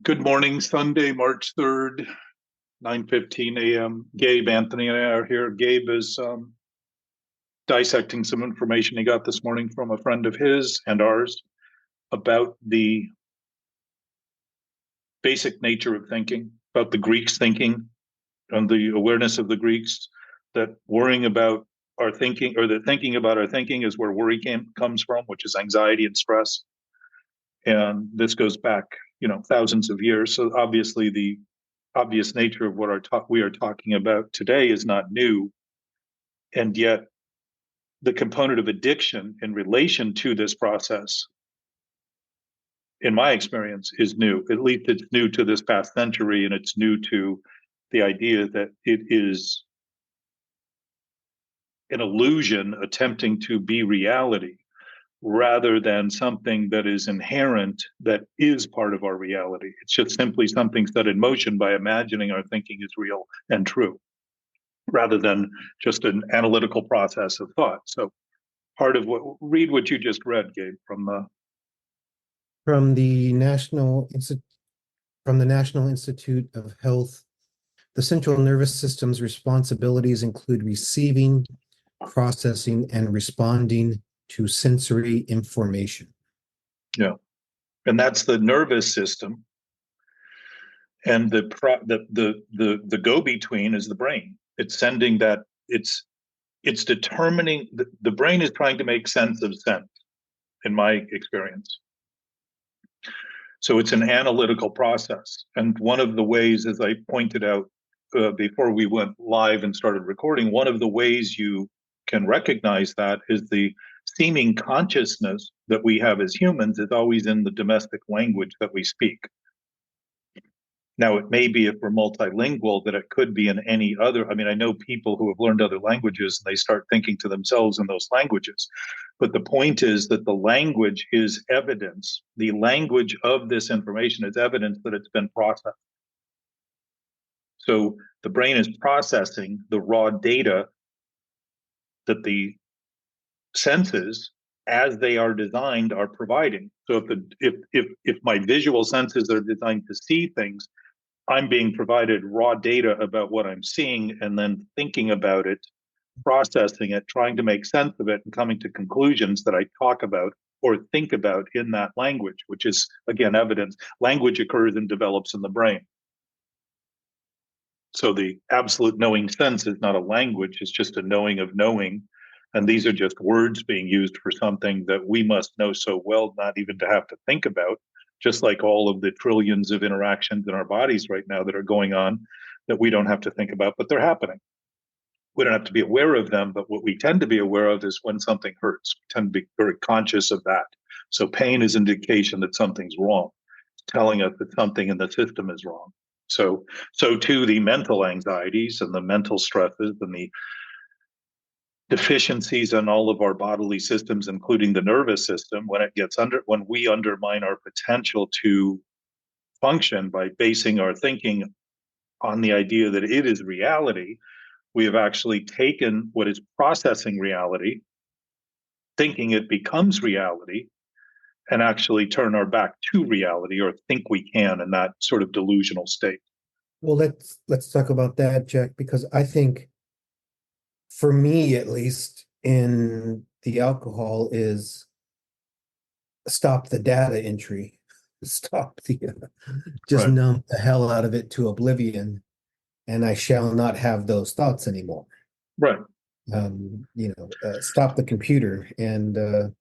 Good morning, Sunday, March 3rd, 9:15 a.m. Gabe, Anthony, and I are here. Gabe is dissecting some information he got this morning from a friend of his and ours about the basic nature of thinking, about the Greeks' thinking and the awareness of the Greeks, that worrying about our thinking, or that thinking about our thinking is where worry comes from, which is anxiety and stress. And this goes back, thousands of years. So obviously the obvious nature of what we are talking about today is not new. And yet the component of addiction in relation to this process, in my experience, is new. At least it's new to this past century, and it's new to the idea that it is an illusion attempting to be reality rather than something that is inherent, that is part of our reality. It's just simply something set in motion by imagining our thinking is real and true, rather than just an analytical process of thought. So read what you just read, Gabe, from the from the National Institute of Health. The central nervous system's responsibilities include receiving, processing, and responding to sensory information. Yeah. And that's the nervous system. And the go-between is the brain. It's sending that, it's determining, the brain is trying to make sense of sense, in my experience. So it's an analytical process. And one of the ways, as I pointed out before we went live and started recording, one of the ways you can recognize that is the seeming consciousness that we have as humans is always in the domestic language that we speak. Now, it may be, if we're multilingual, that it could be in any other. I mean, I know people who have learned other languages and they start thinking to themselves in those languages. But the point is that the language is evidence. The language of this information is evidence that it's been processed. So the brain is processing the raw data that the senses, as they are designed, are providing. So if my visual senses are designed to see things, I'm being provided raw data about what I'm seeing, and then thinking about it, processing it, trying to make sense of it, and coming to conclusions that I talk about or think about in that language, which is, again, evidence. Language occurs and develops in the brain. So the absolute knowing sense is not a language, it's just a knowing of knowing. And these are just words being used for something that we must know so well, not even to have to think about, just like all of the trillions of interactions in our bodies right now that are going on that we don't have to think about, but they're happening. We don't have to be aware of them, but what we tend to be aware of is when something hurts. We tend to be very conscious of that. So pain is an indication that something's wrong. It's telling us that something in the system is wrong. So too, the mental anxieties and the mental stresses and the deficiencies in all of our bodily systems, including the nervous system, when we undermine our potential to function by basing our thinking on the idea that it is reality, we have actually taken what is processing reality, thinking it becomes reality, and actually turn our back to reality, or think we can, in that sort of delusional state. Well, let's talk about that, Jack, because I think, for me at least, in the alcohol, is stop the data entry, stop the just Right. numb the hell out of it to oblivion, and I shall not have those thoughts anymore. Right. Stop the computer and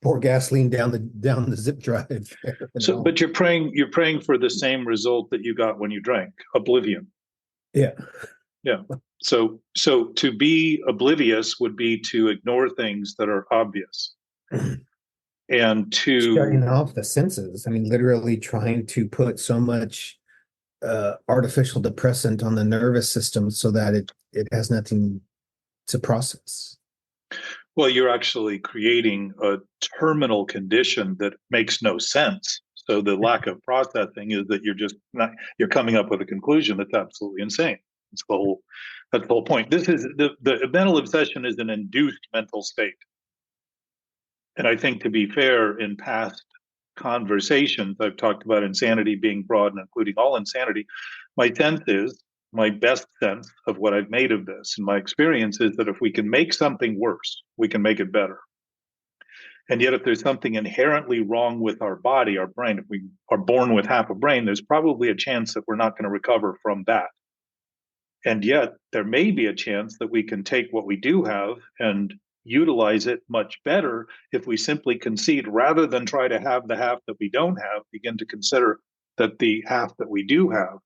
pour gasoline down the zip drive. So, but you're praying for the same result that you got when you drank, oblivion. Yeah. Yeah. So to be oblivious would be to ignore things that are obvious. And to shutting off the senses. I mean, literally trying to put so much artificial depressant on the nervous system so that it has nothing to process. Well, you're actually creating a terminal condition that makes no sense. So the lack of processing is that you're coming up with a conclusion that's absolutely insane. That's the whole point. This is the mental obsession is an induced mental state. And I think, to be fair, in past conversations, I've talked about insanity being broad and including all insanity. My sense is, my best sense of what I've made of this and my experience is that if we can make something worse, we can make it better. And yet, if there's something inherently wrong with our body, our brain, if we are born with half a brain, there's probably a chance that we're not going to recover from that. And yet, there may be a chance that we can take what we do have and utilize it much better if we simply concede rather than try to have the half that we don't have, begin to consider that the half that we do have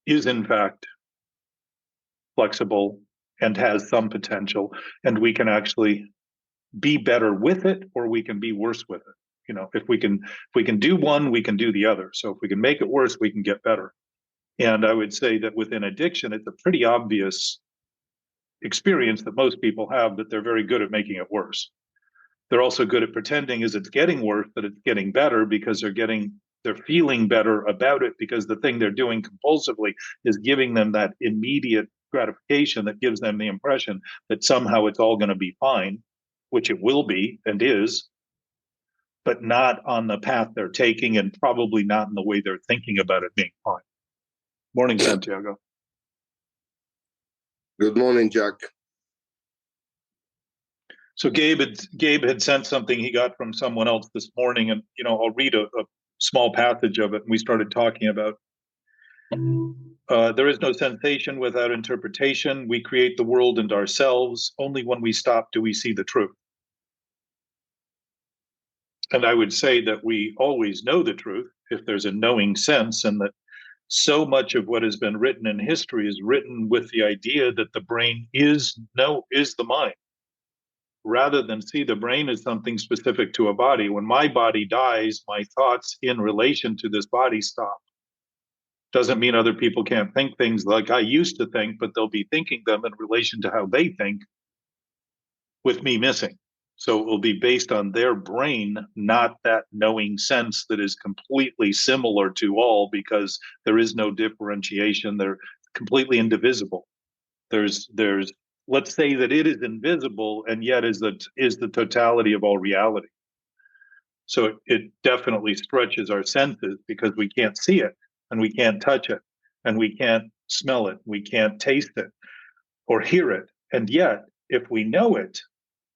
is, in fact, flexible and has some potential, and we can actually be better with it or we can be worse with it. You know, if we can do one, we can do the other. So if we can make it worse, we can get better. And I would say that within addiction, it's a pretty obvious experience that most people have that they're very good at making it worse. They're also good at pretending as it's getting worse that it's getting better because they're feeling better about it because the thing they're doing compulsively is giving them that immediate gratification that gives them the impression that somehow it's all going to be fine, which it will be and is, but not on the path they're taking and probably not in the way they're thinking about it being fine. Morning, Santiago. Good morning, Jack. So Gabe had sent something he got from someone else this morning, and I'll read a small passage of it. And we started talking about there is no sensation without interpretation. We create the world and ourselves. Only when we stop do we see the truth. And I would say that we always know the truth if there's a knowing sense, and that so much of what has been written in history is written with the idea that the brain is the mind, rather than see the brain as something specific to a body. When my body dies, my thoughts in relation to this body stop. Doesn't mean other people can't think things like I used to think, but they'll be thinking them in relation to how they think with me missing. So it will be based on their brain, not that knowing sense that is completely similar to all, because there is no differentiation. They're completely indivisible. There's let's say that it is invisible and yet is the totality of all reality. So it definitely stretches our senses because we can't see it and we can't touch it and we can't smell it, we can't taste it or hear it. And yet, if we know it,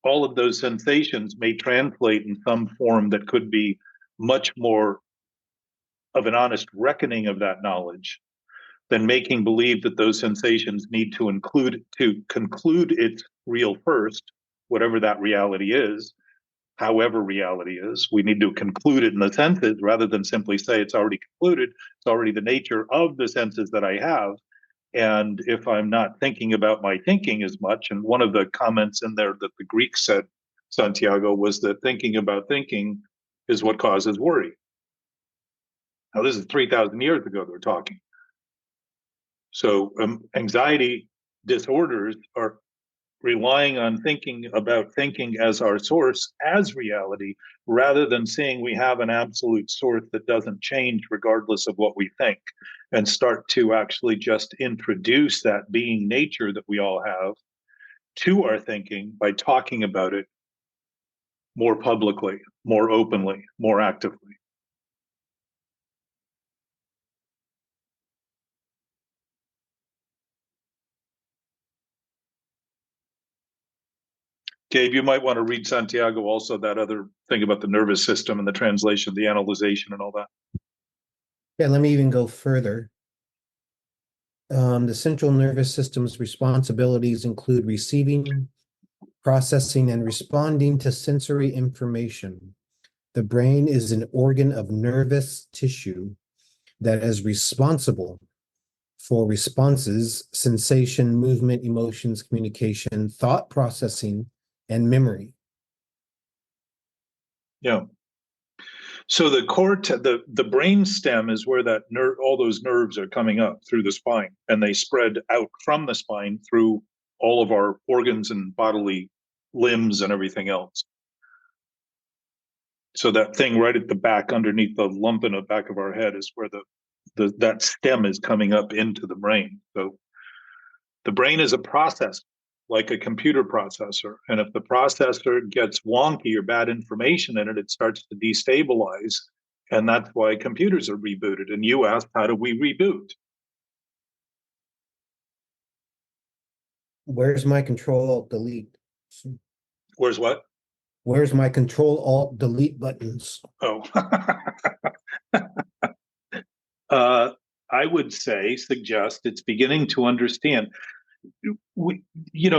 all of those sensations may translate in some form that could be much more of an honest reckoning of that knowledge than making believe that those sensations need to conclude its real first, whatever that reality is, however reality is. We need to conclude it in the senses rather than simply say it's already concluded. It's already the nature of the senses that I have. And if I'm not thinking about my thinking as much, and one of the comments in there that the Greeks said, Santiago, was that thinking about thinking is what causes worry. Now, this is 3,000 years ago they're talking. So anxiety disorders are relying on thinking about thinking as our source, as reality, rather than seeing we have an absolute source that doesn't change regardless of what we think, and start to actually just introduce that being nature that we all have to our thinking by talking about it more publicly, more openly, more actively. Gabe, you might want to read Santiago also, that other thing about the nervous system and the translation, the analyzation and all that. Yeah, let me even go further. The central nervous system's responsibilities include receiving, processing, and responding to sensory information. The brain is an organ of nervous tissue that is responsible for responses, sensation, movement, emotions, communication, thought processing, and memory. Yeah. So the brain stem is where that all those nerves are coming up through the spine, and they spread out from the spine through all of our organs and bodily limbs and everything else. So that thing right at the back, underneath the lump in the back of our head, is where that stem is coming up into the brain. So the brain is a process. like a computer processor. And if the processor gets wonky or bad information in it, it starts to destabilize. And that's why computers are rebooted. And you asked, how do we reboot? Where's my control alt delete? Where's what? Where's my control alt delete buttons? Oh. I would suggest it's beginning to understand.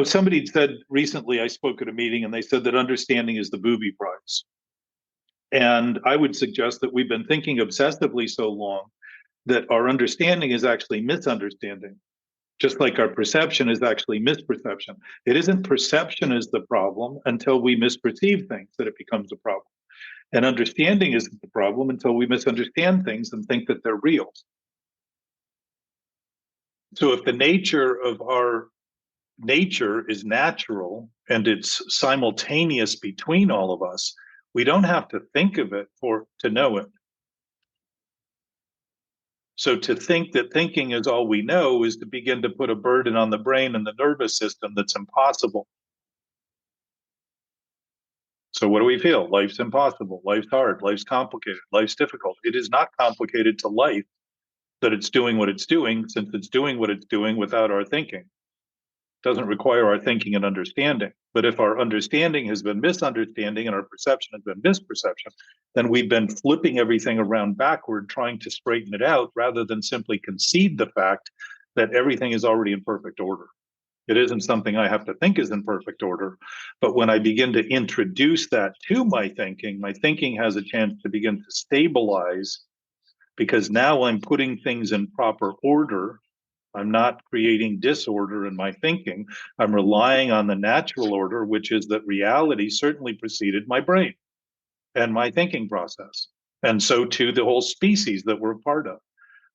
Somebody said recently, I spoke at a meeting and they said that understanding is the booby prize. And I would suggest that we've been thinking obsessively so long that our understanding is actually misunderstanding, just like our perception is actually misperception. It isn't perception is the problem until we misperceive things that it becomes a problem. And understanding isn't the problem until we misunderstand things and think that they're real. So if the nature of our nature is natural and it's simultaneous between all of us, we don't have to think of it to know it. So to think that thinking is all we know is to begin to put a burden on the brain and the nervous system that's impossible. So what do we feel? Life's impossible. Life's hard. Life's complicated. Life's difficult. It is not complicated to life that it's doing what it's doing, since it's doing what it's doing without our thinking. Doesn't require our thinking and understanding. But if our understanding has been misunderstanding and our perception has been misperception, then we've been flipping everything around backward, trying to straighten it out rather than simply concede the fact that everything is already in perfect order. It isn't something I have to think is in perfect order. But when I begin to introduce that to my thinking has a chance to begin to stabilize, because now I'm putting things in proper order. I'm not creating disorder in my thinking. I'm relying on the natural order, which is that reality certainly preceded my brain and my thinking process. And so too the whole species that we're a part of.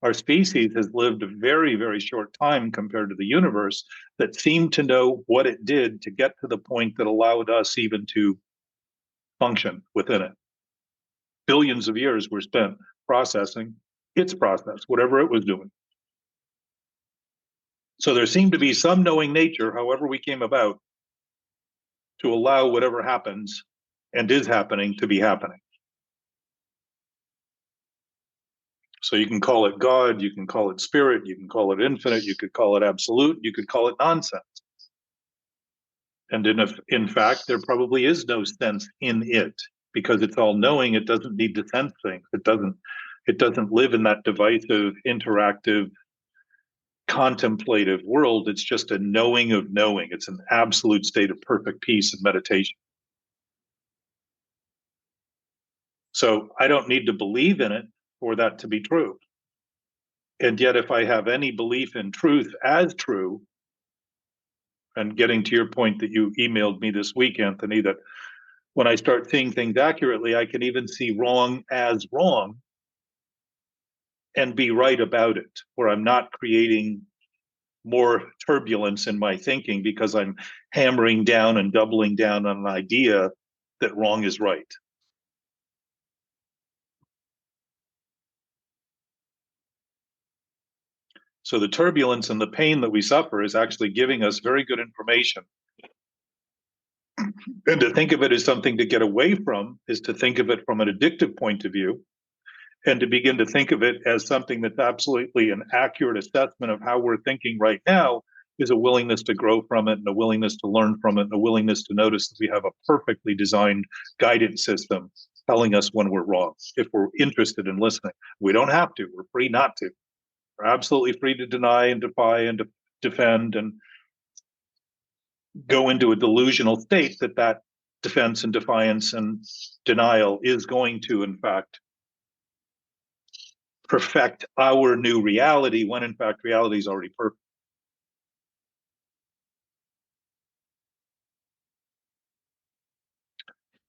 Our species has lived a very, very short time compared to the universe that seemed to know what it did to get to the point that allowed us even to function within it. Billions of years were spent processing its process, whatever it was doing. So there seemed to be some knowing nature, however we came about, to allow whatever happens and is happening to be happening. So you can call it God, you can call it spirit, you can call it infinite, you could call it absolute, you could call it nonsense. And in fact, there probably is no sense in it, because it's all knowing. It doesn't need to sense things. It doesn't live in that divisive, interactive, contemplative world. It's just a knowing of knowing. It's an absolute state of perfect peace and meditation. So I don't need to believe in it for that to be true. And yet, if I have any belief in truth as true, and getting to your point that you emailed me this week, Anthony, that when I start seeing things accurately, I can even see wrong as wrong and be right about it, where I'm not creating more turbulence in my thinking because I'm hammering down and doubling down on an idea that wrong is right. So the turbulence and the pain that we suffer is actually giving us very good information. And to think of it as something to get away from is to think of it from an addictive point of view, and to begin to think of it as something that's absolutely an accurate assessment of how we're thinking right now is a willingness to grow from it and a willingness to learn from it and a willingness to notice that we have a perfectly designed guidance system telling us when we're wrong, if we're interested in listening. We don't have to. We're free not to. We're absolutely free to deny and defy and defend and go into a delusional state that defense and defiance and denial is going to, in fact, perfect our new reality, when in fact reality is already perfect.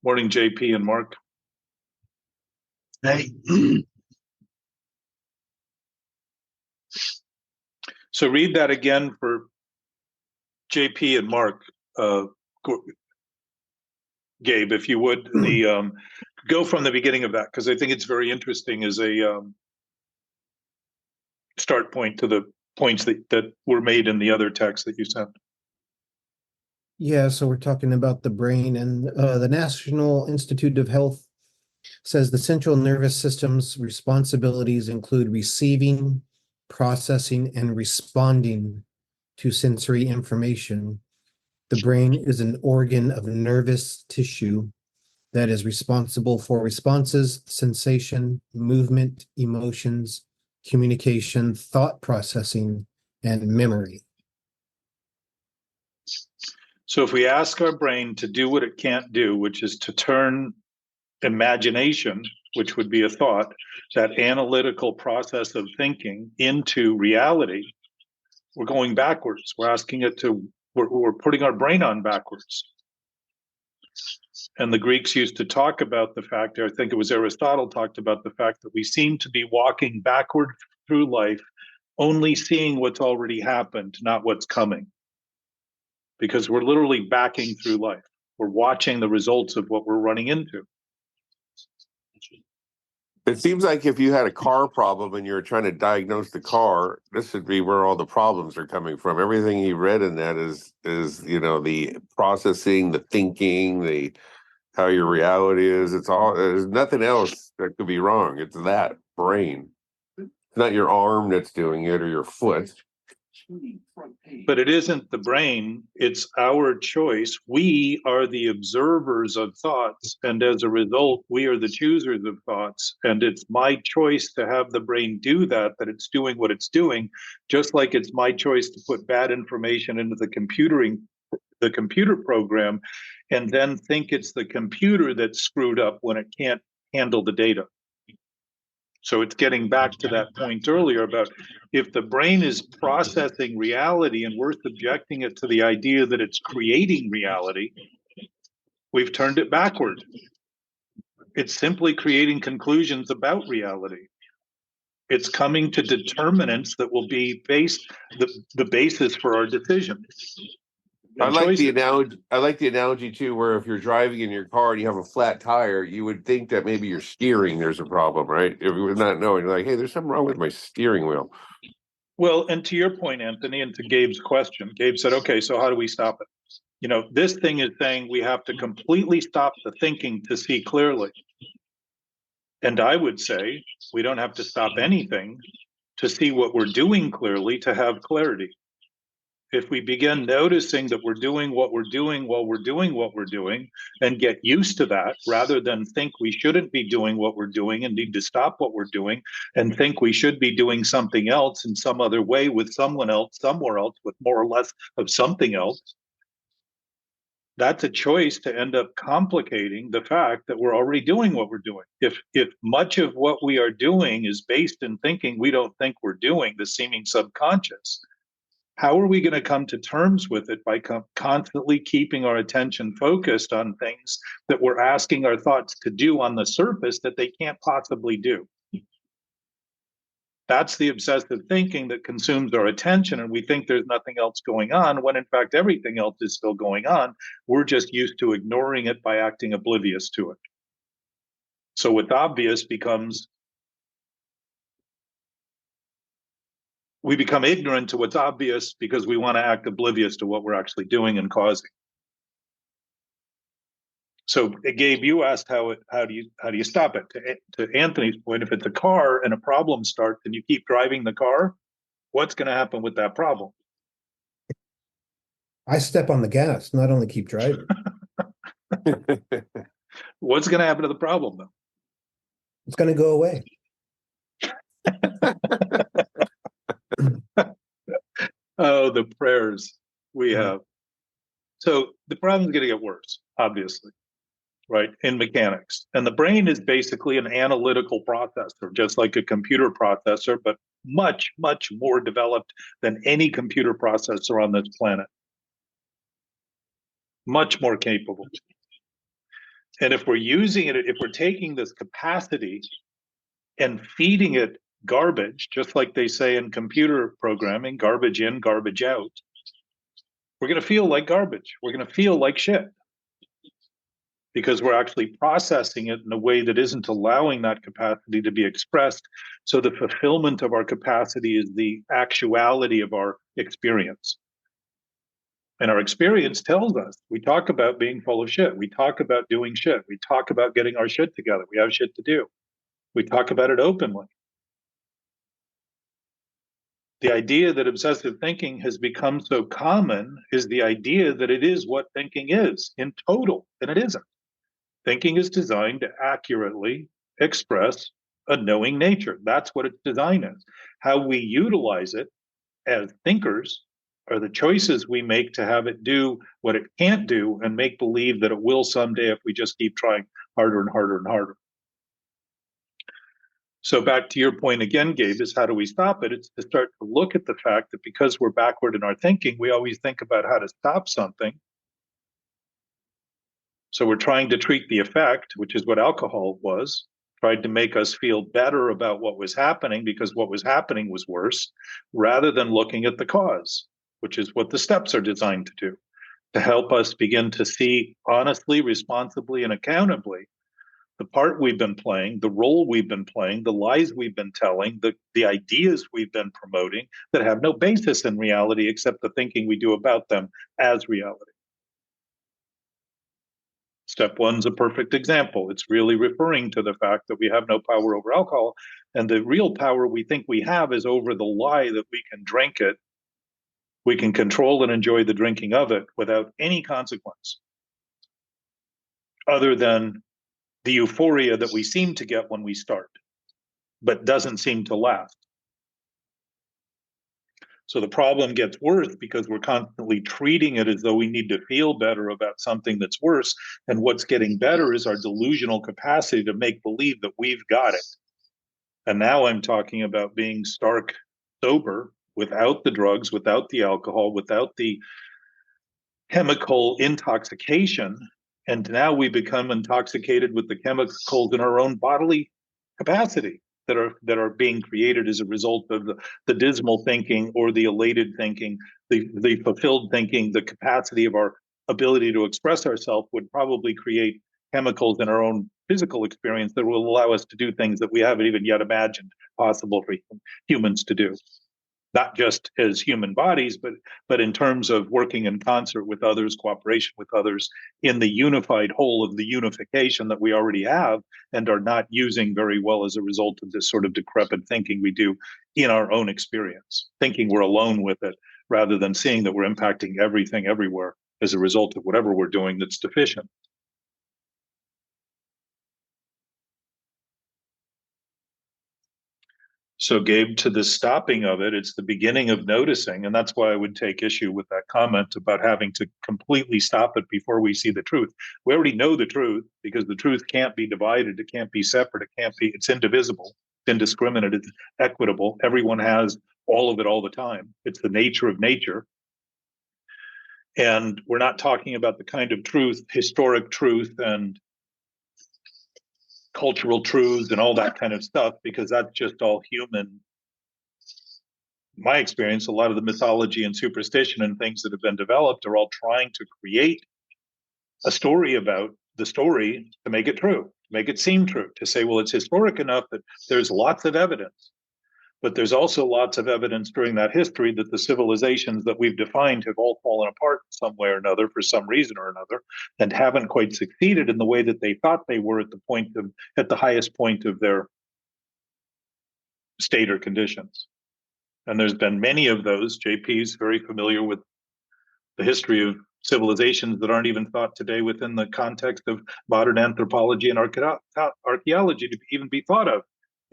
Morning, JP and Mark. Hey. So read that again for JP and Mark, Gabe, if you would. The go from the beginning of that, because I think it's very interesting as a start point to the points that were made in the other text that you sent. Yeah, so we're talking about the brain, and the National Institute of Health says the central nervous system's responsibilities include receiving, processing, and responding to sensory information. The brain is an organ of nervous tissue that is responsible for responses, sensation, movement, emotions, communication, thought processing, and memory. So if we ask our brain to do what it can't do, which is to turn imagination, which would be a thought, that analytical process of thinking into reality, we're going backwards. We're asking it to, we're putting our brain on backwards. And the Greeks used to talk about the fact, I think it was Aristotle talked about the fact that we seem to be walking backward through life, only seeing what's already happened, not what's coming. Because we're literally backing through life. We're watching the results of what we're running into. It seems like if you had a car problem and you're trying to diagnose the car, this would be where all the problems are coming from. Everything you read in that is the processing, the thinking, the how your reality is. It's all, there's nothing else that could be wrong. It's that brain. It's not your arm that's doing it or your foot. But it isn't the brain, it's our choice. We are the observers of thoughts, and as a result, we are the choosers of thoughts. And it's my choice to have the brain do that it's doing what it's doing, just like it's my choice to put bad information into the computer program, and then think it's the computer that's screwed up when it can't handle the data. So it's getting back to that point earlier about if the brain is processing reality and we're subjecting it to the idea that it's creating reality, we've turned it backward. It's simply creating conclusions about reality. It's coming to determinants that will be the basis for our decisions. I like the analogy too, where if you're driving in your car and you have a flat tire, you would think that maybe your steering there's a problem, right? If you're not knowing, you're like, hey, there's something wrong with my steering wheel. Well, and to your point, Anthony, and to Gabe's question, Gabe said, okay, so how do we stop it? This thing is saying we have to completely stop the thinking to see clearly. And I would say we don't have to stop anything to see what we're doing clearly to have clarity. If we begin noticing that we're doing what we're doing while we're doing what we're doing and get used to that, rather than think we shouldn't be doing what we're doing and need to stop what we're doing and think we should be doing something else in some other way with someone else, somewhere else, with more or less of something else, that's a choice to end up complicating the fact that we're already doing what we're doing. If much of what we are doing is based in thinking we don't think we're doing, the seeming subconscious, how are we going to come to terms with it by constantly keeping our attention focused on things that we're asking our thoughts to do on the surface that they can't possibly do? That's the obsessive thinking that consumes our attention, and we think there's nothing else going on, when in fact everything else is still going on. We're just used to ignoring it by acting oblivious to it. So what's obvious becomes, we become ignorant to what's obvious because we want to act oblivious to what we're actually doing and causing. So, Gabe, you asked how do you stop it? To Anthony's point, if it's a car and a problem starts and you keep driving the car, what's going to happen with that problem? I step on the gas, not only keep driving. What's going to happen to the problem, though? It's going to go away. Oh, the prayers we have. So the problem is going to get worse, obviously, right, in mechanics. And the brain is basically an analytical processor, just like a computer processor, but much, much more developed than any computer processor on this planet. Much more capable. And if we're using it, if we're taking this capacity and feeding it garbage, just like they say in computer programming, garbage in, garbage out, we're going to feel like garbage. We're going to feel like shit because we're actually processing it in a way that isn't allowing that capacity to be expressed. So the fulfillment of our capacity is the actuality of our experience. And our experience tells us, we talk about being full of shit. We talk about doing shit. We talk about getting our shit together. We have shit to do. We talk about it openly. The idea that obsessive thinking has become so common is the idea that it is what thinking is in total, and it isn't. Thinking is designed to accurately express a knowing nature. That's what its design is. How we utilize it as thinkers are the choices we make to have it do what it can't do and make believe that it will someday if we just keep trying harder and harder and harder. So back to your point again, Gabe, is how do we stop it? It's to start to look at the fact that because we're backward in our thinking, we always think about how to stop something. So we're trying to treat the effect, which is what alcohol was, tried to make us feel better about what was happening because what was happening was worse, rather than looking at the cause, which is what the steps are designed to do, to help us begin to see honestly, responsibly, and accountably the part we've been playing, the role we've been playing, the lies we've been telling, the ideas we've been promoting that have no basis in reality except the thinking we do about them as reality. Step one's a perfect example. It's really referring to the fact that we have no power over alcohol. And the real power we think we have is over the lie that we can drink it. We can control and enjoy the drinking of it without any consequence, other than the euphoria that we seem to get when we start, but doesn't seem to last. So the problem gets worse because we're constantly treating it as though we need to feel better about something that's worse. And what's getting better is our delusional capacity to make believe that we've got it. And now I'm talking about being stark sober without the drugs, without the alcohol, without the chemical intoxication. And now we become intoxicated with the chemicals in our own bodily capacity that are being created as a result of the dismal thinking or the elated thinking, the fulfilled thinking. The capacity of our ability to express ourselves would probably create chemicals in our own physical experience that will allow us to do things that we haven't even yet imagined possible for humans to do, not just as human bodies, but in terms of working in concert with others, cooperation with others in the unified whole of the unification that we already have and are not using very well as a result of this sort of decrepit thinking we do in our own experience, thinking we're alone with it rather than seeing that we're impacting everything everywhere as a result of whatever we're doing that's deficient. So, Gabe, to the stopping of it, it's the beginning of noticing. And that's why I would take issue with that comment about having to completely stop it before we see the truth. We already know the truth because the truth can't be divided. It can't be separate. It's indivisible, it's indiscriminate, it's equitable. Everyone has all of it all the time. It's the nature of nature. And we're not talking about the kind of truth, historic truth and cultural truths and all that kind of stuff, because that's just all human. My experience, a lot of the mythology and superstition and things that have been developed are all trying to create a story about the story to make it true, to make it seem true, to say, well, it's historic enough that there's lots of evidence. But there's also lots of evidence during that history that the civilizations that we've defined have all fallen apart in some way or another for some reason or another, and haven't quite succeeded in the way that they thought they were at the highest point of their state or conditions. And there's been many of those. JP's very familiar with the history of civilizations that aren't even thought today within the context of modern anthropology and archaeology to even be thought of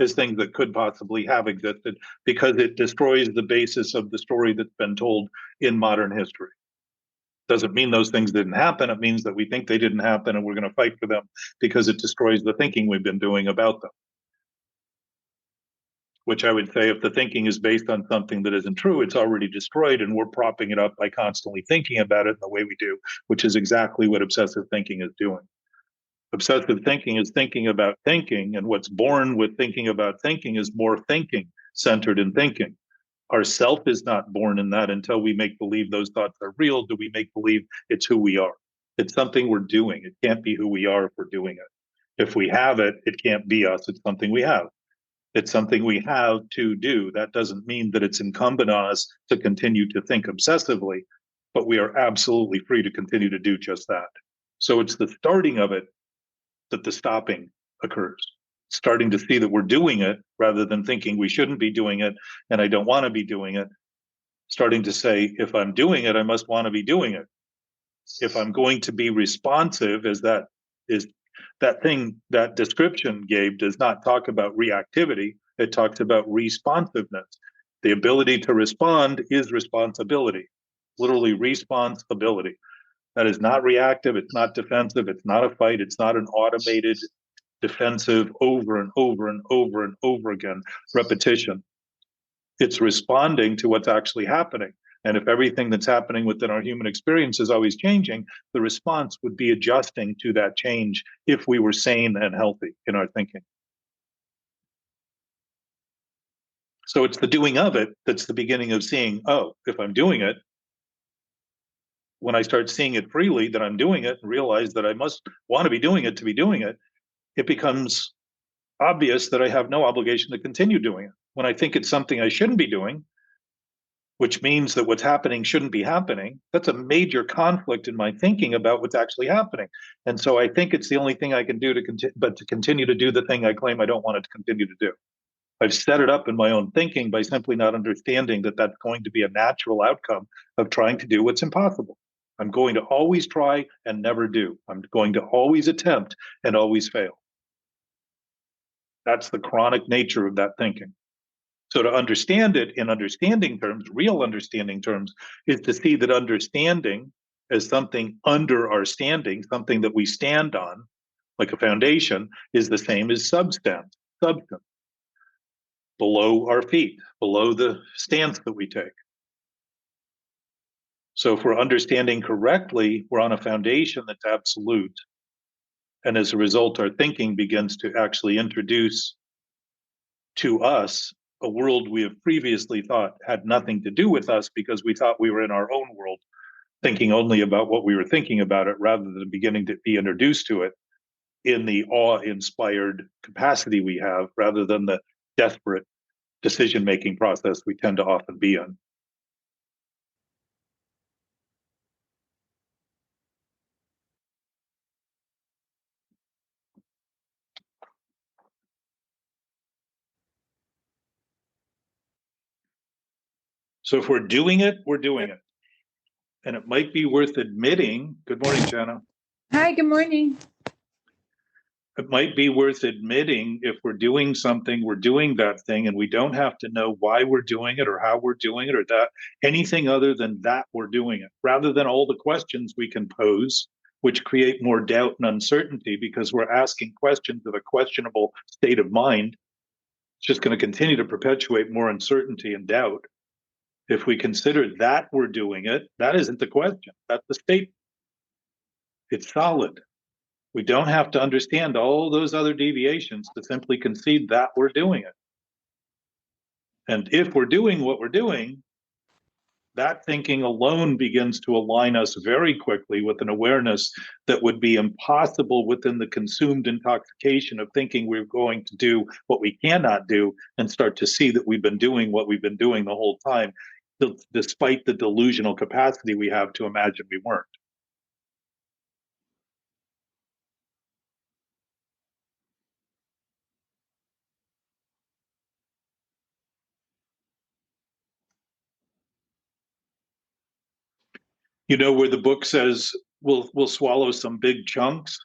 as things that could possibly have existed, because it destroys the basis of the story that's been told in modern history. Doesn't mean those things didn't happen. It means that we think they didn't happen and we're going to fight for them because it destroys the thinking we've been doing about them. Which I would say, if the thinking is based on something that isn't true, it's already destroyed, and we're propping it up by constantly thinking about it in the way we do, which is exactly what obsessive thinking is doing. Obsessive thinking is thinking about thinking, and what's born with thinking about thinking is more thinking centered in thinking. Our self is not born in that until we make believe those thoughts are real. Do we make believe it's who we are? It's something we're doing. It can't be who we are if we're doing it. If we have it, it can't be us. It's something we have. It's something we have to do. That doesn't mean that it's incumbent on us to continue to think obsessively. but we are absolutely free to continue to do just that. So it's the starting of it that the stopping occurs. Starting to see that we're doing it rather than thinking we shouldn't be doing it and I don't want to be doing it. Starting to say, if I'm doing it, I must want to be doing it. If I'm going to be responsive, as that is that thing, that description, Gabe, does not talk about reactivity. It talks about responsiveness. The ability to respond is responsibility, literally responsibility. That is not reactive. It's not defensive. It's not a fight. It's not an automated defensive over and over and over and over again repetition. It's responding to what's actually happening. And if everything that's happening within our human experience is always changing, the response would be adjusting to that change if we were sane and healthy in our thinking. So it's the doing of it that's the beginning of seeing, oh, if I'm doing it, when I start seeing it freely that I'm doing it and realize that I must want to be doing it to be doing it, it becomes obvious that I have no obligation to continue doing it. When I think it's something I shouldn't be doing, which means that what's happening shouldn't be happening, that's a major conflict in my thinking about what's actually happening. And so I think it's the only thing I can do to continue to do the thing I claim I don't want it to continue to do. I've set it up in my own thinking by simply not understanding that that's going to be a natural outcome of trying to do what's impossible. I'm going to always try and never do. I'm going to always attempt and always fail. That's the chronic nature of that thinking. So to understand it in understanding terms, real understanding terms, is to see that understanding as something under our standing, something that we stand on, like a foundation, is the same as substance, below our feet, below the stance that we take. So if we're understanding correctly, we're on a foundation that's absolute. And as a result, our thinking begins to actually introduce to us a world we have previously thought had nothing to do with us because we thought we were in our own world, thinking only about what we were thinking about it rather than beginning to be introduced to it in the awe-inspired capacity we have rather than the desperate decision-making process we tend to often be in. So if we're doing it, we're doing it. And it might be worth admitting, good morning, Jana. Hi, good morning. It might be worth admitting if we're doing something, we're doing that thing, and we don't have to know why we're doing it or how we're doing it or that anything other than that we're doing it, rather than all the questions we can pose, which create more doubt and uncertainty because we're asking questions of a questionable state of mind. It's just going to continue to perpetuate more uncertainty and doubt. If we consider that we're doing it, that isn't the question. That's the statement. It's solid. We don't have to understand all those other deviations to simply concede that we're doing it. And if we're doing what we're doing, that thinking alone begins to align us very quickly with an awareness that would be impossible within the consumed intoxication of thinking we're going to do what we cannot do and start to see that we've been doing what we've been doing the whole time, despite the delusional capacity we have to imagine we weren't. You know where the book says we'll swallow some big chunks?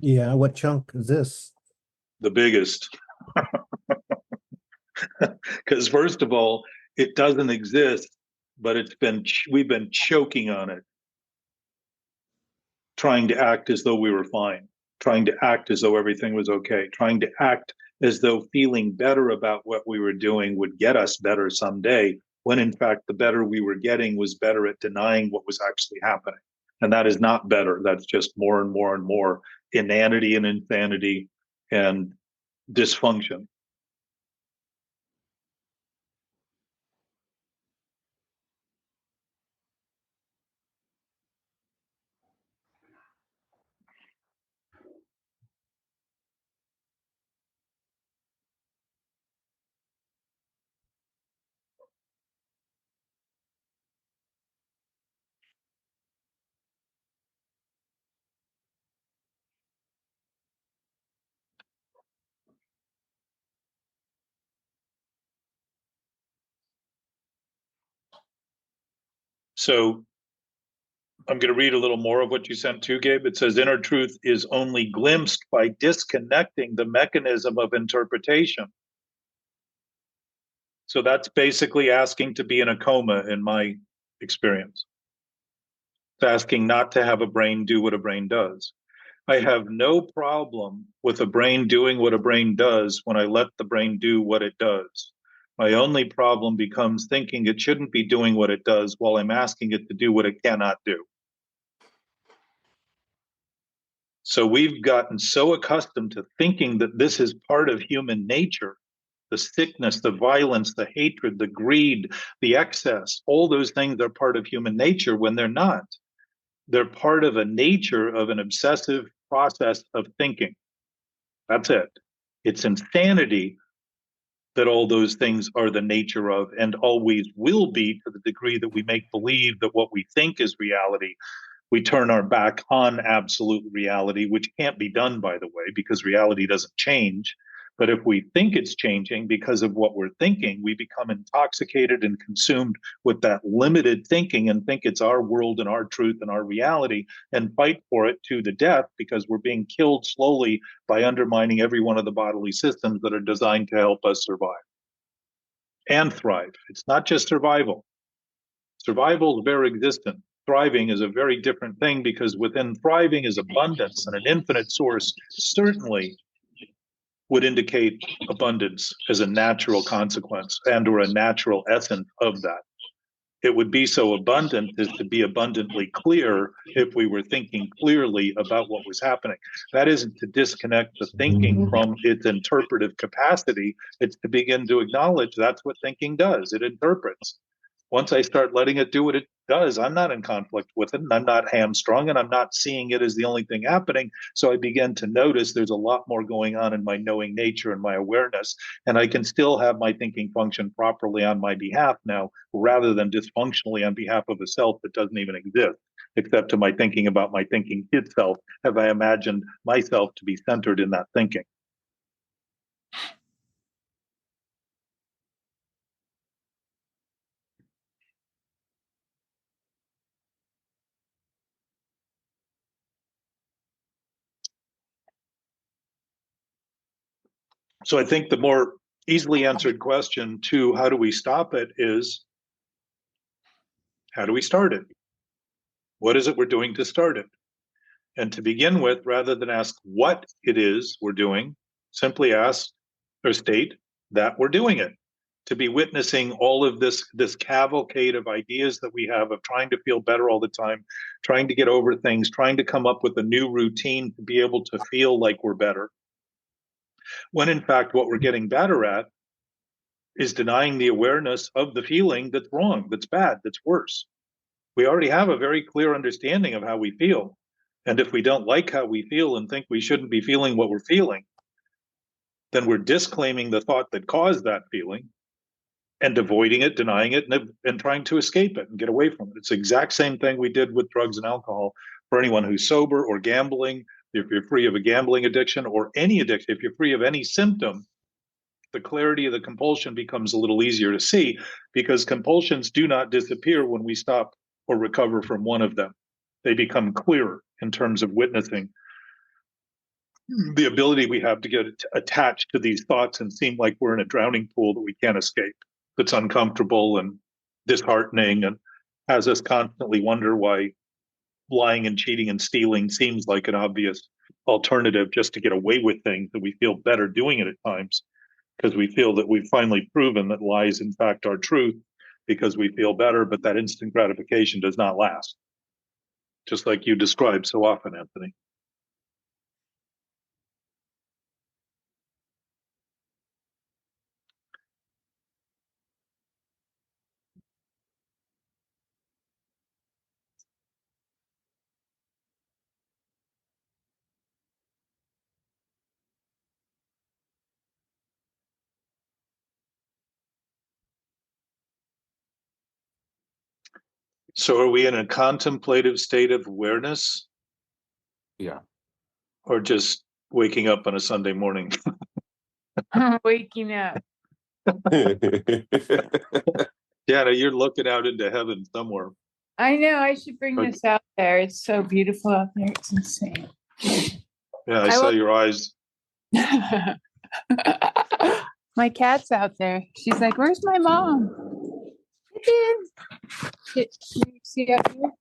Yeah, what chunk is this? The biggest. Because first of all, it doesn't exist, but we've been choking on it, trying to act as though we were fine, trying to act as though everything was okay, trying to act as though feeling better about what we were doing would get us better someday, when in fact the better we were getting was better at denying what was actually happening. And that is not better. That's just more and more and more inanity and insanity and dysfunction. So I'm going to read a little more of what you sent too, Gabe. It says inner truth is only glimpsed by disconnecting the mechanism of interpretation. So that's basically asking to be in a coma in my experience. It's asking not to have a brain do what a brain does. I have no problem with a brain doing what a brain does when I let the brain do what it does. My only problem becomes thinking it shouldn't be doing what it does while I'm asking it to do what it cannot do. So we've gotten so accustomed to thinking that this is part of human nature. The sickness, the violence, the hatred, the greed, the excess, all those things are part of human nature when they're not. They're part of a nature of an obsessive process of thinking. That's it. It's insanity that all those things are the nature of and always will be, to the degree that we make believe that what we think is reality. We turn our back on absolute reality, which can't be done, by the way, because reality doesn't change. But if we think it's changing because of what we're thinking, we become intoxicated and consumed with that limited thinking and think it's our world and our truth and our reality and fight for it to the death, because we're being killed slowly by undermining every one of the bodily systems that are designed to help us survive and thrive. It's not just survival. Survival is bare existence. Thriving is a very different thing, because within thriving is abundance, and an infinite source certainly would indicate abundance as a natural consequence and or a natural essence of that. It would be so abundant as to be abundantly clear if we were thinking clearly about what was happening. That isn't to disconnect the thinking from its interpretive capacity. It's to begin to acknowledge that's what thinking does. It interprets. Once I start letting it do what it does, I'm not in conflict with it, and I'm not hamstrung, and I'm not seeing it as the only thing happening. So I begin to notice there's a lot more going on in my knowing nature and my awareness, and I can still have my thinking function properly on my behalf now, rather than dysfunctionally on behalf of a self that doesn't even exist, except to my thinking about my thinking itself. Have I imagined myself to be centered in that thinking? So I think the more easily answered question to how do we stop it is, how do we start it? What is it we're doing to start it? And to begin with, rather than ask what it is we're doing, simply ask or state that we're doing it. To be witnessing all of this cavalcade of ideas that we have of trying to feel better all the time, trying to get over things, trying to come up with a new routine to be able to feel like we're better. When in fact, what we're getting better at is denying the awareness of the feeling that's wrong, that's bad, that's worse. We already have a very clear understanding of how we feel. And if we don't like how we feel and think we shouldn't be feeling what we're feeling, then we're disclaiming the thought that caused that feeling and avoiding it, denying it, and trying to escape it and get away from it. It's the exact same thing we did with drugs and alcohol for anyone who's sober or gambling. If you're free of a gambling addiction or any addiction, if you're free of any symptom, the clarity of the compulsion becomes a little easier to see, because compulsions do not disappear when we stop or recover from one of them. They become clearer in terms of witnessing the ability we have to get attached to these thoughts and seem like we're in a drowning pool that we can't escape, that's uncomfortable and disheartening and has us constantly wonder why lying and cheating and stealing seems like an obvious alternative just to get away with things, that we feel better doing it at times, because we feel that we've finally proven that lies, in fact, are truth, because we feel better, but that instant gratification does not last, just like you described so often, Anthony. So are we in a contemplative state of awareness? Yeah. Or just waking up on a Sunday morning? Waking up. Yeah, you're looking out into heaven somewhere. I know. I should bring But- this out there. It's so beautiful out there. It's insane. Yeah, I I saw will- your eyes. My cat's out there. She's like, "Where's my mom?" Can you see out here?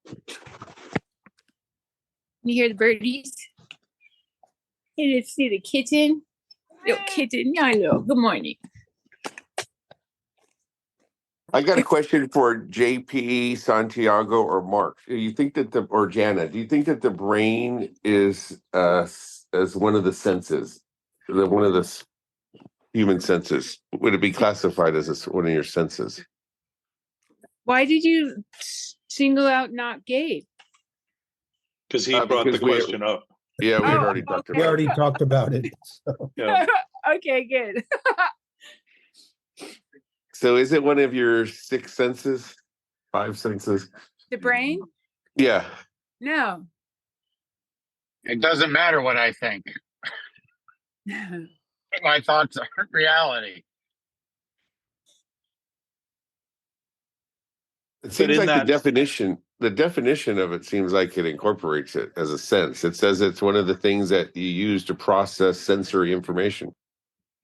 You hear the birdies? You see the kitten? Little kitten. Hello. Good morning. I got a question for JP, Santiago, or Mark. Do you think that or Jana? Do you think that the brain is as one of the senses, one of the human senses? Would it be classified as one of your senses? Why did you single out not Gabe? Because he brought the Because we- question up. Yeah, we had Oh, already talked We about already it. talked about it. So. Yeah. Okay, good. So is it one of your six senses? Five senses? The brain? Yeah. No. It doesn't matter what I think. My thoughts are reality. It seems in like that- the definition of it seems like it incorporates it as a sense. It says it's one of the things that you use to process sensory information.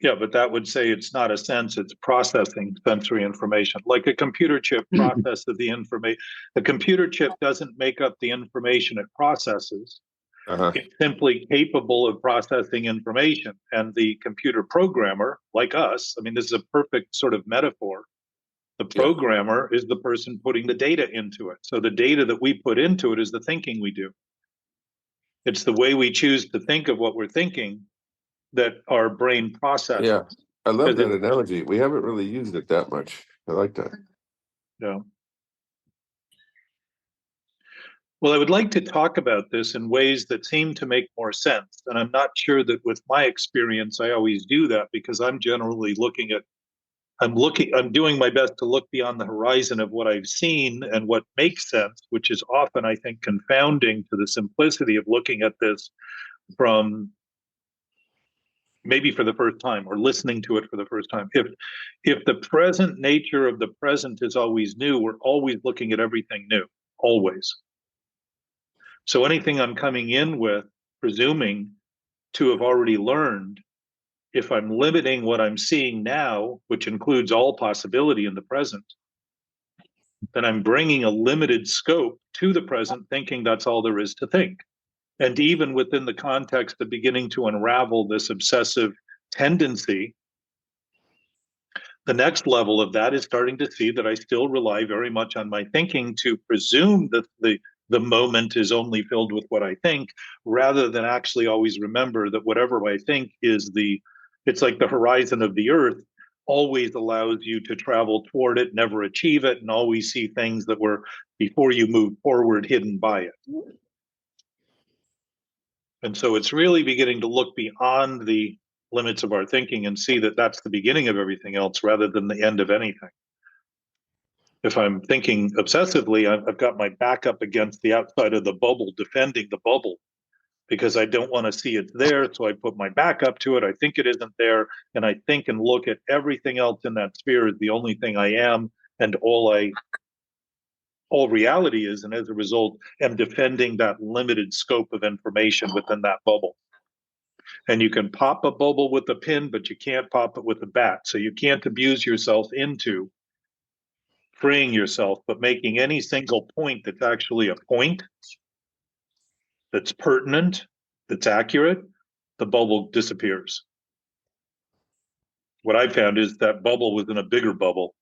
Yeah, but that would say it's not a sense, it's processing sensory information. Like a computer chip processes the information. The computer chip doesn't make up the information it processes. Uh-huh. It's simply capable of processing information. And the computer programmer, like us, I mean, this is a perfect sort of metaphor. The programmer is the person putting the data into it. So the data that we put into it is the thinking we do. It's the way we choose to think of what we're thinking that our brain processes. Yeah. I love that Because analogy. We haven't really used it that much. I like that. Yeah. Well, I would like to talk about this in ways that seem to make more sense. And I'm not sure that with my experience, I always do that because I'm generally I'm doing my best to look beyond the horizon of what I've seen and what makes sense, which is often, I think, confounding to the simplicity of looking at this from maybe for the first time or listening to it for the first time. If the present nature of the present is always new, we're always looking at everything new, always. So anything I'm coming in with, presuming to have already learned, if I'm limiting what I'm seeing now, which includes all possibility in the present, then I'm bringing a limited scope to the present, thinking that's all there is to think. And even within the context of beginning to unravel this obsessive tendency, the next level of that is starting to see that I still rely very much on my thinking to presume that the moment is only filled with what I think, rather than actually always remember that whatever I think is it's like the horizon of the earth always allows you to travel toward it, never achieve it, and always see things that were, before you move forward, hidden by it. And so it's really beginning to look beyond the limits of our thinking and see that that's the beginning of everything else rather than the end of anything. If I'm thinking obsessively, I've got my back up against the outside of the bubble, defending the bubble, because I don't want to see it there. So I put my back up to it. I think it isn't there. And I think and look at everything else in that sphere as the only thing I am and all reality is. And as a result, am defending that limited scope of information within that bubble. And you can pop a bubble with a pin, but you can't pop it with a bat. So you can't abuse yourself into freeing yourself, but making any single point that's actually a point, that's pertinent, that's accurate, the bubble disappears. What I found is that bubble was in a bigger bubble.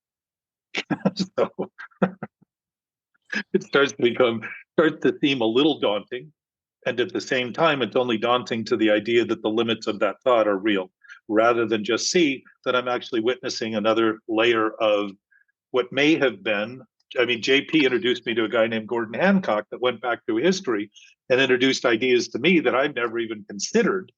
So it starts to seem a little daunting. And at the same time, it's only daunting to the idea that the limits of that thought are real, rather than just see that I'm actually witnessing another layer of what may have been. I mean, JP introduced me to a guy named Gordon Hancock that went back through history and introduced ideas to me that I've never even considered.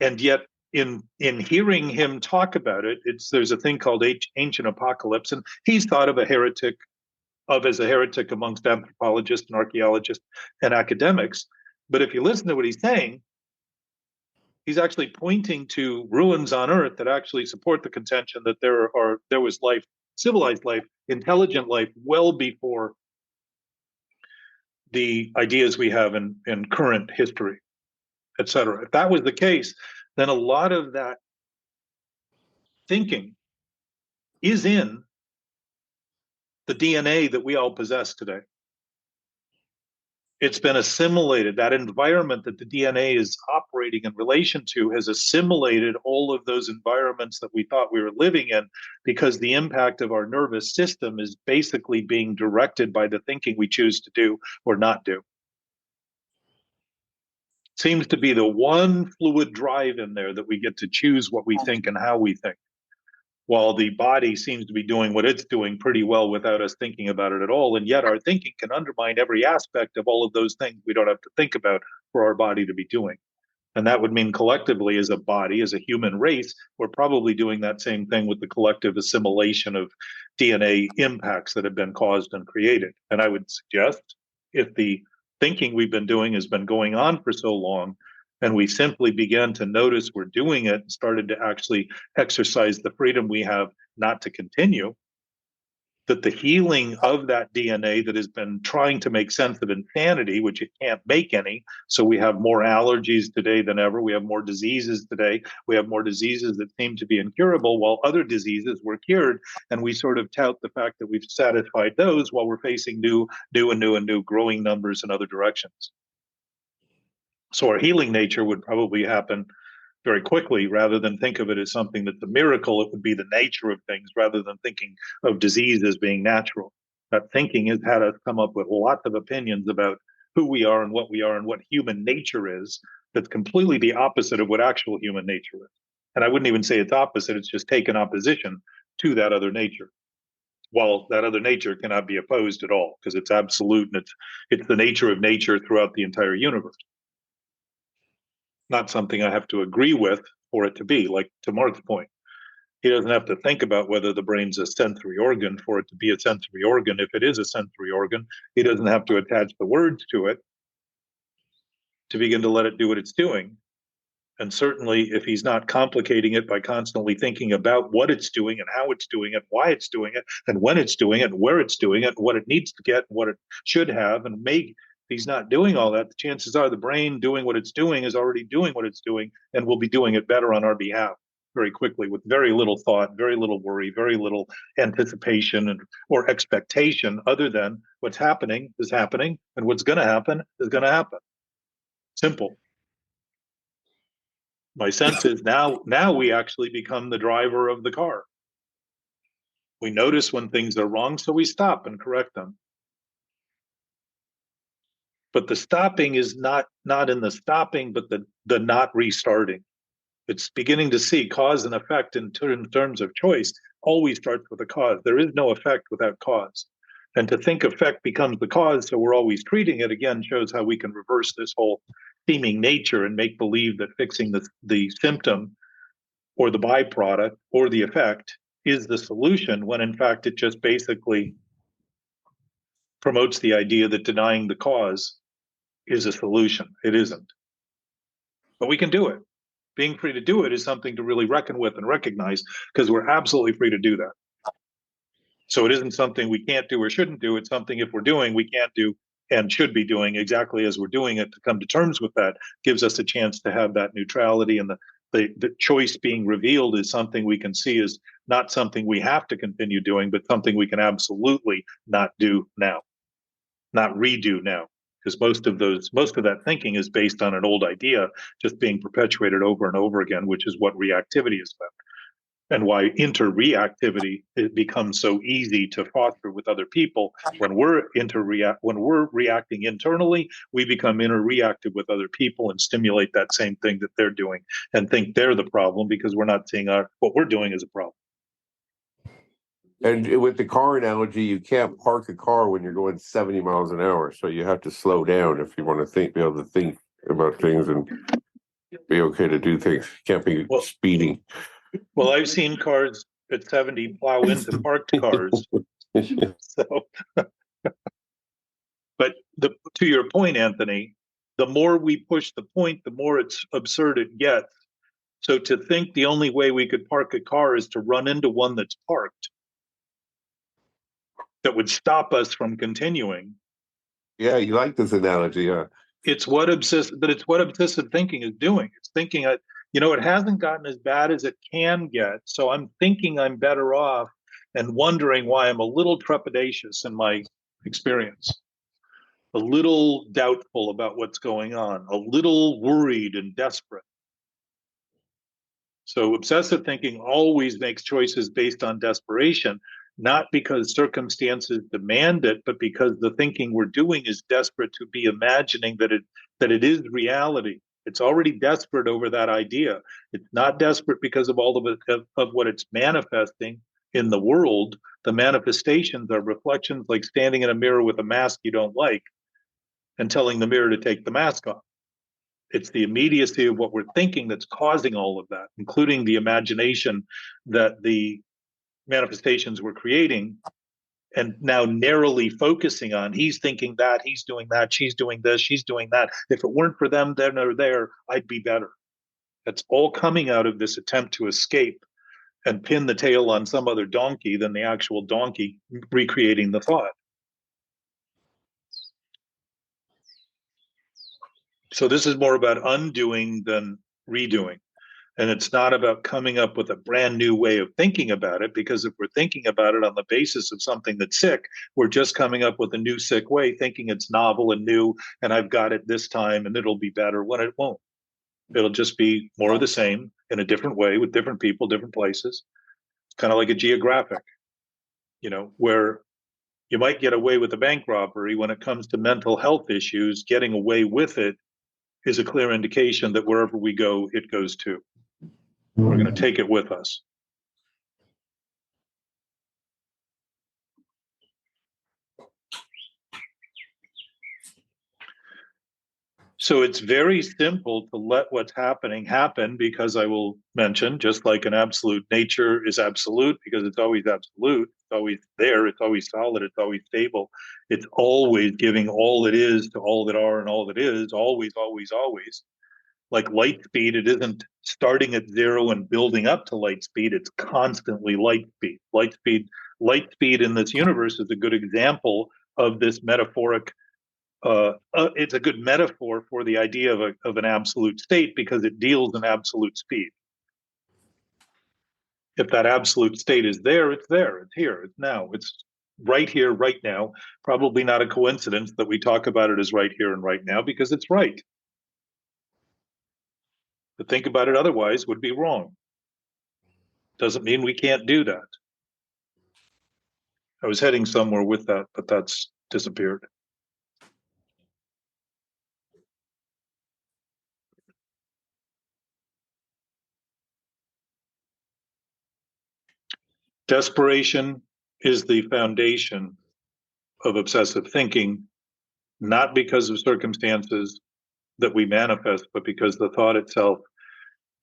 And yet, in hearing him talk about it, there's a thing called ancient apocalypse, and he's thought of as a heretic amongst anthropologists and archaeologists and academics. But if you listen to what he's saying, he's actually pointing to ruins on Earth that actually support the contention that there was life, civilized life, intelligent life, well before the ideas we have in current history, et cetera. If that was the case, then a lot of that thinking is in the DNA that we all possess today. It's been assimilated. That environment that the DNA is operating in relation to has assimilated all of those environments that we thought we were living in, because the impact of our nervous system is basically being directed by the thinking we choose to do or not do. Seems to be the one fluid drive in there that we get to choose what we think and how we think, while the body seems to be doing what it's doing pretty well without us thinking about it at all. And yet our thinking can undermine every aspect of all of those things we don't have to think about for our body to be doing. And that would mean collectively, as a body, as a human race, we're probably doing that same thing with the collective assimilation of DNA impacts that have been caused and created. And I would suggest, if the thinking we've been doing has been going on for so long, and we simply began to notice we're doing it and started to actually exercise the freedom we have not to continue, that the healing of that DNA that has been trying to make sense of insanity, which it can't make any. So we have more allergies today than ever. We have more diseases today. We have more diseases that seem to be incurable, while other diseases were cured. And we sort of tout the fact that we've satisfied those while we're facing new growing numbers in other directions. So our healing nature would probably happen very quickly, rather than think of it as something that's a miracle. It would be the nature of things, rather than thinking of disease as being natural. That thinking has had us come up with lots of opinions about who we are and what human nature is. That's completely the opposite of what actual human nature is. And I wouldn't even say it's opposite. It's just taken opposition to that other nature. While that other nature cannot be opposed at all, because it's absolute, and it's the nature of nature throughout the entire universe. Not something I have to agree with for it to be. Like, to Mark's point, he doesn't have to think about whether the brain's a sensory organ for it to be a sensory organ. If it is a sensory organ, he doesn't have to attach the words to it to begin to let it do what it's doing. And certainly, if he's not complicating it by constantly thinking about what it's doing and how it's doing it, why it's doing it, and when it's doing it, and where it's doing it, and what it needs to get, and what it should have, and make, if he's not doing all that, the chances are the brain doing what it's doing is already doing what it's doing, and will be doing it better on our behalf very quickly, with very little thought, very little worry, very little anticipation or expectation, other than what's happening is happening, and what's going to happen is going to happen. Simple. My sense is now we actually become the driver of the car. We notice when things are wrong, so we stop and correct them. But the stopping is not in the stopping, but the not restarting. It's beginning to see cause and effect in terms of choice always starts with a cause. There is no effect without cause. And to think effect becomes the cause, so we're always treating it, again, shows how we can reverse this whole seeming nature and make believe that fixing the symptom or the byproduct or the effect is the solution, when in fact it just basically promotes the idea that denying the cause is a solution. It isn't. But we can do it. Being free to do it is something to really reckon with and recognize, because we're absolutely free to do that. So it isn't something we can't do or shouldn't do. It's something, if we're doing, we can't do and should be doing exactly as we're doing it. To come to terms with that gives us a chance to have that neutrality, and the choice being revealed is something we can see as not something we have to continue doing, but something we can absolutely not do now, not redo now. Because most of that thinking is based on an old idea just being perpetuated over and over again, which is what reactivity is about. And why inter-reactivity, it becomes so easy to foster with other people. When we're reacting internally, we become inter-reactive with other people and stimulate that same thing that they're doing and think they're the problem, because we're not seeing what we're doing as a problem. And with the car analogy, you can't park a car when you're going 70 miles an hour. So you have to slow down if you want to be able to think about things and be okay to do things. You can't be speeding. Well, I've seen cars at 70 plow into parked cars. So, but to your point, Anthony, the more we push the point, the more it's absurd it gets. So to think the only way we could park a car is to run into one that's parked, that would stop us from continuing, Yeah, you like this analogy, yeah. It's what obsessive thinking is doing. It's thinking, it hasn't gotten as bad as it can get. So I'm thinking I'm better off and wondering why I'm a little trepidatious in my experience, a little doubtful about what's going on, a little worried and desperate. So obsessive thinking always makes choices based on desperation, not because circumstances demand it, but because the thinking we're doing is desperate to be imagining that it is reality. It's already desperate over that idea. It's not desperate because of all of what it's manifesting in the world. The manifestations are reflections like standing in a mirror with a mask you don't like and telling the mirror to take the mask off. It's the immediacy of what we're thinking that's causing all of that, including the imagination that the manifestations we're creating and now narrowly focusing on. He's thinking that, he's doing that, she's doing this, she's doing that. If it weren't for them, then or there, I'd be better. That's all coming out of this attempt to escape and pin the tail on some other donkey than the actual donkey recreating the thought. So this is more about undoing than redoing. And it's not about coming up with a brand new way of thinking about it, because if we're thinking about it on the basis of something that's sick, we're just coming up with a new sick way, thinking it's novel and new, and I've got it this time and it'll be better, when it won't. It'll just be more of the same in a different way with different people, different places. It's kind of like a geographic, where you might get away with a bank robbery. When it comes to mental health issues, getting away with it is a clear indication that wherever we go, it goes too. We're going to take it with us. So it's very simple to let what's happening happen, because I will mention, just like an absolute nature is absolute because it's always absolute, it's always there, it's always solid, it's always stable. It's always giving all that is to all that are and all that is, always, always, always. Like light speed, it isn't starting at zero and building up to light speed. It's constantly light speed. Light speed in this universe is a good example of this metaphoric. It's a good metaphor for the idea of an absolute state, because it deals in absolute speed. If that absolute state is there, it's there, it's here, it's now, it's right here, right now. Probably not a coincidence that we talk about it as right here and right now, because it's right. To think about it otherwise would be wrong. Doesn't mean we can't do that. I was heading somewhere with that, but that's disappeared. Desperation is the foundation of obsessive thinking, not because of circumstances that we manifest, but because the thought itself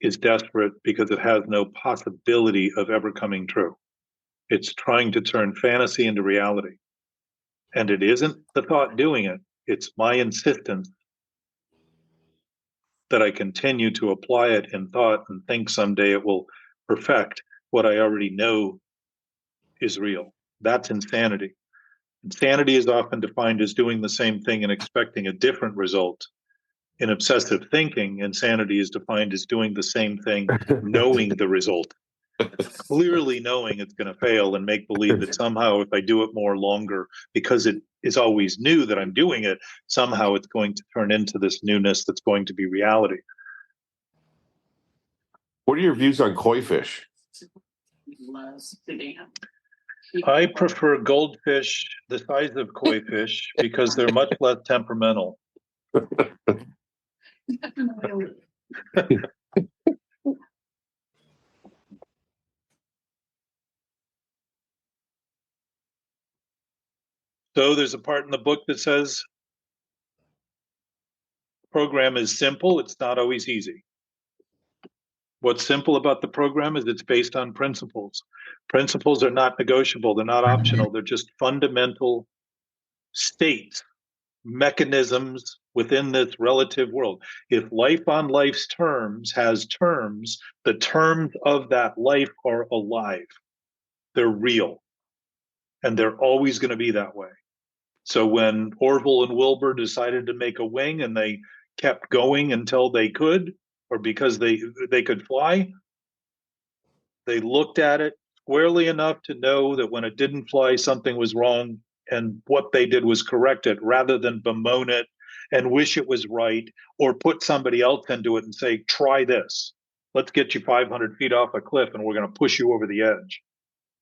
is desperate, because it has no possibility of ever coming true. It's trying to turn fantasy into reality. And it isn't the thought doing it, it's my insistence that I continue to apply it in thought and think someday it will perfect what I already know is real. That's insanity. Insanity is often defined as doing the same thing and expecting a different result. In obsessive thinking, insanity is defined as doing the same thing, knowing the result, clearly knowing it's going to fail, and make believe that somehow if I do it more longer, because it is always new that I'm doing it, somehow it's going to turn into this newness that's going to be reality. What are your views on koi fish? I prefer goldfish the size of koi fish because they're much less temperamental. So there's a part in the book that says the program is simple, it's not always easy. What's simple about the program is it's based on principles. Principles are not negotiable, they're not optional, they're just fundamental states, mechanisms within this relative world. If life on life's terms has terms, the terms of that life are alive. They're real. And they're always going to be that way. So when Orville and Wilbur decided to make a wing and they kept going until they could, or because they could fly, they looked at it squarely enough to know that when it didn't fly, something was wrong, and what they did was correct it rather than bemoan it and wish it was right, or put somebody else into it and say, try this. Let's get you 500 feet off a cliff and we're going to push you over the edge.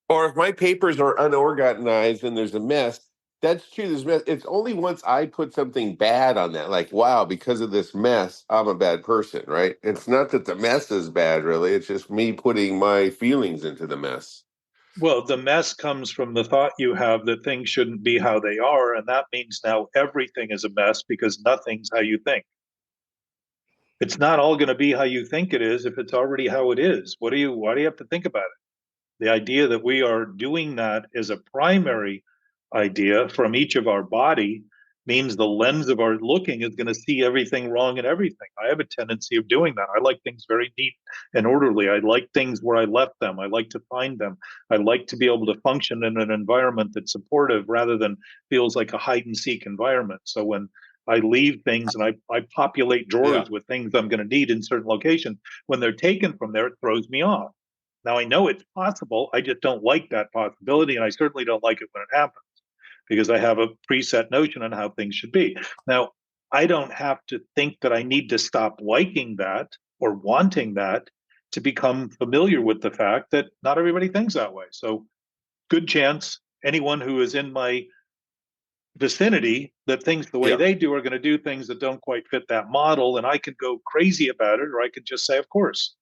Or if my papers are unorganized and there's a mess, that's true. There's mess. It's only once I put something bad on that, like, wow, because of this mess, I'm a bad person, right? It's not that the mess is bad, really. It's just me putting my feelings into the mess. Well, the mess comes from the thought you have that things shouldn't be how they are. And that means now everything is a mess because nothing's how you think. It's not all going to be how you think it is if it's already how it is. Why do you have to think about it? The idea that we are doing that as a primary idea from each of our body means the lens of our looking is going to see everything wrong and everything. I have a tendency of doing that. I like things very neat and orderly. I like things where I left them. I like to find them. I like to be able to function in an environment that's supportive rather than feels like a hide and seek environment. So when I leave things and I populate drawers with things I'm going to need in certain locations, when they're taken from there, it throws me off. Now, I know it's possible. I just don't like that possibility. And I certainly don't like it when it happens because I have a preset notion on how things should be. Now, I don't have to think that I need to stop liking that or wanting that to become familiar with the fact that not everybody thinks that way. So, good chance anyone who is in my vicinity that thinks the way they do are going to do things that don't quite fit that model. And I could go crazy about it, or I could just say, of course,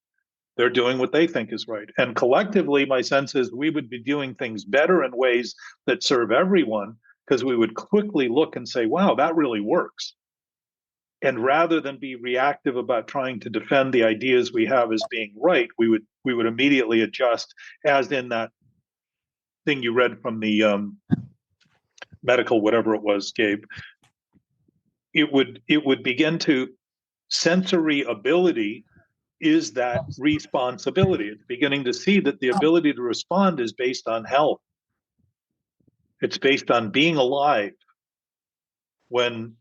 they're doing what they think is right. And collectively, my sense is we would be doing things better in ways that serve everyone because we would quickly look and say, wow, that really works. And rather than be reactive about trying to defend the ideas we have as being right, we would immediately adjust, as in that thing you read from the medical, whatever it was, Gabe. It would begin to sensory ability is that responsibility. It's beginning to see that the ability to respond is based on health. It's based on being alive. When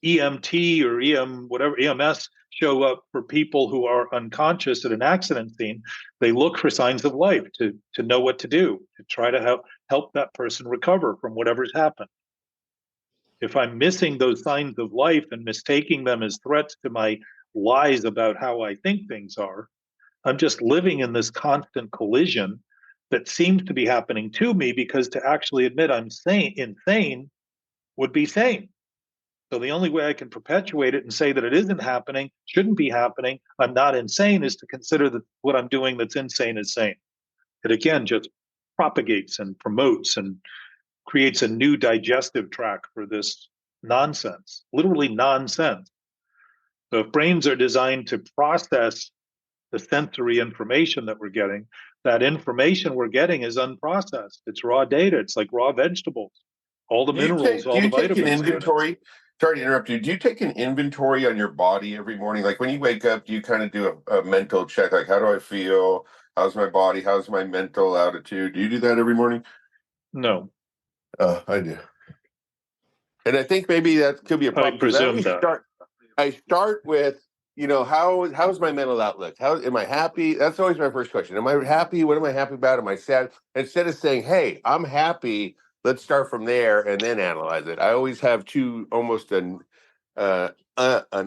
EMT or EMS show up for people who are unconscious at an accident scene, they look for signs of life to know what to do, to try to help that person recover from whatever's happened. If I'm missing those signs of life and mistaking them as threats to my lies about how I think things are, I'm just living in this constant collision that seems to be happening to me because to actually admit I'm insane would be sane. So the only way I can perpetuate it and say that it isn't happening, shouldn't be happening, I'm not insane, is to consider that what I'm doing that's insane is sane. It again just propagates and promotes and creates a new digestive tract for this nonsense, literally nonsense. So if brains are designed to process the sensory information that we're getting, that information we're getting is unprocessed. It's raw data. It's like raw vegetables. All the minerals, all the vitamins. Do you take an inventory? Sorry to interrupt you. Do you take an inventory on your body every morning? Like when you wake up, do you kind of do a mental check? Like, how do I feel? How's my body? How's my mental attitude? Do you do that every morning? No. I do. And I think maybe that could be a problem. I presume that. I start with, how's my mental outlook? How am I happy? That's always my first question. Am I happy? What am I happy about? Am I sad? Instead of saying, hey, I'm happy, let's start from there and then analyze it. I always have almost an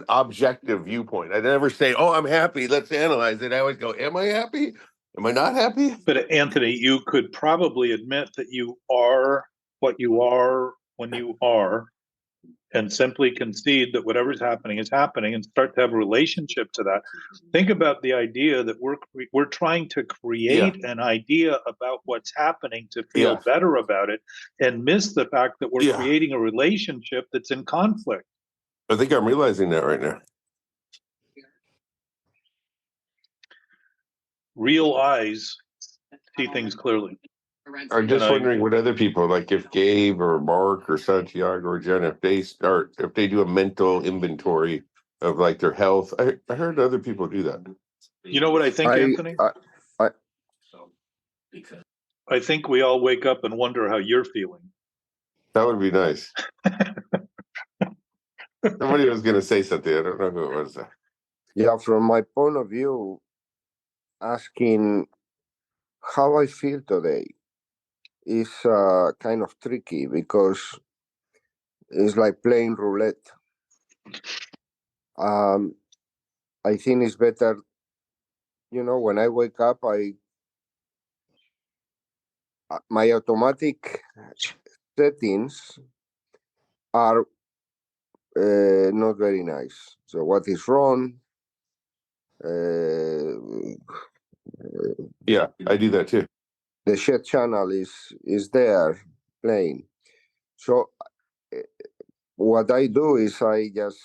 objective viewpoint. I never say, oh, I'm happy, let's analyze it. I always go, am I happy? Am I not happy? But Anthony, you could probably admit that you are what you are when you are, and simply concede that whatever's happening is happening and start to have a relationship to that. Think about the idea that we're trying to create an idea about what's happening to feel better about it and miss the fact that we're creating a relationship that's in conflict. I think I'm realizing that right now. Real eyes see things clearly. I'm just wondering what other people, like if Gabe or Mark or Santiago or Jen, if they do a mental inventory of like their health. I heard other people do that. You know what I think, Anthony? I think we all wake up and wonder how you're feeling. That would be nice. Somebody was going to say something. I don't know who it was. Yeah, from my point of view, asking how I feel today is kind of tricky because it's like playing roulette. I think it's better, when I wake up, my automatic settings are not very nice. So what is wrong? Yeah, I do that too. The share channel is there playing. So what I do is I just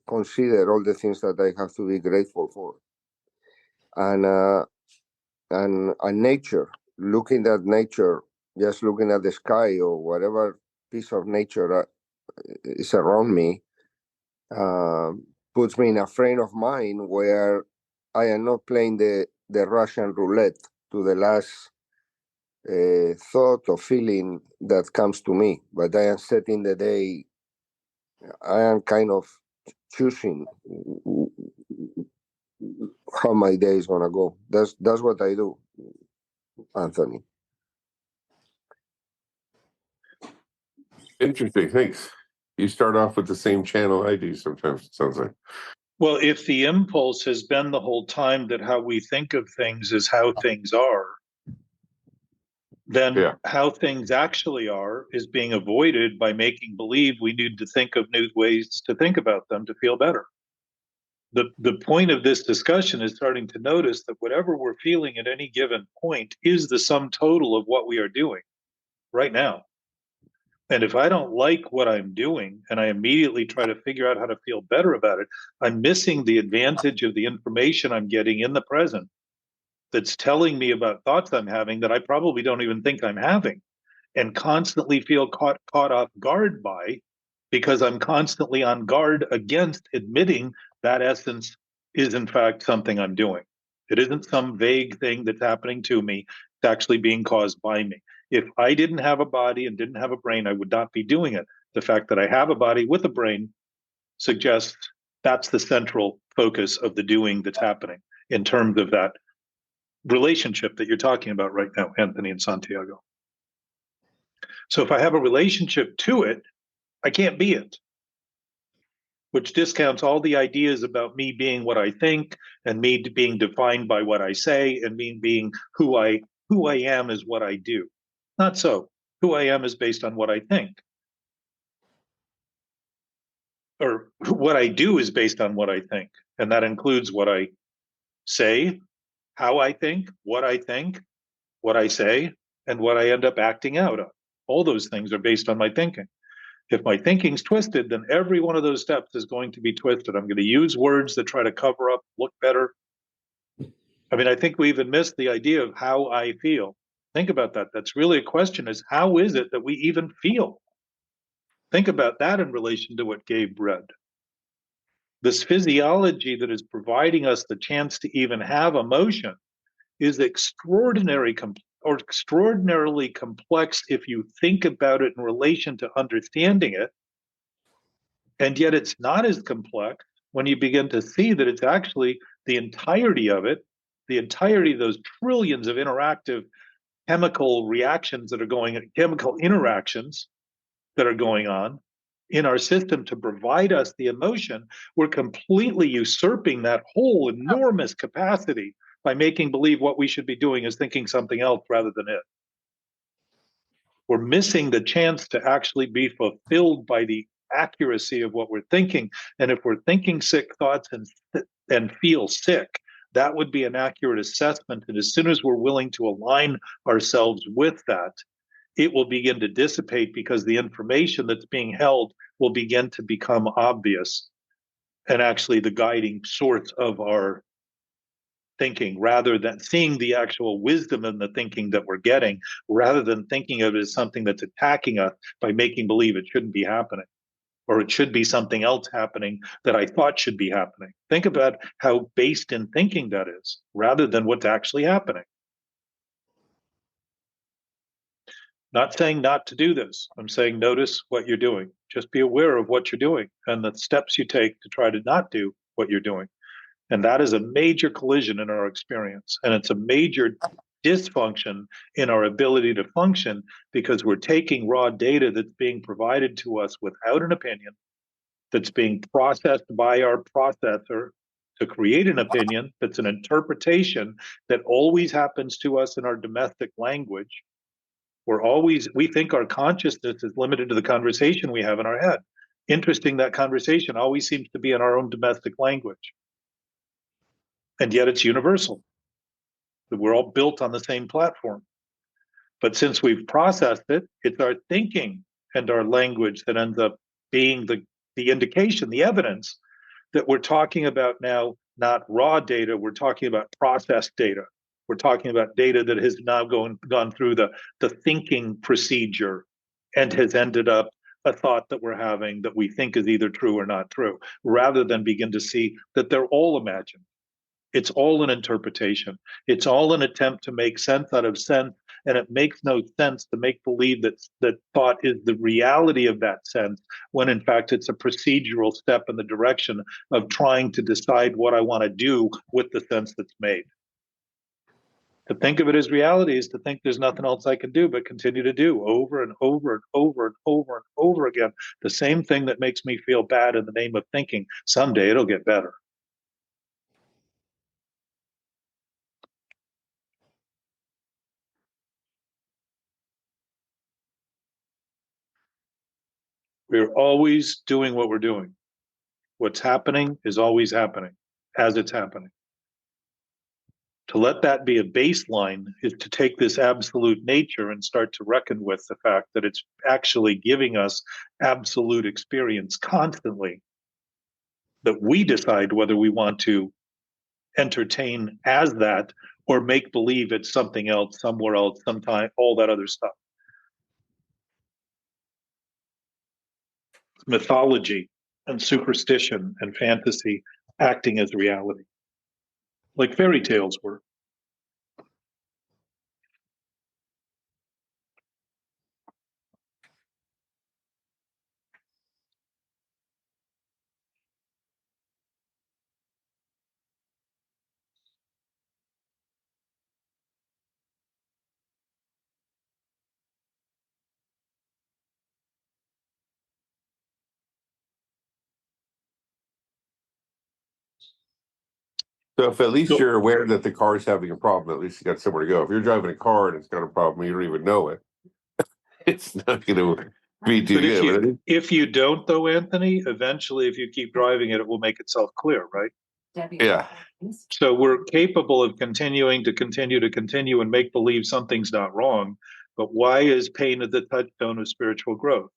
consider all the things that I have to be grateful for, and nature. Looking at nature, just looking at the sky or whatever piece of nature is around me, puts me in a frame of mind where I am not playing the Russian roulette to the last thought or feeling that comes to me, but I am setting the day. I am kind of choosing how my day is gonna go. That's what I do, Anthony. Interesting. Thanks. You start off with the same channel I do sometimes, it sounds like. Well, if the impulse has been the whole time that how we think of things is how things are, then how things actually are is being avoided by making believe we need to think of new ways to think about them to feel better. The point of this discussion is starting to notice that whatever we're feeling at any given point is the sum total of what we are doing right now. And if I don't like what I'm doing and I immediately try to figure out how to feel better about it, I'm missing the advantage of the information I'm getting in the present that's telling me about thoughts I'm having that I probably don't even think I'm having, and constantly feel caught off guard by, because I'm constantly on guard against admitting that essence is in fact something I'm doing. It isn't some vague thing that's happening to me. It's actually being caused by me. If I didn't have a body and didn't have a brain, I would not be doing it. The fact that I have a body with a brain suggests that's the central focus of the doing that's happening in terms of that relationship that you're talking about right now, Anthony and Santiago. So if I have a relationship to it, I can't be it, which discounts all the ideas about me being what I think and me being defined by what I say and me being who I am is what I do. Not so. Who I am is based on what I think. Or what I do is based on what I think. And that includes what I say, how I think, what I say, and what I end up acting out of. All those things are based on my thinking. If my thinking's twisted, then every one of those steps is going to be twisted. I'm going to use words that try to cover up, look better. I mean, I think we even missed the idea of how I feel. Think about that. That's really a question, is how is it that we even feel? Think about that in relation to what Gabe read. This physiology that is providing us the chance to even have emotion is extraordinarily complex if you think about it in relation to understanding it. And yet it's not as complex when you begin to see that it's actually the entirety of it, the entirety of those trillions of interactive chemical reactions that are chemical interactions that are going on in our system to provide us the emotion. We're completely usurping that whole enormous capacity by making believe what we should be doing is thinking something else rather than it. We're missing the chance to actually be fulfilled by the accuracy of what we're thinking. And if we're thinking sick thoughts and feel sick, that would be an accurate assessment. And as soon as we're willing to align ourselves with that, it will begin to dissipate because the information that's being held will begin to become obvious and actually the guiding source of our thinking, rather than seeing the actual wisdom in the thinking that we're getting, rather than thinking of it as something that's attacking us by making believe it shouldn't be happening, or it should be something else happening that I thought should be happening. Think about how based in thinking that is, rather than what's actually happening. Not saying not to do this. I'm saying notice what you're doing. Just be aware of what you're doing and the steps you take to try to not do what you're doing. And that is a major collision in our experience. And it's a major dysfunction in our ability to function because we're taking raw data that's being provided to us without an opinion, that's being processed by our processor to create an opinion that's an interpretation that always happens to us in our domestic language. We think our consciousness is limited to the conversation we have in our head. Interesting, that conversation always seems to be in our own domestic language. And yet it's universal. We're all built on the same platform. But since we've processed it, it's our thinking and our language that ends up being the indication, the evidence that we're talking about now, not raw data, we're talking about processed data. We're talking about data that has now gone through the thinking procedure and has ended up a thought that we're having that we think is either true or not true, rather than begin to see that they're all imagined. It's all an interpretation. It's all an attempt to make sense out of sense, and it makes no sense to make believe that thought is the reality of that sense, when in fact it's a procedural step in the direction of trying to decide what I want to do with the sense that's made. To think of it as reality is to think there's nothing else I can do but continue to do over and over and over and over and over again the same thing that makes me feel bad in the name of thinking someday it'll get better. We're always doing what we're doing. What's happening is always happening as it's happening. To let that be a baseline is to take this absolute nature and start to reckon with the fact that it's actually giving us absolute experience constantly, that we decide whether we want to entertain as that or make believe it's something else, somewhere else, sometime, all that other stuff. Mythology and superstition and fantasy acting as reality, like fairy tales were. So if at least So, you're aware that the car is having a problem, at least you got somewhere to go. If you're driving a car and it's got a problem, you don't even know it. It's not going to be too but good. if you don't, though, Anthony, eventually, if you keep driving it, it will make itself clear, right? Yeah. So we're capable of continuing to continue and make believe something's not wrong. But why is pain the touchstone of spiritual growth?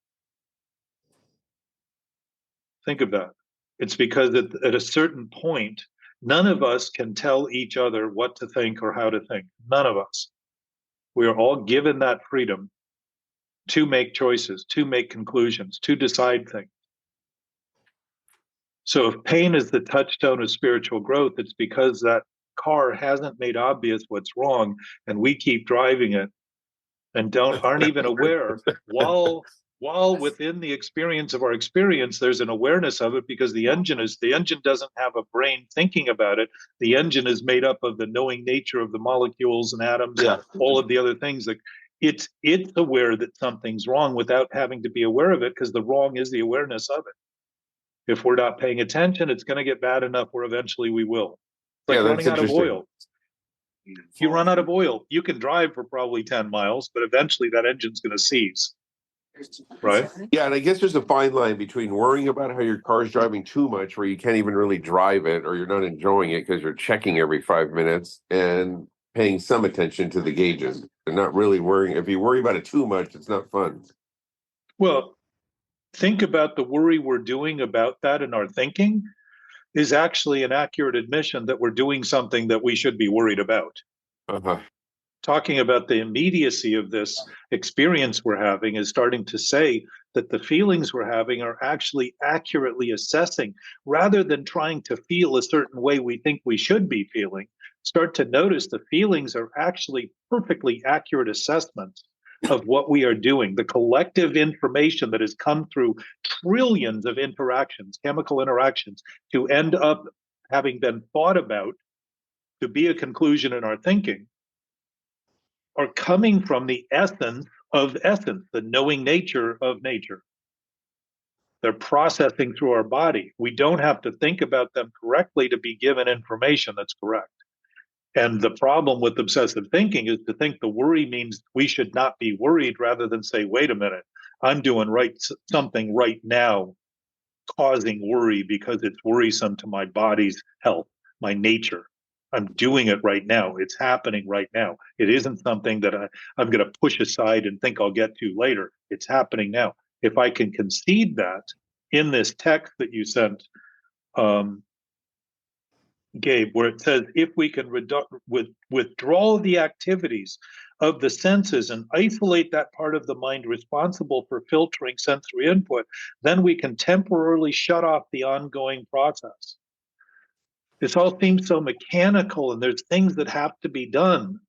Think of that. It's because at a certain point, none of us can tell each other what to think or how to think. None of us. We are all given that freedom to make choices, to make conclusions, to decide things. So if pain is the touchstone of spiritual growth, it's because that car hasn't made obvious what's wrong, and we keep driving it and aren't even aware while within the experience of our experience, there's an awareness of it because the engine doesn't have a brain thinking about it. The engine is made up of the knowing nature of the molecules and atoms, Yeah. all of the other things. Like it's aware that something's wrong without having to be aware of it, because the wrong is the awareness of it. If we're not paying attention, it's going to get bad enough where eventually we will. It's like running out of oil. If you run out of oil, you can drive for probably 10 miles, but eventually that engine's going to seize. Right? Yeah, and I guess there's a fine line between worrying about how your car's driving too much where you can't even really drive it or you're not enjoying it because you're checking every 5 minutes, and paying some attention to the gauges and not really worrying. If you worry about it too much, it's not fun. Well, think about the worry we're doing about that in our thinking is actually an accurate admission that we're doing something that we should be worried about. Uh-huh. Talking about the immediacy of this experience we're having is starting to say that the feelings we're having are actually accurately assessing, rather than trying to feel a certain way we think we should be feeling. Start to notice the feelings are actually perfectly accurate assessments of what we are doing, the collective information that has come through trillions of interactions, chemical interactions, to end up having been thought about to be a conclusion in our thinking, are coming from the essence of essence, the knowing nature of nature. They're processing through our body. We don't have to think about them correctly to be given information that's correct. And the problem with obsessive thinking is to think the worry means we should not be worried, rather than say, wait a minute, I'm doing something right now, causing worry because it's worrisome to my body's health, my nature. I'm doing it right now. It's happening right now. It isn't something that I'm going to push aside and think I'll get to later. It's happening now. If I can concede that in this text that you sent, Gabe, where it says, if we can withdraw the activities of the senses and isolate that part of the mind responsible for filtering sensory input, then we can temporarily shut off the ongoing process. This all seems so mechanical, and there's things that have to be done.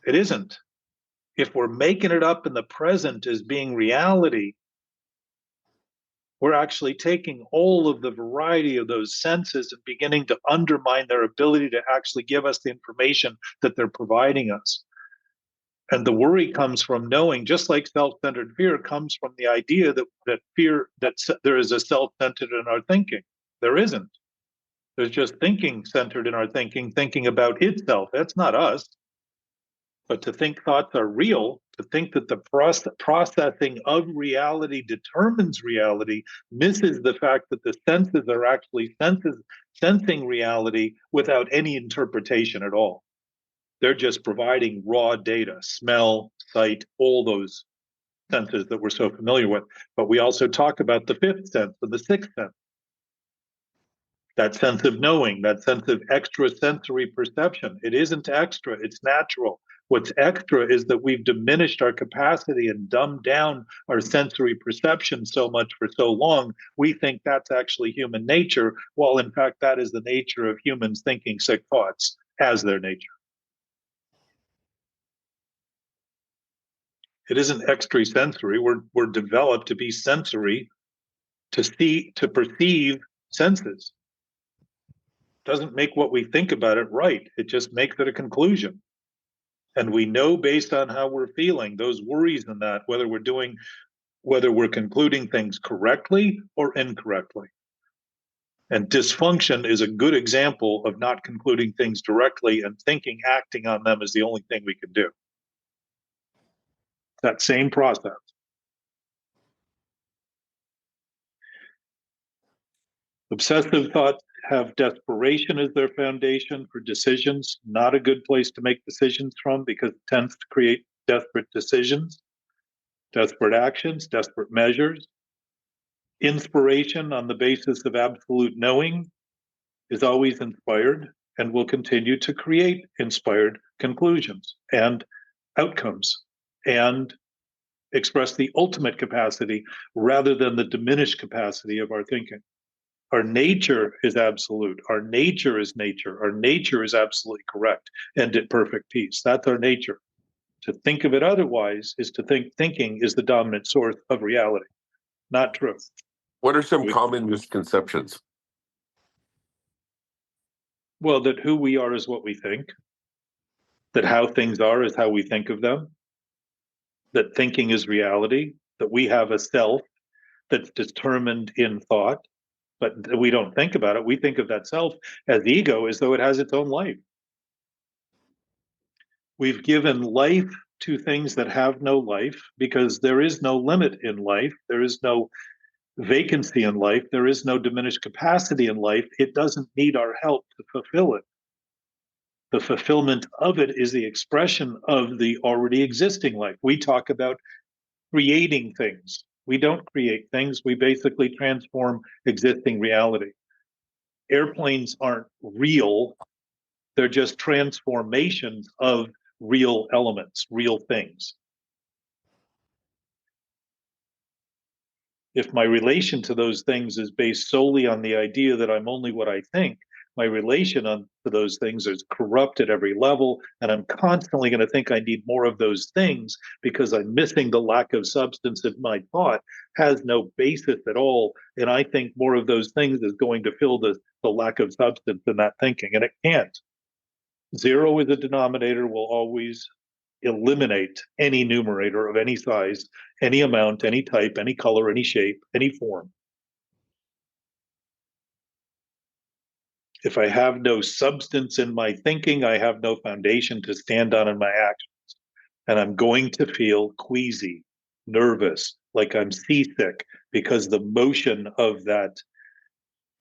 It isn't. If we're making it up in the present as being reality, we're actually taking all of the variety of those senses and beginning to undermine their ability to actually give us the information that they're providing us. And the worry comes from knowing, just like self-centered fear comes from the idea that there is a self-centered in our thinking. There isn't. There's just thinking centered in our thinking about itself. That's not us. But to think thoughts are real, to think that the processing of reality determines reality, misses the fact that the senses are actually sensing reality without any interpretation at all. They're just providing raw data, smell, sight, all those senses that we're so familiar with. But we also talk about the fifth sense and the sixth sense. That sense of knowing, that sense of extrasensory perception. It isn't extra, it's natural. What's extra is that we've diminished our capacity and dumbed down our sensory perception so much for so long, we think that's actually human nature, while in fact that is the nature of humans thinking sick thoughts as their nature. It isn't extrasensory. We're developed to be sensory, to see, to perceive senses. Doesn't make what we think about it right. It just makes it a conclusion. And we know based on how we're feeling, those worries and that, whether we're concluding things correctly or incorrectly. And dysfunction is a good example of not concluding things directly and acting on them is the only thing we can do. That same process. Obsessive thoughts have desperation as their foundation for decisions. Not a good place to make decisions from, because it tends to create desperate decisions, desperate actions, desperate measures. Inspiration on the basis of absolute knowing is always inspired and will continue to create inspired conclusions and outcomes and express the ultimate capacity rather than the diminished capacity of our thinking. Our nature is absolute. Our nature is nature. Our nature is absolutely correct and at perfect peace. That's our nature. To think of it otherwise is to think thinking is the dominant source of reality. Not true. What are some common misconceptions? Well, that who we are is what we think, that how things are is how we think of them, that thinking is reality, that we have a self that's determined in thought, but we don't think about it. We think of that self as ego, as though it has its own life. We've given life to things that have no life because there is no limit in life. There is no vacancy in life. There is no diminished capacity in life. It doesn't need our help to fulfill it. The fulfillment of it is the expression of the already existing life. We talk about creating things. We don't create things. We basically transform existing reality. Airplanes aren't real. They're just transformations of real elements, real things. If my relation to those things is based solely on the idea that I'm only what I think, my relation to those things is corrupt at every level, and I'm constantly going to think I need more of those things because I'm missing the lack of substance of my thought has no basis at all, and I think more of those things is going to fill the lack of substance in that thinking, and it can't. Zero as a denominator will always eliminate any numerator of any size, any amount, any type, any color, any shape, any form. If I have no substance in my thinking, I have no foundation to stand on in my actions. And I'm going to feel queasy, nervous, like I'm seasick, because the motion of that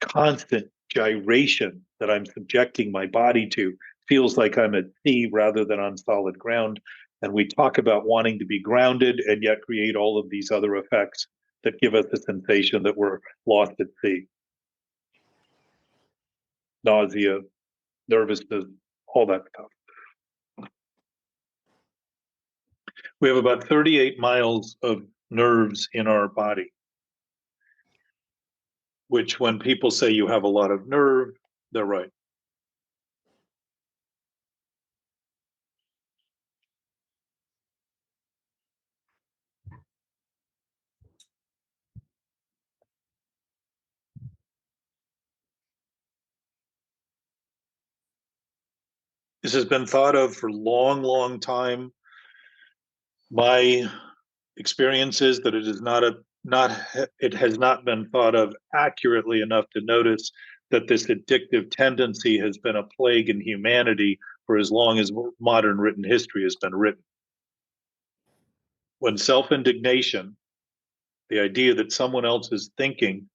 constant gyration that I'm subjecting my body to feels like I'm at sea rather than on solid ground. And we talk about wanting to be grounded and yet create all of these other effects that give us the sensation that we're lost at sea. Nausea, nervousness, all that stuff. We have about 38 miles of nerves in our body, which when people say you have a lot of nerve, they're right. This has been thought of for a long, long time. My experience is that it is it has not been thought of accurately enough to notice that this addictive tendency has been a plague in humanity for as long as modern written history has been written. When self-indignation, the idea that someone else is thinking,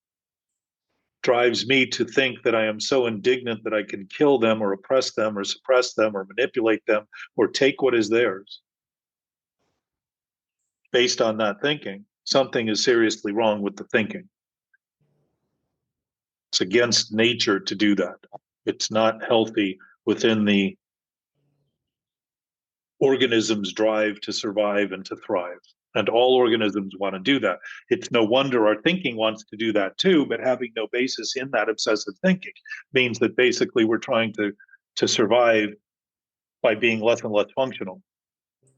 drives me to think that I am so indignant that I can kill them or oppress them or suppress them or manipulate them or take what is theirs. Based on that thinking, something is seriously wrong with the thinking. It's against nature to do that. It's not healthy within the organism's drive to survive and to thrive. And all organisms want to do that. It's no wonder our thinking wants to do that too, but having no basis in that obsessive thinking means that basically we're trying to survive by being less and less functional.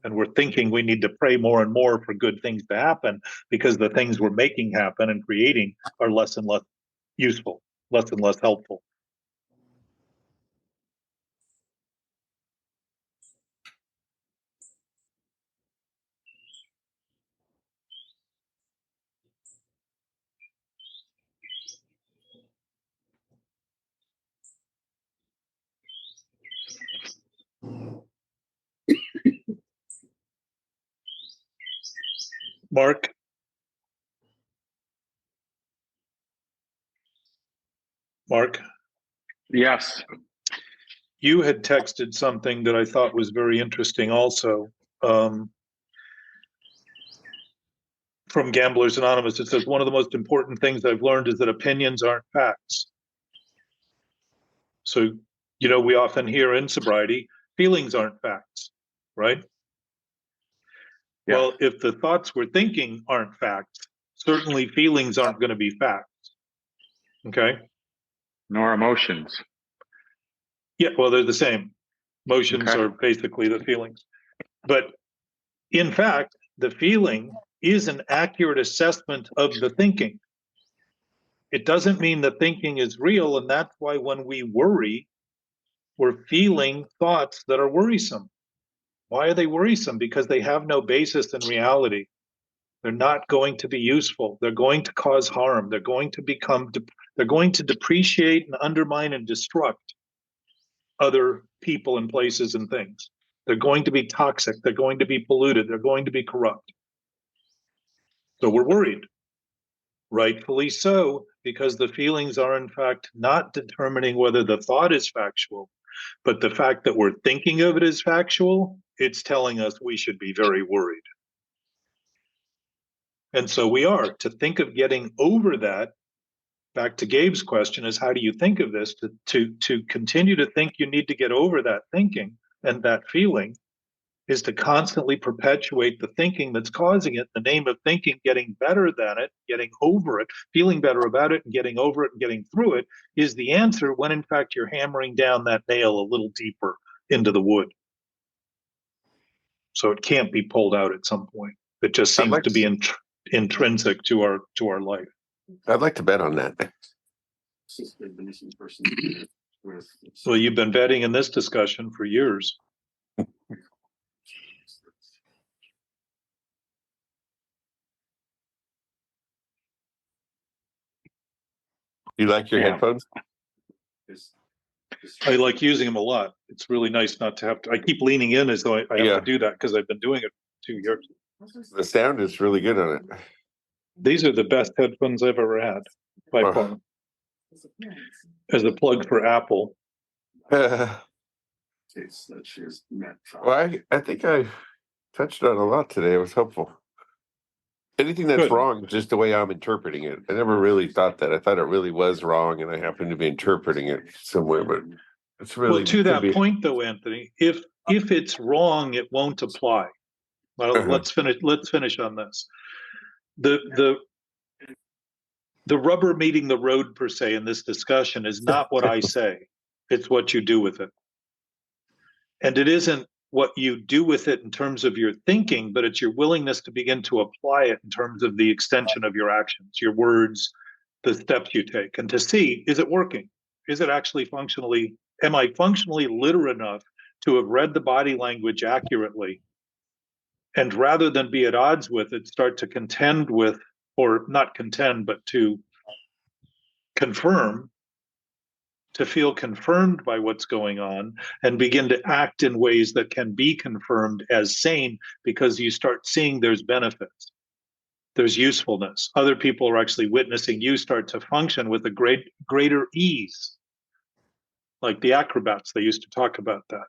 And we're thinking we need to pray more and more for good things to happen because the things we're making happen and creating are less and less useful, less and less helpful. Mark? Mark? Yes. You had texted something that I thought was very interesting also. From Gamblers Anonymous, it says, one of the most important things I've learned is that opinions aren't facts. So, we often hear in sobriety, feelings aren't facts, right? Yeah. Well, if the thoughts we're thinking aren't facts, certainly feelings aren't going to be facts. Okay? Nor emotions. Yeah, well, they're the same. Emotions Okay. are basically the feelings. But in fact, the feeling is an accurate assessment of the thinking. It doesn't mean the thinking is real, and that's why when we worry, we're feeling thoughts that are worrisome. Why are they worrisome? Because they have no basis in reality. They're not going to be useful. They're going to cause harm. They're going to depreciate and undermine and destruct other people and places and things. They're going to be toxic. They're going to be polluted. They're going to be corrupt. So we're worried. Rightfully so, because the feelings are in fact not determining whether the thought is factual, but the fact that we're thinking of it as factual, it's telling us we should be very worried. And so we are. To think of getting over that, back to Gabe's question, is how do you think of this? To continue to think you need to get over that thinking and that feeling is to constantly perpetuate the thinking that's causing it. In the name of thinking, getting better than it, getting over it, feeling better about it, and getting over it and getting through it is the answer, when in fact you're hammering down that nail a little deeper into the wood. So it can't be pulled out at some point. It just seems to be intrinsic to our life. I'd like to bet on that. Well, you've been betting in this discussion for years. You like your headphones? I like using them a lot. It's really nice not to have to. I keep leaning in as though I have to do that because I've been doing it for 2 years. The sound is really good on it. These are the best headphones I've ever had by far. As a plug for Apple. Well, I think I touched on a lot today. It was helpful. Anything that's wrong, just the way I'm interpreting it. I never really thought that. I thought it really was wrong, and I happened to be interpreting it somewhere. But it's really to that point, though, Anthony. If it's wrong, it won't apply. Well, let's finish on this. The rubber meeting the road, per se, in this discussion is not what I say. It's what you do with it. And it isn't what you do with it in terms of your thinking, but it's your willingness to begin to apply it in terms of the extension of your actions, your words, the steps you take, and to see, is it working? Is it actually am I functionally literate enough to have read the body language accurately? And rather than be at odds with it, start to contend with, or not contend, but to confirm, to feel confirmed by what's going on and begin to act in ways that can be confirmed as sane, because you start seeing there's benefits, there's usefulness. Other people are actually witnessing you start to function with a greater ease. Like the acrobats, they used to talk about that.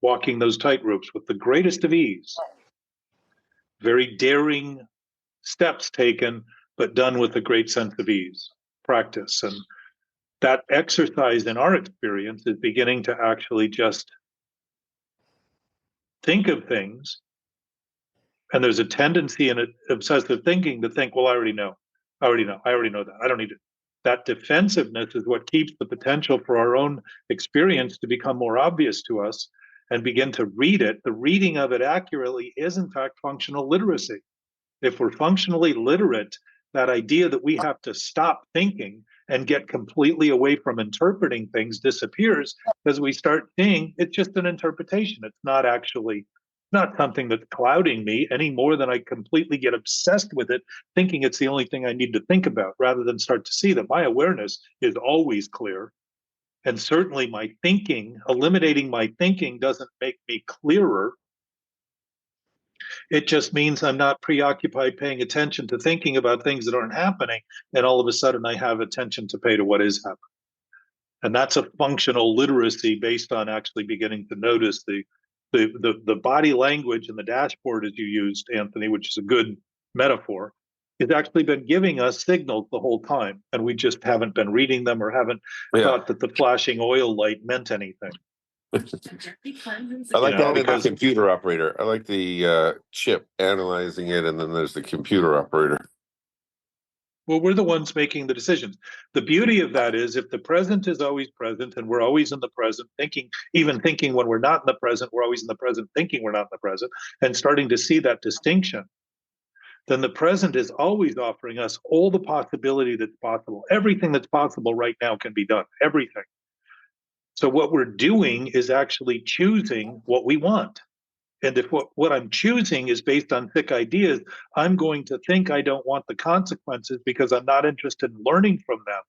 Walking those tightropes with the greatest of ease. Very daring steps taken, but done with a great sense of ease, practice. And that exercise, in our experience, is beginning to actually just think of things. And there's a tendency in obsessive thinking to think, well, I already know that. I don't need it. That defensiveness is what keeps the potential for our own experience to become more obvious to us and begin to read it. The reading of it accurately is, in fact, functional literacy. If we're functionally literate, that idea that we have to stop thinking and get completely away from interpreting things disappears, because we start seeing it's just an interpretation. It's not actually not something that's clouding me any more than I completely get obsessed with it, thinking it's the only thing I need to think about, rather than start to see that my awareness is always clear. And certainly my thinking, eliminating my thinking, doesn't make me clearer. It just means I'm not preoccupied paying attention to thinking about things that aren't happening. And all of a sudden I have attention to pay to what is happening. And that's a functional literacy based on actually beginning to notice the body language and the dashboard, as you used, Anthony, which is a good metaphor. It's actually been giving us signals the whole time. And we just haven't been reading them, or haven't thought that the flashing oil light meant anything. I like that in the computer operator. I like the chip analyzing it, and then there's the computer operator. Well, we're the ones making the decisions. The beauty of that is, if the present is always present and we're always in the present, even thinking when we're not in the present, we're always in the present, thinking we're not in the present, and starting to see that distinction, then the present is always offering us all the possibility that's possible. Everything that's possible right now can be done, everything. So what we're doing is actually choosing what we want. And if what I'm choosing is based on thick ideas, I'm going to think I don't want the consequences, because I'm not interested in learning from them,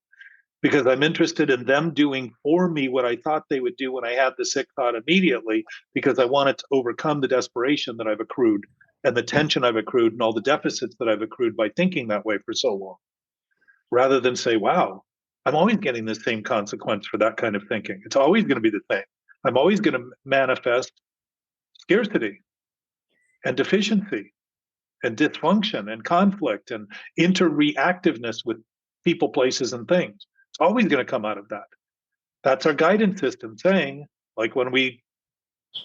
because I'm interested in them doing for me what I thought they would do when I had the sick thought immediately, because I wanted to overcome the desperation that I've accrued and the tension I've accrued and all the deficits that I've accrued by thinking that way for so long, rather than say, wow, I'm always getting the same consequence for that kind of thinking. It's always going to be the same. I'm always going to manifest scarcity and deficiency and dysfunction and conflict and interreactiveness with people, places, and things. It's always going to come out of that. That's our guidance system saying, like when we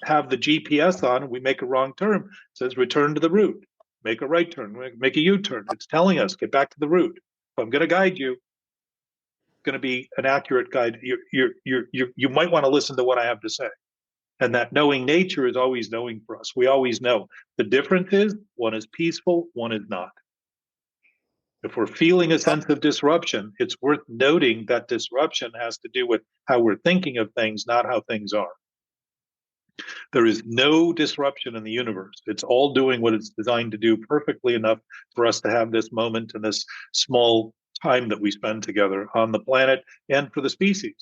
have the GPS on and we make a wrong turn, it says return to the route, make a right turn, make a U-turn. It's telling us get back to the route. If I'm going to guide you, it's going to be an accurate guide. You might want to listen to what I have to say. And that knowing nature is always knowing for us. We always know. The difference is one is peaceful, one is not. If we're feeling a sense of disruption, it's worth noting that disruption has to do with how we're thinking of things, not how things are. There is no disruption in the universe. It's all doing what it's designed to do perfectly enough for us to have this moment and this small time that we spend together on the planet and for the species.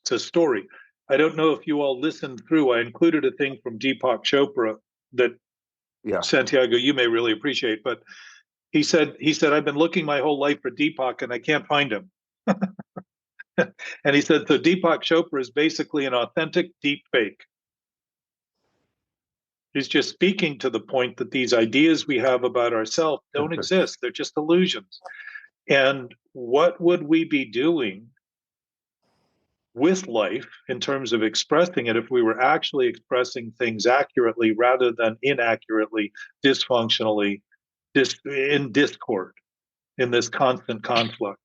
It's a story. I don't know if you all listened through. I included a thing from Deepak Chopra that Santiago, you may really appreciate, but he said, I've been looking my whole life for Deepak and I can't find him. And he said, so Deepak Chopra is basically an authentic deep fake. He's just speaking to the point that these ideas we have about ourselves don't exist. They're just illusions. And what would we be doing with life in terms of expressing it if we were actually expressing things accurately rather than inaccurately, dysfunctionally, in discord, in this constant conflict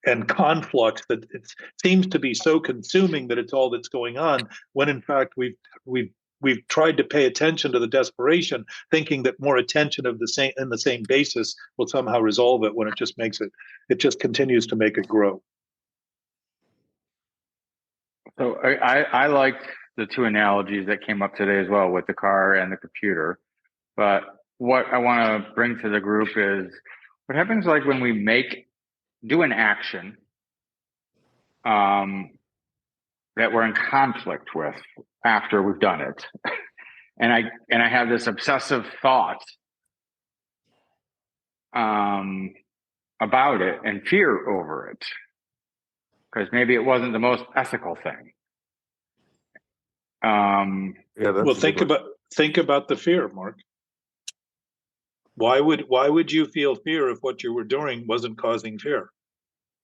and conflict that it seems to be so consuming that it's all that's going on, when in fact we've tried to pay attention to the desperation, thinking that more attention of the same basis will somehow resolve it, when it just continues to make it grow. So I like the two analogies that came up today as well, with the car and the computer. But what I want to bring to the group is what happens like when we do an action that we're in conflict with after we've done it. And I have this obsessive thought about it and fear over it, because maybe it wasn't the most ethical thing. Well, think about the fear, Mark. Why would you feel fear if what you were doing wasn't causing fear?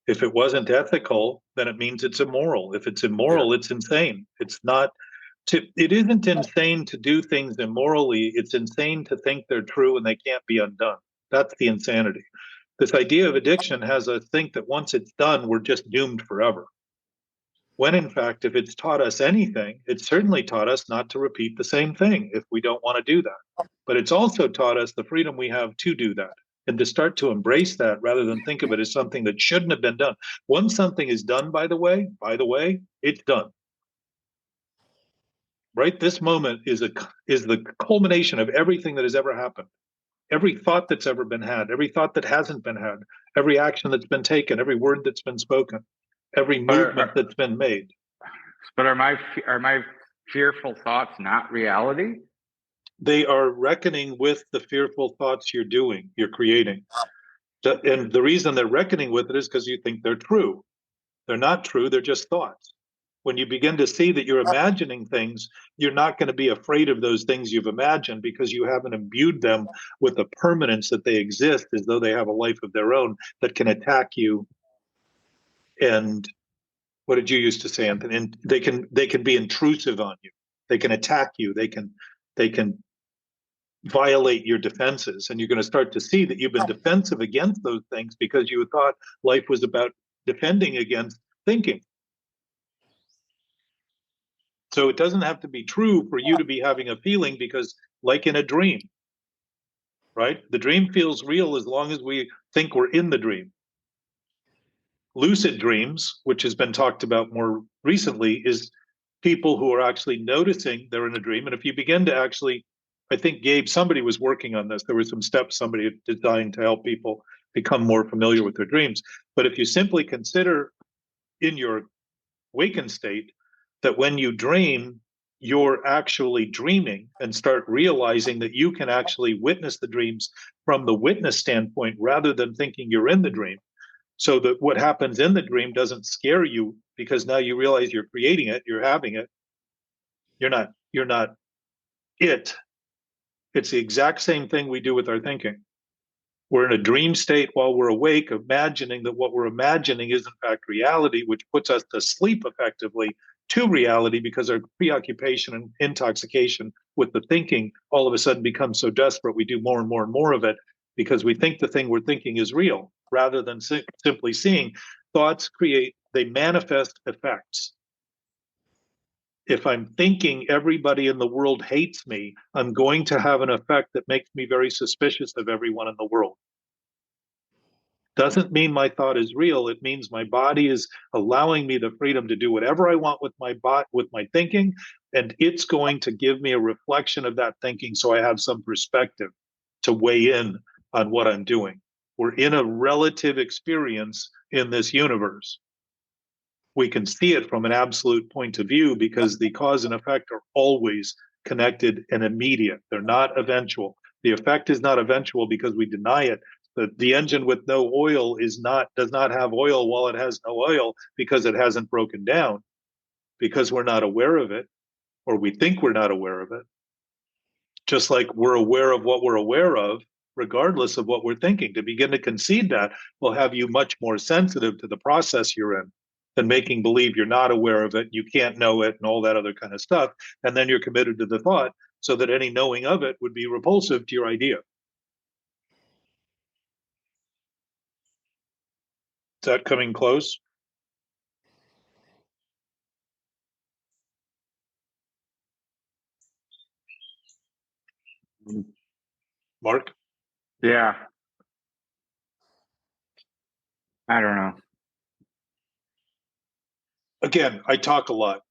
If it wasn't ethical, then it means it's immoral. If it's immoral, it's insane. It isn't insane to do things immorally. It's insane to think they're true and they can't be undone. That's the insanity. This idea of addiction has us think that once it's done, we're just doomed forever. When in fact, if it's taught us anything, it's certainly taught us not to repeat the same thing if we don't want to do that. But it's also taught us the freedom we have to do that and to start to embrace that rather than think of it as something that shouldn't have been done. Once something is done, by the way, it's done. Right? This moment is the culmination of everything that has ever happened. Every thought that's ever been had, every thought that hasn't been had, every action that's been taken, every word that's been spoken, every movement that's been made. But are my fearful thoughts not reality? They are reckoning with the fearful thoughts you're creating. And the reason they're reckoning with it is because you think they're true. They're not true, they're just thoughts. When you begin to see that you're imagining things, you're not going to be afraid of those things you've imagined, because you haven't imbued them with the permanence that they exist as though they have a life of their own that can attack you. And what did you used to say, Anthony? And they can be intrusive on you. They can attack you. They can violate your defenses. And you're going to start to see that you've been defensive against those things because you thought life was about defending against thinking. So it doesn't have to be true for you to be having a feeling, because like in a dream, right? The dream feels real as long as we think we're in the dream. Lucid dreams, which has been talked about more recently, is people who are actually noticing they're in a dream. And if you begin to actually, I think Gabe, somebody was working on this. There were some steps somebody had designed to help people become more familiar with their dreams. But if you simply consider in your awakened state that when you dream, you're actually dreaming, and start realizing that you can actually witness the dreams from the witness standpoint rather than thinking you're in the dream. So that what happens in the dream doesn't scare you, because now you realize you're creating it, you're having it. You're not it. It's the exact same thing we do with our thinking. We're in a dream state while we're awake, imagining that what we're imagining is in fact reality, which puts us to sleep effectively to reality, because our preoccupation and intoxication with the thinking all of a sudden becomes so desperate we do more and more and more of it, because we think the thing we're thinking is real rather than simply seeing. Thoughts they manifest effects. If I'm thinking everybody in the world hates me, I'm going to have an effect that makes me very suspicious of everyone in the world. Doesn't mean my thought is real. It means my body is allowing me the freedom to do whatever I want with my thinking, and it's going to give me a reflection of that thinking, so I have some perspective to weigh in on what I'm doing. We're in a relative experience in this universe. We can see it from an absolute point of view because the cause and effect are always connected and immediate. They're not eventual. The effect is not eventual because we deny it. The engine with no oil does not have oil while it has no oil because it hasn't broken down, because we're not aware of it, or we think we're not aware of it. Just like we're aware of what we're aware of, regardless of what we're thinking. To begin to concede that will have you much more sensitive to the process you're in than making believe you're not aware of it, you can't know it, and all that other kind of stuff. And then you're committed to the thought, so that any knowing of it would be repulsive to your idea. Is that coming close? Mark? Yeah. I don't know. Again, I talk a lot.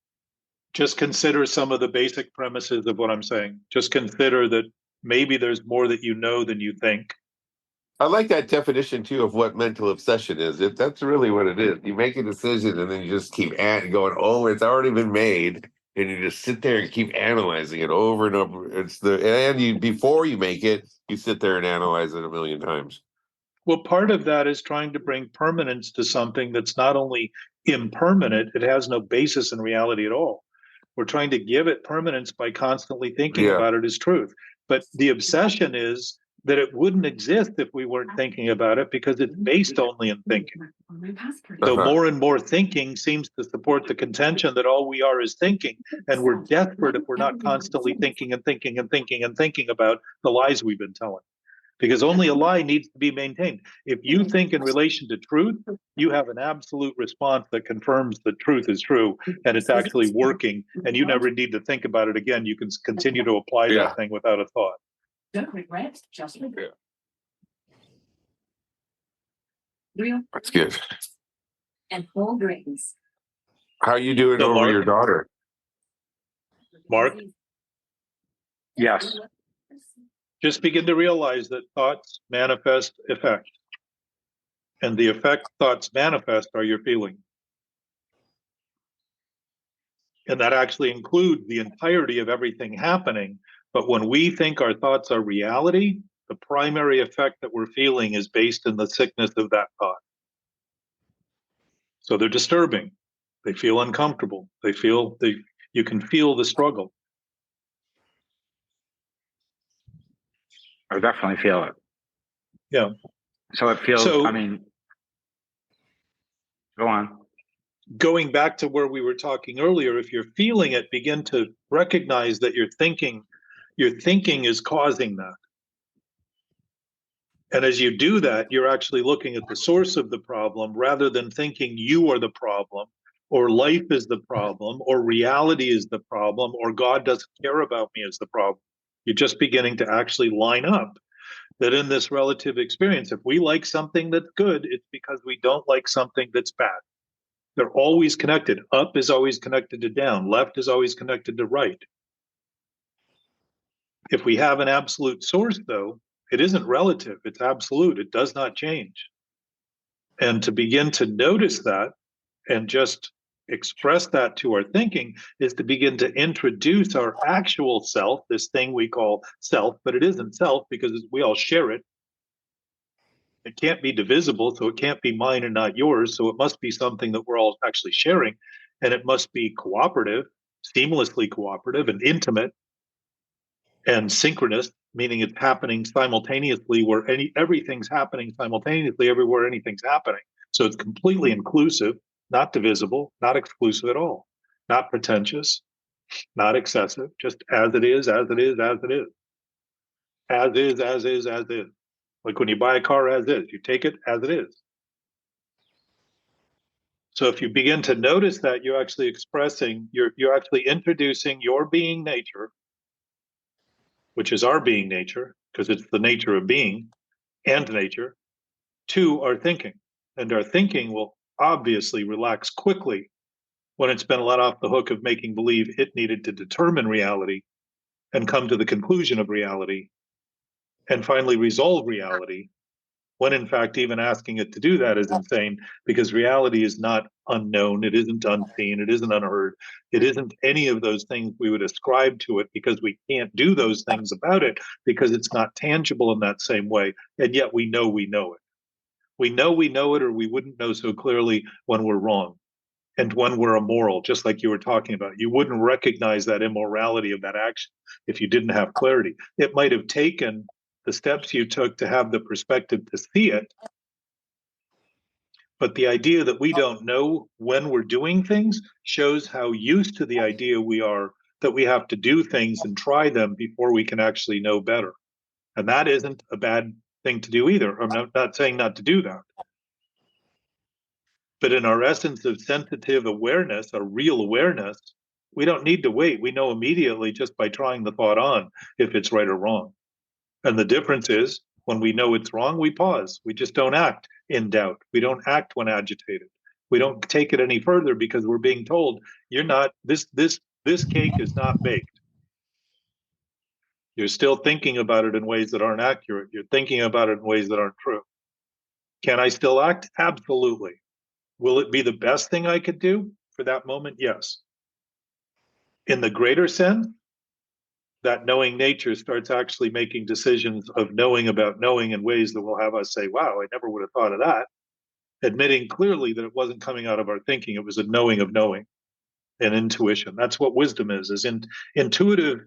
Just consider some of the basic premises of what I'm saying. Just consider that maybe there's more that you know than you think. I like that definition too of what mental obsession is. That's really what it is. You make a decision and then you just keep going, oh, it's already been made, and you just sit there and keep analyzing it over and over. Before you make it, you sit there and analyze it a million times. Well, part of that is trying to bring permanence to something that's not only impermanent, it has no basis in reality at all. We're trying to give it permanence by constantly thinking about it as truth. But the obsession is that it wouldn't exist if we weren't thinking about it, because it's based only in thinking. So more and more thinking seems to support the contention that all we are is thinking, and we're desperate if we're not constantly thinking and thinking and thinking and thinking about the lies we've been telling. Because only a lie needs to be maintained. If you think in relation to truth, you have an absolute response that confirms that truth is true and it's actually working, and you never need to think about it again. You can continue to apply that thing without a thought. Don't regret, just regret. That's good. And whole grains. How are you doing over Mark? your daughter? Mark? Yes. Just begin to realize that thoughts manifest effect. And the effect thoughts manifest are your feelings. And that actually includes the entirety of everything happening. But when we think our thoughts are reality, the primary effect that we're feeling is based in the sickness of that thought. So they're disturbing. They feel uncomfortable. You can feel the struggle. I definitely feel it. Yeah. So it feels, So, I mean, go on. Going back to where we were talking earlier, if you're feeling it, begin to recognize that your thinking is causing that. And as you do that, you're actually looking at the source of the problem rather than thinking you are the problem, or life is the problem, or reality is the problem, or God doesn't care about me as the problem. You're just beginning to actually line up that in this relative experience, if we like something that's good, it's because we don't like something that's bad. They're always connected. Up is always connected to down. Left is always connected to right. If we have an absolute source, though, it isn't relative. It's absolute. It does not change. And to begin to notice that and just express that to our thinking is to begin to introduce our actual self, this thing we call self, but it isn't self because we all share it. It can't be divisible, so it can't be mine and not yours. So it must be something that we're all actually sharing. And it must be cooperative, seamlessly cooperative and intimate and synchronous, meaning it's happening simultaneously where everything's happening simultaneously everywhere anything's happening. So it's completely inclusive, not divisible, not exclusive at all, not pretentious, not excessive, just as it is, as it is, as it is. As is, as is, as is. Like when you buy a car as is, you take it as it is. So if you begin to notice that, you're actually you're actually introducing your being nature, which is our being nature, because it's the nature of being and nature, to our thinking. And our thinking will obviously relax quickly when it's been let off the hook of making believe it needed to determine reality and come to the conclusion of reality and finally resolve reality, when in fact even asking it to do that is insane, because reality is not unknown, it isn't unseen, it isn't unheard, it isn't any of those things we would ascribe to it, because we can't do those things about it, because it's not tangible in that same way. And yet we know it. We know it, or we wouldn't know so clearly when we're wrong and when we're immoral, just like you were talking about. You wouldn't recognize that immorality of that action if you didn't have clarity. It might have taken the steps you took to have the perspective to see it, but the idea that we don't know when we're doing things shows how used to the idea we are that we have to do things and try them before we can actually know better. And that isn't a bad thing to do either. I'm not saying not to do that. But in our essence of sensitive awareness, a real awareness, we don't need to wait. We know immediately just by trying the thought on if it's right or wrong. And the difference is when we know it's wrong, we pause. We just don't act in doubt. We don't act when agitated. We don't take it any further because we're being told you're not this cake is not baked. You're still thinking about it in ways that aren't accurate. You're thinking about it in ways that aren't true. Can I still act? Absolutely. Will it be the best thing I could do for that moment? Yes. In the greater sense, that knowing nature starts actually making decisions of knowing about knowing in ways that will have us say, wow, I never would have thought of that. Admitting clearly that it wasn't coming out of our thinking, it was a knowing of knowing and intuition. That's what wisdom is intuitive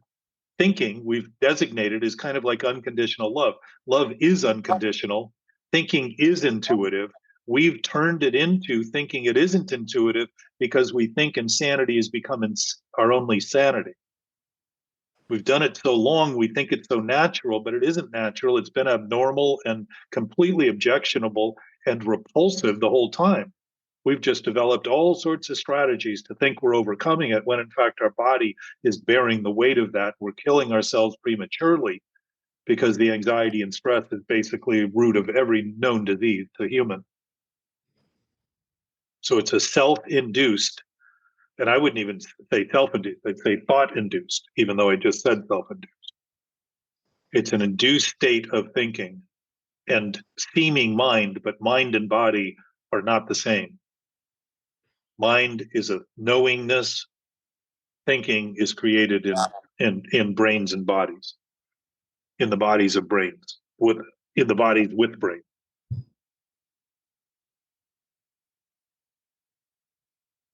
thinking. We've designated as kind of like unconditional love. Love is unconditional. Thinking is intuitive. We've turned it into thinking it isn't intuitive because we think insanity has become our only sanity. We've done it so long, we think it's so natural, but it isn't natural. It's been abnormal and completely objectionable and repulsive the whole time. We've just developed all sorts of strategies to think we're overcoming it when in fact our body is bearing the weight of that. We're killing ourselves prematurely because the anxiety and stress is basically the root of every known disease to human. So it's a self-induced, and I wouldn't even say self-induced, I'd say thought-induced, even though I just said self-induced. It's an induced state of thinking and seeming mind, but mind and body are not the same. Mind is a knowingness. Thinking is created in brains and bodies, in the bodies of brains, in the bodies with brains.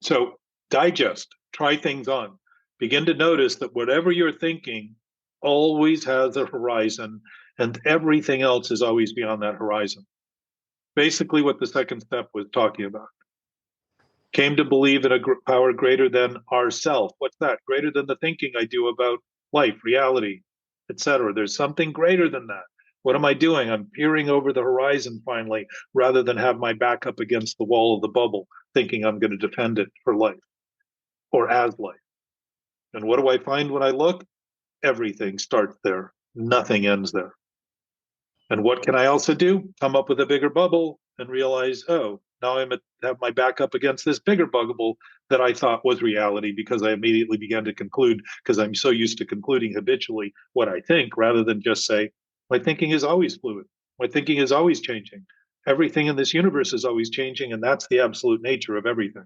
So digest, try things on. Begin to notice that whatever you're thinking always has a horizon, and everything else is always beyond that horizon. Basically what the second step was talking about. Came to believe in a power greater than ourself. What's that? Greater than the thinking I do about life, reality, etc. There's something greater than that. What am I doing? I'm peering over the horizon finally, rather than have my back up against the wall of the bubble, thinking I'm going to defend it for life or as life. And what do I find when I look? Everything starts there. Nothing ends there. And what can I also do? Come up with a bigger bubble and realize, oh, now have my back up against this bigger bubble that I thought was reality, because I immediately began to conclude, because I'm so used to concluding habitually what I think, rather than just say, my thinking is always fluid. My thinking is always changing. Everything in this universe is always changing, and that's the absolute nature of everything.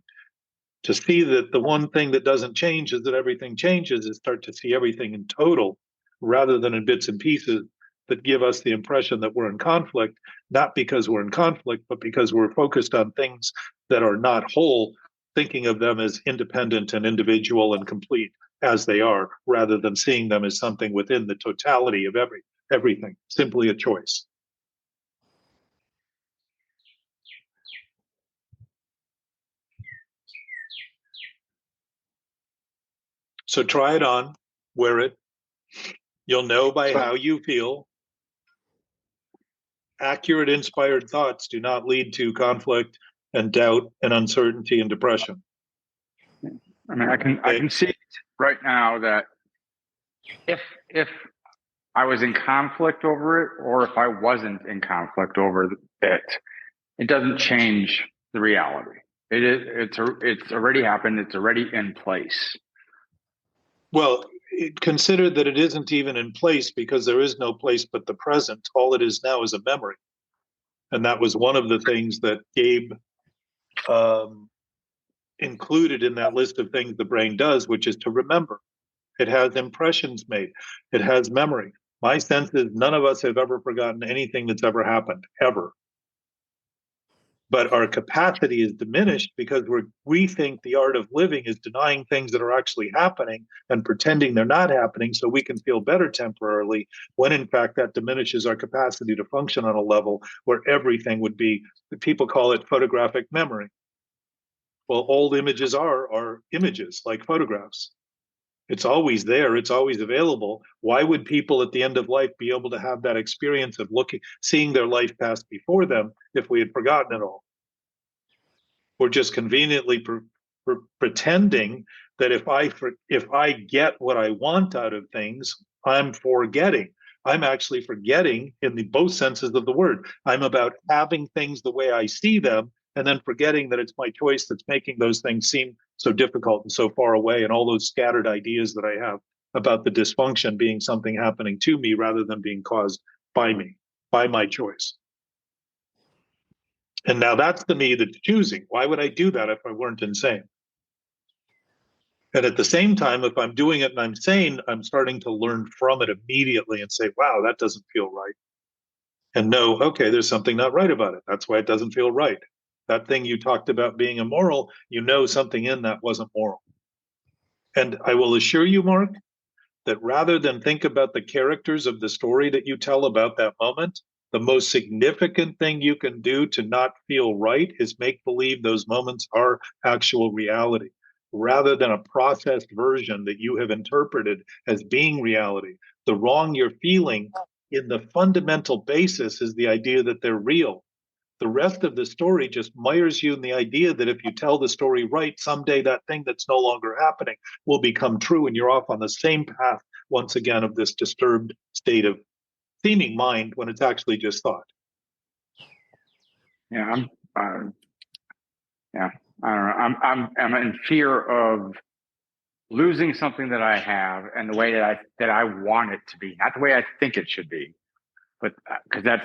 To see that the one thing that doesn't change is that everything changes, is start to see everything in total rather than in bits and pieces that give us the impression that we're in conflict, not because we're in conflict, but because we're focused on things that are not whole, thinking of them as independent and individual and complete as they are, rather than seeing them as something within the totality of everything, simply a choice. So try it on, wear it. You'll know by how you feel. Accurate, inspired thoughts do not lead to conflict and doubt and uncertainty and depression. I mean, I can see right now that if I was in conflict over it, or if I wasn't in conflict over it, it doesn't change the reality. It's already happened. It's already in place. Well, consider that it isn't even in place because there is no place but the present. All it is now is a memory. And that was one of the things that Gabe included in that list of things the brain does, which is to remember. It has impressions made. It has memory. My sense is none of us have ever forgotten anything that's ever happened, ever. But our capacity is diminished because we think the art of living is denying things that are actually happening and pretending they're not happening so we can feel better temporarily, when in fact that diminishes our capacity to function on a level where everything would be, people call it photographic memory. Well, old images are images like photographs. It's always there. It's always available. Why would people at the end of life be able to have that experience of seeing their life pass before them if we had forgotten it all? We're just conveniently pretending that if I get what I want out of things, I'm forgetting. I'm actually forgetting in both senses of the word. I'm about having things the way I see them, and then forgetting that it's my choice that's making those things seem so difficult and so far away, and all those scattered ideas that I have about the dysfunction being something happening to me rather than being caused by me, by my choice. And now that's the me that's choosing. Why would I do that if I weren't insane? And at the same time, if I'm doing it and I'm sane, I'm starting to learn from it immediately and say, wow, that doesn't feel right. And know, okay, there's something not right about it. That's why it doesn't feel right. That thing you talked about being immoral, you know something in that wasn't moral. And I will assure you, Mark, that rather than think about the characters of the story that you tell about that moment, the most significant thing you can do to not feel right is make believe those moments are actual reality, rather than a processed version that you have interpreted as being reality. The wrong you're feeling in the fundamental basis is the idea that they're real. The rest of the story just mires you in the idea that if you tell the story right, someday that thing that's no longer happening will become true, and you're off on the same path once again of this disturbed state of seeming mind when it's actually just thought. Yeah, yeah, I don't know. I'm in fear of losing something that I have and the way that I want it to be, not the way I think it should be, but because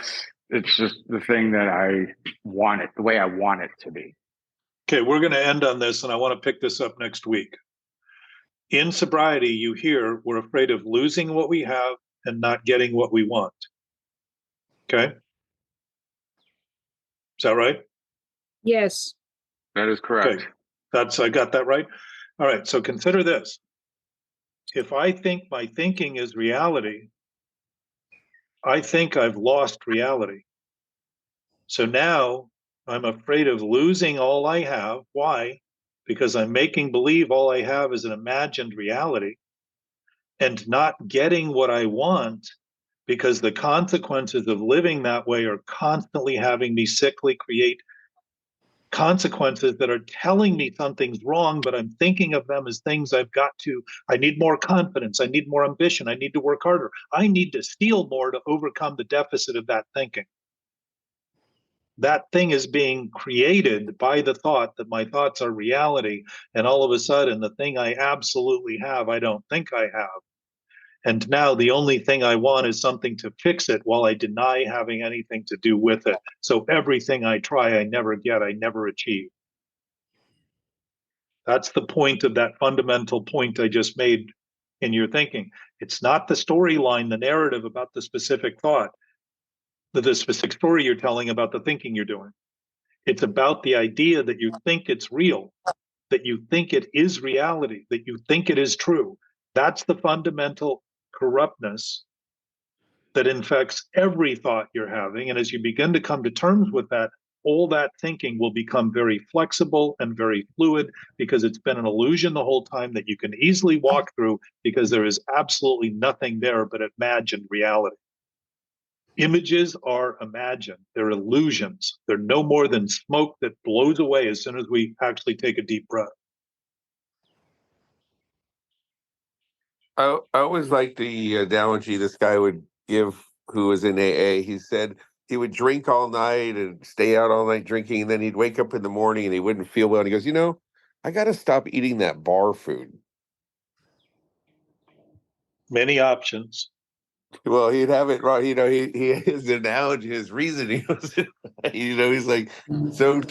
it's just the thing that I want it, the way I want it to be. Okay, we're going to end on this, and I want to pick this up next week. In sobriety, you hear we're afraid of losing what we have and not getting what we want. Okay? Is that right? Yes. That is correct. Okay. I got that right? All right, so consider this. If I think my thinking is reality, I think I've lost reality. So now I'm afraid of losing all I have. Why? Because I'm making believe all I have is an imagined reality, and not getting what I want because the consequences of living that way are constantly having me sickly create consequences that are telling me something's wrong, but I'm thinking of them as things I need more confidence, I need more ambition, I need to work harder, I need to steal more to overcome the deficit of that thinking. That thing is being created by the thought that my thoughts are reality, and all of a sudden the thing I absolutely have, I don't think I have. And now the only thing I want is something to fix it while I deny having anything to do with it. So everything I try, I never get, I never achieve. That's the point of that fundamental point I just made in your thinking. It's not the storyline, the narrative about the specific thought, the specific story you're telling about the thinking you're doing. It's about the idea that you think it's real, that you think it is reality, that you think it is true. That's the fundamental corruptness that infects every thought you're having. And as you begin to come to terms with that, all that thinking will become very flexible and very fluid, because it's been an illusion the whole time that you can easily walk through, because there is absolutely nothing there but imagined reality. Images are imagined. They're illusions. They're no more than smoke that blows away as soon as we actually take a deep breath. I always like the analogy this guy would give who was in AA. He said he would drink all night and stay out all night drinking, and then he'd wake up in the morning and he wouldn't feel well. And he goes, I got to stop eating that bar food. Many options. Well, he'd have it wrong. He his analogy, his reasoning was, he's like, so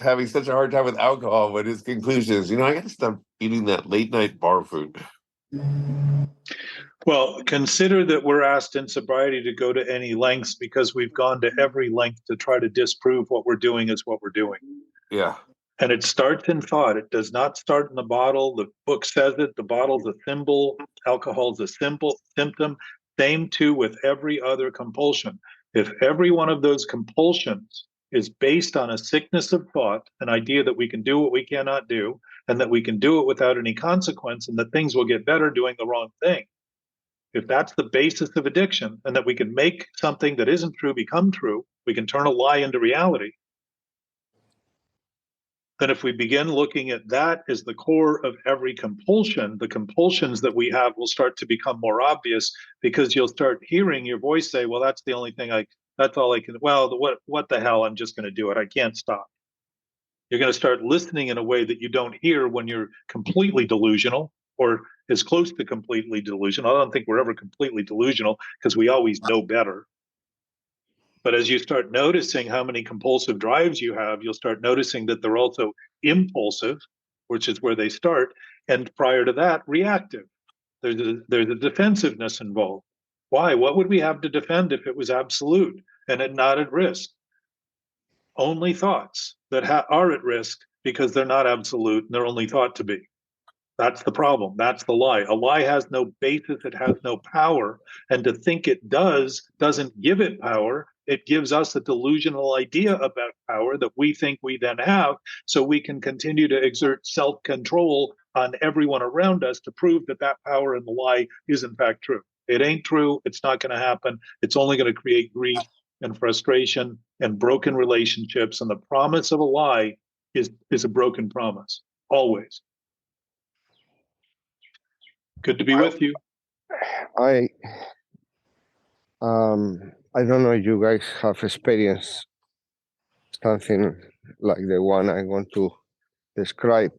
having such a hard time with alcohol, but his conclusion is, I got to stop eating that late night bar food. Well, consider that we're asked in sobriety to go to any lengths because we've gone to every length to try to disprove what we're doing is what we're doing. Yeah. And it starts in thought. It does not start in the bottle. The book says it. The bottle's a symbol. Alcohol's a simple symptom. Same too with every other compulsion. If every one of those compulsions is based on a sickness of thought, an idea that we can do what we cannot do, and that we can do it without any consequence, and that things will get better doing the wrong thing. If that's the basis of addiction, and that we can make something that isn't true become true, we can turn a lie into reality, then if we begin looking at that as the core of every compulsion, the compulsions that we have will start to become more obvious, because you'll start hearing your voice say, well, that's the only thing that's all I can, well, what the hell, I'm just going to do it. I can't stop. You're going to start listening in a way that you don't hear when you're completely delusional, or as close to completely delusional. I don't think we're ever completely delusional, because we always know better. But as you start noticing how many compulsive drives you have, you'll start noticing that they're also impulsive, which is where they start. And prior to that, reactive. There's a defensiveness involved. Why? What would we have to defend if it was absolute and not at risk? Only thoughts that are at risk because they're not absolute and they're only thought to be. That's the problem. That's the lie. A lie has no basis. It has no power. And to think it doesn't give it power. It gives us a delusional idea about power that we think we then have, so we can continue to exert self-control on everyone around us to prove that that power in the lie is in fact true. It ain't true. It's not going to happen. It's only going to create grief and frustration and broken relationships. And the promise of a lie is a broken promise, always. Good to be with you. I don't know if you guys have experienced something like the one I want to describe,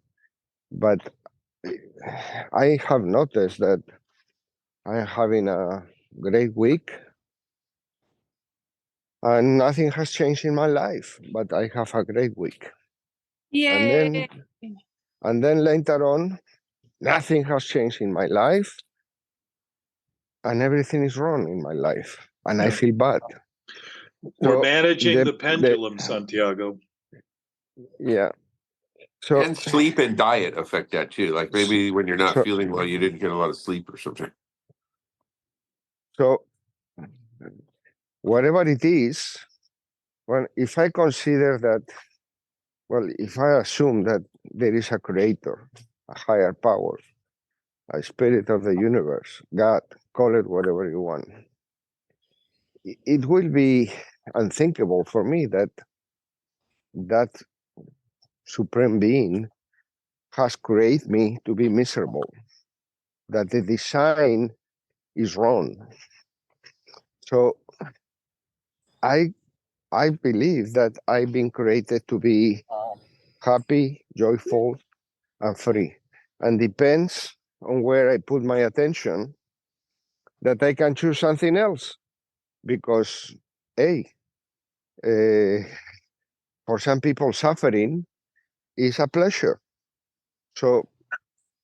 but I have noticed that I'm having a great week and nothing has changed in my life, but I have a great week. Yay! And then later on, nothing has changed in my life and everything is wrong in my life, and I feel bad. We're managing the pendulum, Santiago. Yeah. So, and sleep and diet affect that too. Like maybe when you're not feeling well, you didn't get a lot of sleep or something. So whatever it is, well, if I consider that, well, if I assume that there is a creator, a higher power, a spirit of the universe, God, call it whatever you want, it will be unthinkable for me that that supreme being has created me to be miserable, that the design is wrong. So I believe that I've been created to be happy, joyful, and free. And depends on where I put my attention, that I can choose something else. Because, for some people, suffering is a pleasure. So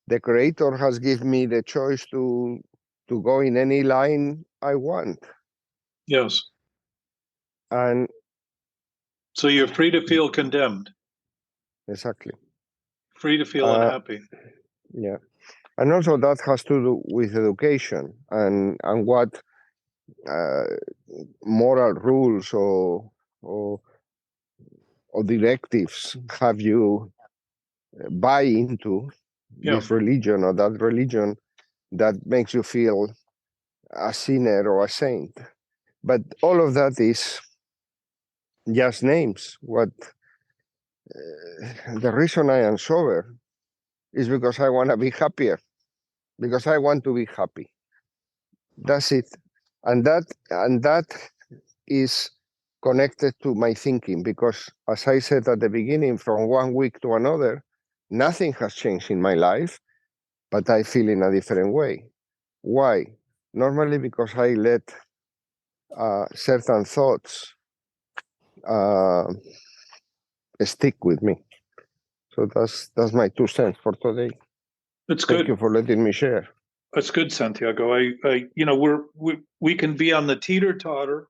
the Creator has given me the choice to go in any line I want. Yes. And so you're free to feel condemned. Exactly. Free to feel unhappy. Yeah. And also that has to do with education and what moral rules or directives have you buy into Yeah. this religion or that religion that makes you feel a sinner or a saint. But all of that is just names. What the reason I am sober is because I want to be happier, because I want to be happy. That's it. And that is connected to my thinking, because as I said at the beginning, from one week to another, nothing has changed in my life, but I feel in a different way. Why? Normally because I let certain thoughts stick with me. So that's my 2 cents for today. That's Thank good. you for letting me share. That's good, Santiago. We can be on the teeter-totter,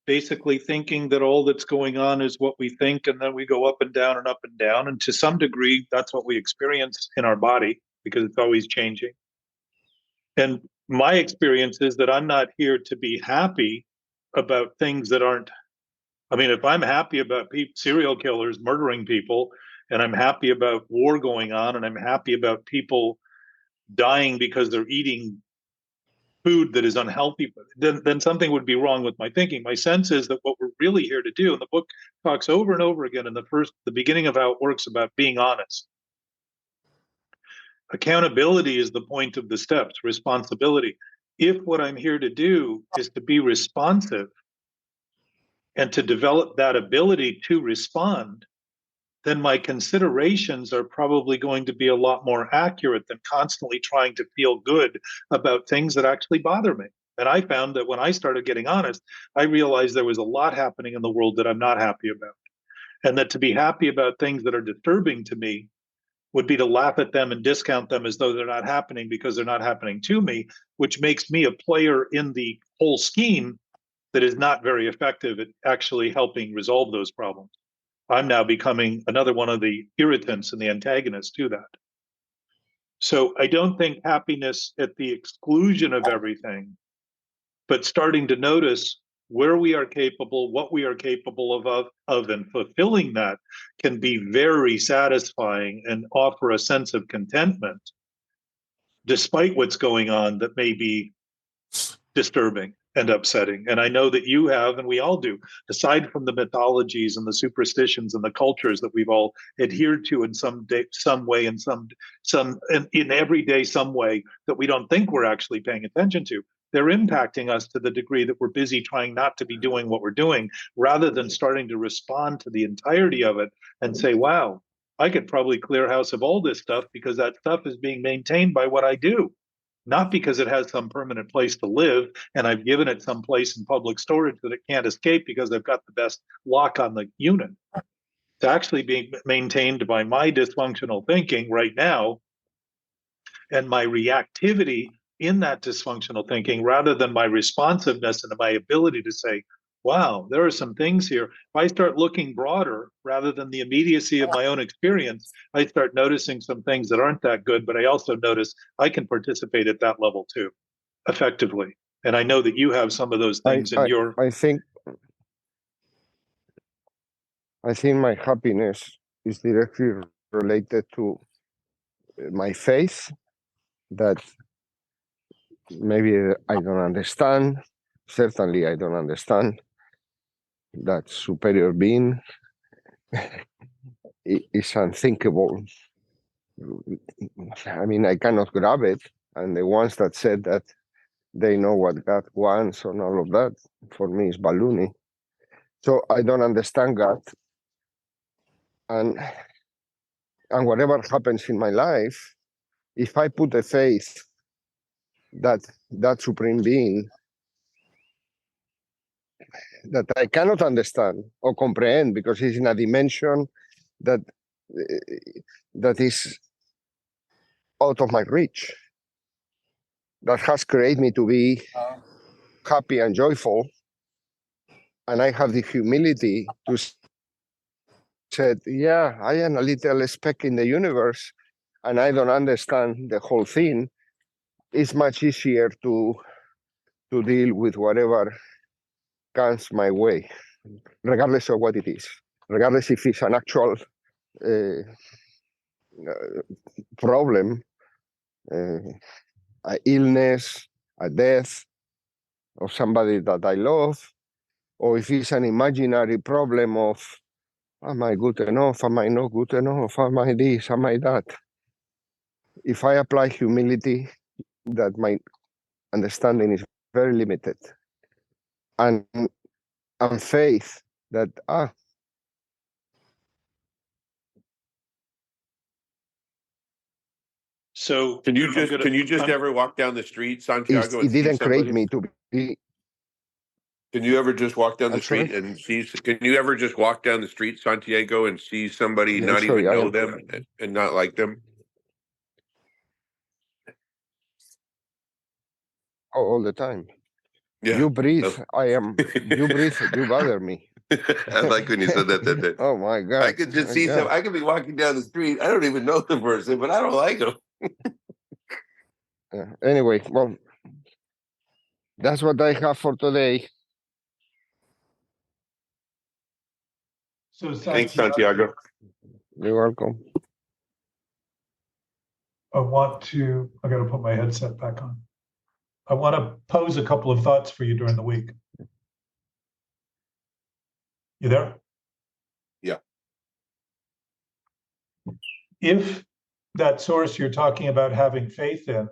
basically thinking that all that's going on is what we think, and then we go up and down and up and down. And to some degree, that's what we experience in our body because it's always changing. And my experience is that I'm not here to be happy about things that aren't. I mean, if I'm happy about serial killers murdering people, and I'm happy about war going on, and I'm happy about people dying because they're eating food that is unhealthy, then something would be wrong with my thinking. My sense is that what we're really here to do, and the book talks over and over again in the beginning of how it works about being honest. Accountability is the point of the steps, responsibility. If what I'm here to do is to be responsive and to develop that ability to respond, then my considerations are probably going to be a lot more accurate than constantly trying to feel good about things that actually bother me. And I found that when I started getting honest, I realized there was a lot happening in the world that I'm not happy about. And that to be happy about things that are disturbing to me would be to laugh at them and discount them as though they're not happening because they're not happening to me, which makes me a player in the whole scheme that is not very effective at actually helping resolve those problems. I'm now becoming another one of the irritants and the antagonists to that. So I don't think happiness at the exclusion of everything, but starting to notice where we are capable, what we are capable of, and fulfilling that can be very satisfying and offer a sense of contentment, despite what's going on that may be disturbing and upsetting. And I know that you have, and we all do, aside from the mythologies and the superstitions and the cultures that we've all adhered to in some way, in every day, some way that we don't think we're actually paying attention to. They're impacting us to the degree that we're busy trying not to be doing what we're doing, rather than starting to respond to the entirety of it and say, wow, I could probably clear house of all this stuff because that stuff is being maintained by what I do, not because it has some permanent place to live and I've given it some place in public storage that it can't escape because I've got the best lock on the unit. It's actually being maintained by my dysfunctional thinking right now and my reactivity in that dysfunctional thinking, rather than my responsiveness and my ability to say, wow, there are some things here. If I start looking broader rather than the immediacy of my own experience, I start noticing some things that aren't that good, but I also notice I can participate at that level too, effectively. And I know that you have some of those things in your. I think my happiness is directly related to my faith that maybe I don't understand. Certainly, I don't understand that superior being is unthinkable. I mean, I cannot grab it. And the ones that said that they know what God wants and all of that, for me, is baloney. So I don't understand God. And whatever happens in my life, if I put a faith that supreme being that I cannot understand or comprehend because it's in a dimension that is out of my reach, that has created me to be happy and joyful, and I have the humility to say, yeah, I am a little speck in the universe and I don't understand the whole thing. It's much easier to to deal with whatever comes my way, regardless of what it is, regardless if it's an actual problem, an illness, a death of somebody that I love, or if it's an imaginary problem of, am I good enough? Am I not good enough? Am I this? Am I that? If I apply humility, that my understanding is very limited, and faith that So Can you I'm just gonna- can you just I'm- ever walk down the street, Santiago, it and see didn't create somebody? me to be. Can you ever just walk down the I'm street sorry? and see? Can you ever just walk down the street, Santiago, and see somebody, I'm not sorry, even I know am them and not like them? all the time. Yeah. You breathe, Oh. I am. You breathe, you bother me. I like when you said that. Oh my God! I could just my see God. some. I could be walking down the street. I don't even know the person, but I don't like them. Anyway, well, that's what I have for today. So Thanks, Santiago. You're welcome. I got to put my headset back on. I want to pose a couple of thoughts for you during the week. You there? Yeah. If that source you're talking about having faith in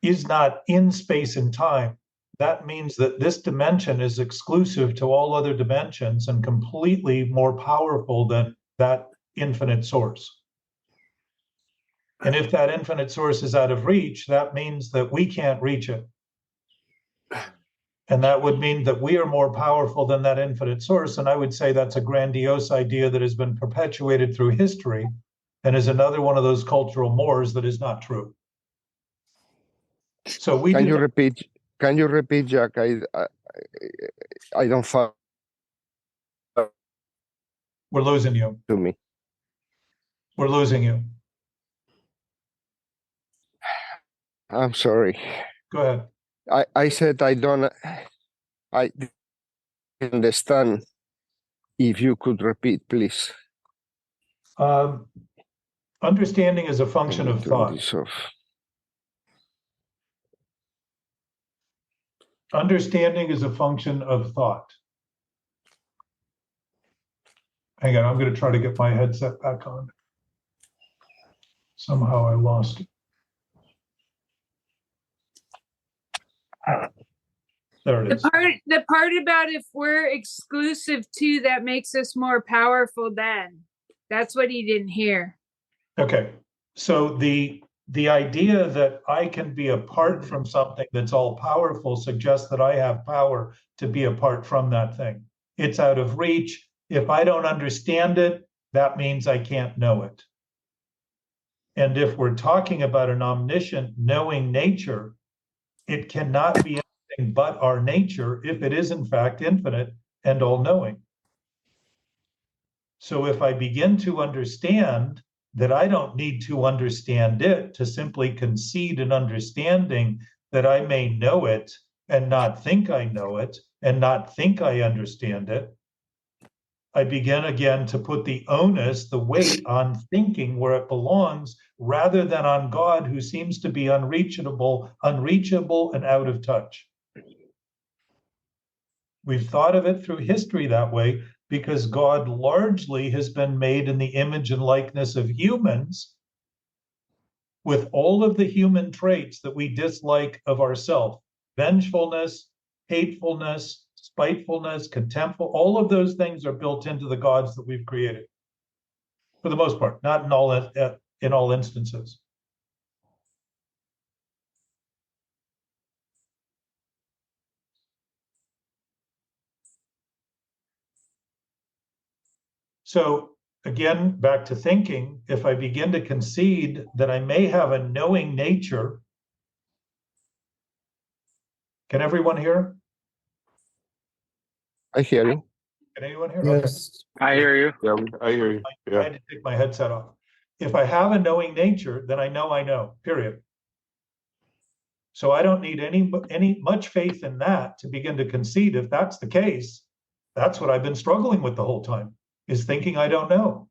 is not in space and time, that means that this dimension is exclusive to all other dimensions and completely more powerful than that infinite source. And if that infinite source is out of reach, that means that we can't reach it. And that would mean that we are more powerful than that infinite source. And I would say that's a grandiose idea that has been perpetuated through history and is another one of those cultural mores that is not true. So we Can do you repeat? Can you repeat, Jack? I don't follow we're losing you. to me. We're losing you. I'm sorry. Go ahead. I said I don't understand. If you could repeat, please. Understanding is a Let function me of turn thought. this off. Understanding is a function of thought. Hang on, I'm going to try to get my headset back on. Somehow I lost it. There it is. The part about if we're exclusive to that makes us more powerful then. That's what he didn't hear. Okay. So the idea that I can be apart from something that's all powerful suggests that I have power to be apart from that thing. It's out of reach. If I don't understand it, that means I can't know it. And if we're talking about an omniscient knowing nature, it cannot be anything but our nature if it is in fact infinite and all-knowing. So if I begin to understand that I don't need to understand it to simply concede an understanding that I may know it and not think I know it and not think I understand it, I begin again to put the onus, the weight on thinking where it belongs rather than on God, who seems to be unreachable and out of touch. We've thought of it through history that way because God largely has been made in the image and likeness of humans with all of the human traits that we dislike of ourselves: vengefulness, hatefulness, spitefulness, contempt. All of those things are built into the gods that we've created, for the most part, not in all instances. So again, back to thinking, if I begin to concede that I may have a knowing nature, can everyone hear? I hear you. Can anyone hear? Okay. Yes. I hear you. Yeah, I hear you. I Yeah. had to take my headset off. If I have a knowing nature, then I know, period. So I don't need any much faith in that to begin to concede. If that's the case, that's what I've been struggling with the whole time, is thinking I don't know.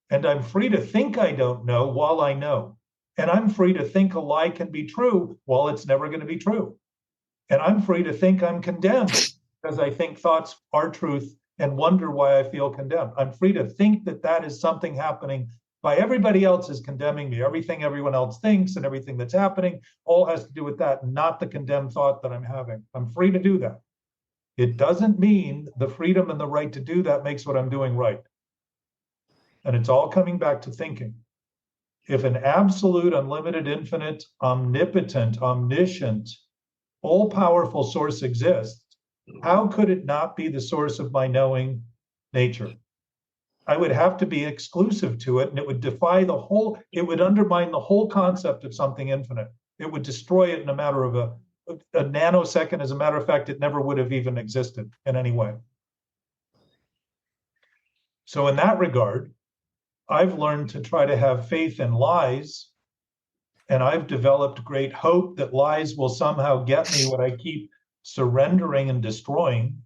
And I'm free to think I don't know while I know. And I'm free to think a lie can be true while it's never going to be true. And I'm free to think I'm condemned because I think thoughts are truth and wonder why I feel condemned. I'm free to think that that is something happening by everybody else is condemning me. Everything everyone else thinks and everything that's happening all has to do with that, not the condemned thought that I'm having. I'm free to do that. It doesn't mean the freedom and the right to do that makes what I'm doing right. And it's all coming back to thinking. If an absolute, unlimited, infinite, omnipotent, omniscient, all-powerful source exists, how could it not be the source of my knowing nature? I would have to be exclusive to it, and it would defy the whole, it would undermine the whole concept of something infinite. It would destroy it in a matter of a nanosecond. As a matter of fact, it never would have even existed in any way. So in that regard, I've learned to try to have faith in lies, and I've developed great hope that lies will somehow get me what I keep surrendering and destroying.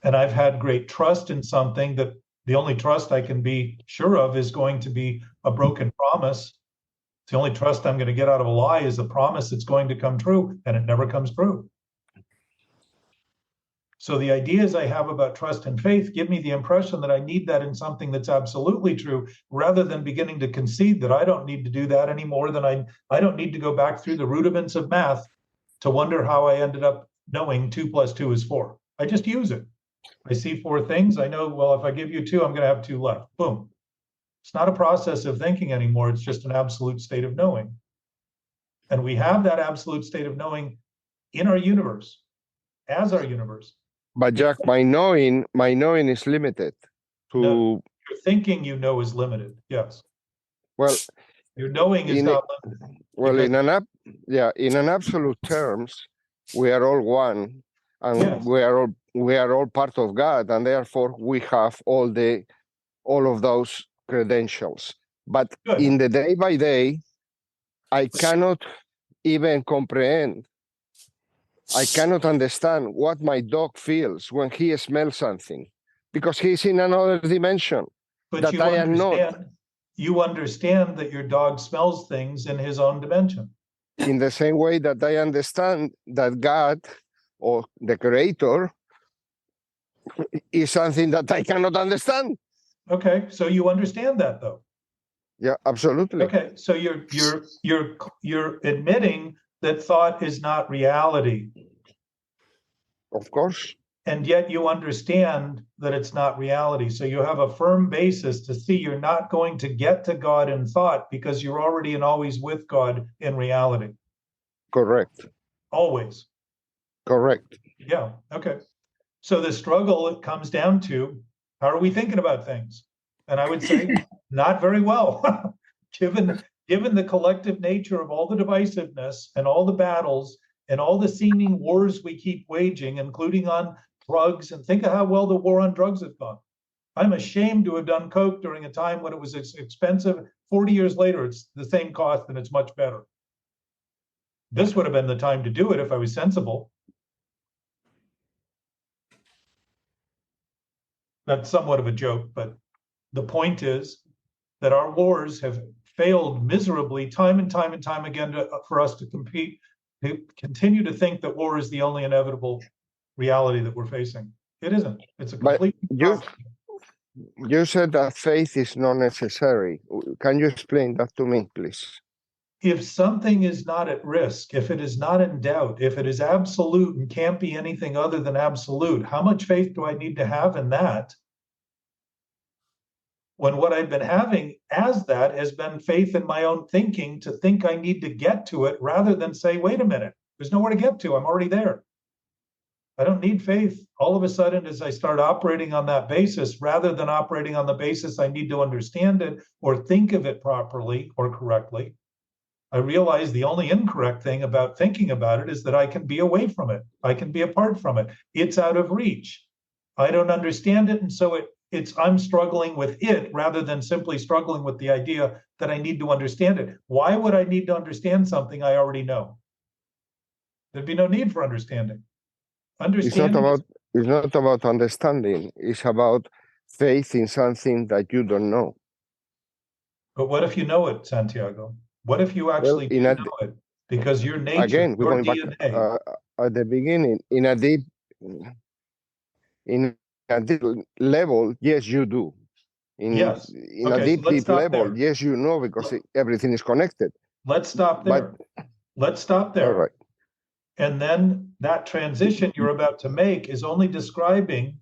And I've had great trust in something that the only trust I can be sure of is going to be a broken promise. The only trust I'm going to get out of a lie is a promise that's going to come true, and it never comes true. So the ideas I have about trust and faith give me the impression that I need that in something that's absolutely true, rather than beginning to concede that I don't need to do that any more than I don't need to go back through the rudiments of math to wonder how I ended up knowing 2 + 2 is 4. I just use it. I see 4 things. I know, well, if I give you 2, I'm going to have 2 left. Boom. It's not a process of thinking anymore. It's just an absolute state of knowing. And we have that absolute state of knowing in our universe, as our universe. But Jack, my knowing is limited to. No, your thinking, you know, is limited. Yes. Well, your knowing is not limited. Well, in an absolute terms, we are all one, and Yes. we are all part of God, and therefore we have all of those credentials. But Good. in the day by day, I cannot even comprehend. I cannot understand what my dog feels when he smells something, because he's in another dimension But that I am not. You understand that your dog smells things in his own dimension. In the same way that I understand that God or the Creator is something that I cannot understand. Okay, so you understand that though. Yeah, absolutely. Okay, so you're admitting that thought is not reality. Of course. And yet you understand that it's not reality. So you have a firm basis to see you're not going to get to God in thought because you're already and always with God in reality. Correct. Always. Correct. Yeah, okay. So the struggle, it comes down to, how are we thinking about things? And I would say, not very well, given the collective nature of all the divisiveness and all the battles and all the seeming wars we keep waging, including on drugs, and think of how well the war on drugs has gone. I'm ashamed to have done coke during a time when it was expensive. 40 years later, it's the same cost and it's much better. This would have been the time to do it if I was sensible. That's somewhat of a joke, but the point is that our wars have failed miserably time and time and time again for us to continue to think that war is the only inevitable reality that we're facing. It isn't. It's a complete. You said that faith is not necessary. Can you explain that to me, please? If something is not at risk, if it is not in doubt, if it is absolute and can't be anything other than absolute, how much faith do I need to have in that? When what I've been having as that has been faith in my own thinking to think I need to get to it rather than say, wait a minute, there's nowhere to get to. I'm already there. I don't need faith. All of a sudden, as I start operating on that basis, rather than operating on the basis I need to understand it or think of it properly or correctly, I realize the only incorrect thing about thinking about it is that I can be away from it. I can be apart from it. It's out of reach. I don't understand it. And so I'm struggling with it rather than simply struggling with the idea that I need to understand it. Why would I need to understand something I already know? There'd be no need for understanding. It's not Understanding is, about understanding. It's about faith in something that you don't know. but what if you know it, Santiago? What if you Well, actually do know it? Because your nature, again, we're your going back DNA. at the beginning. In a deep level, yes, you do. Yes. In a Okay, so let's deep stop level, there. yes, you know, because everything is connected. Let's stop But there. Let's stop all there. right, And then that transition you're about to make is only describing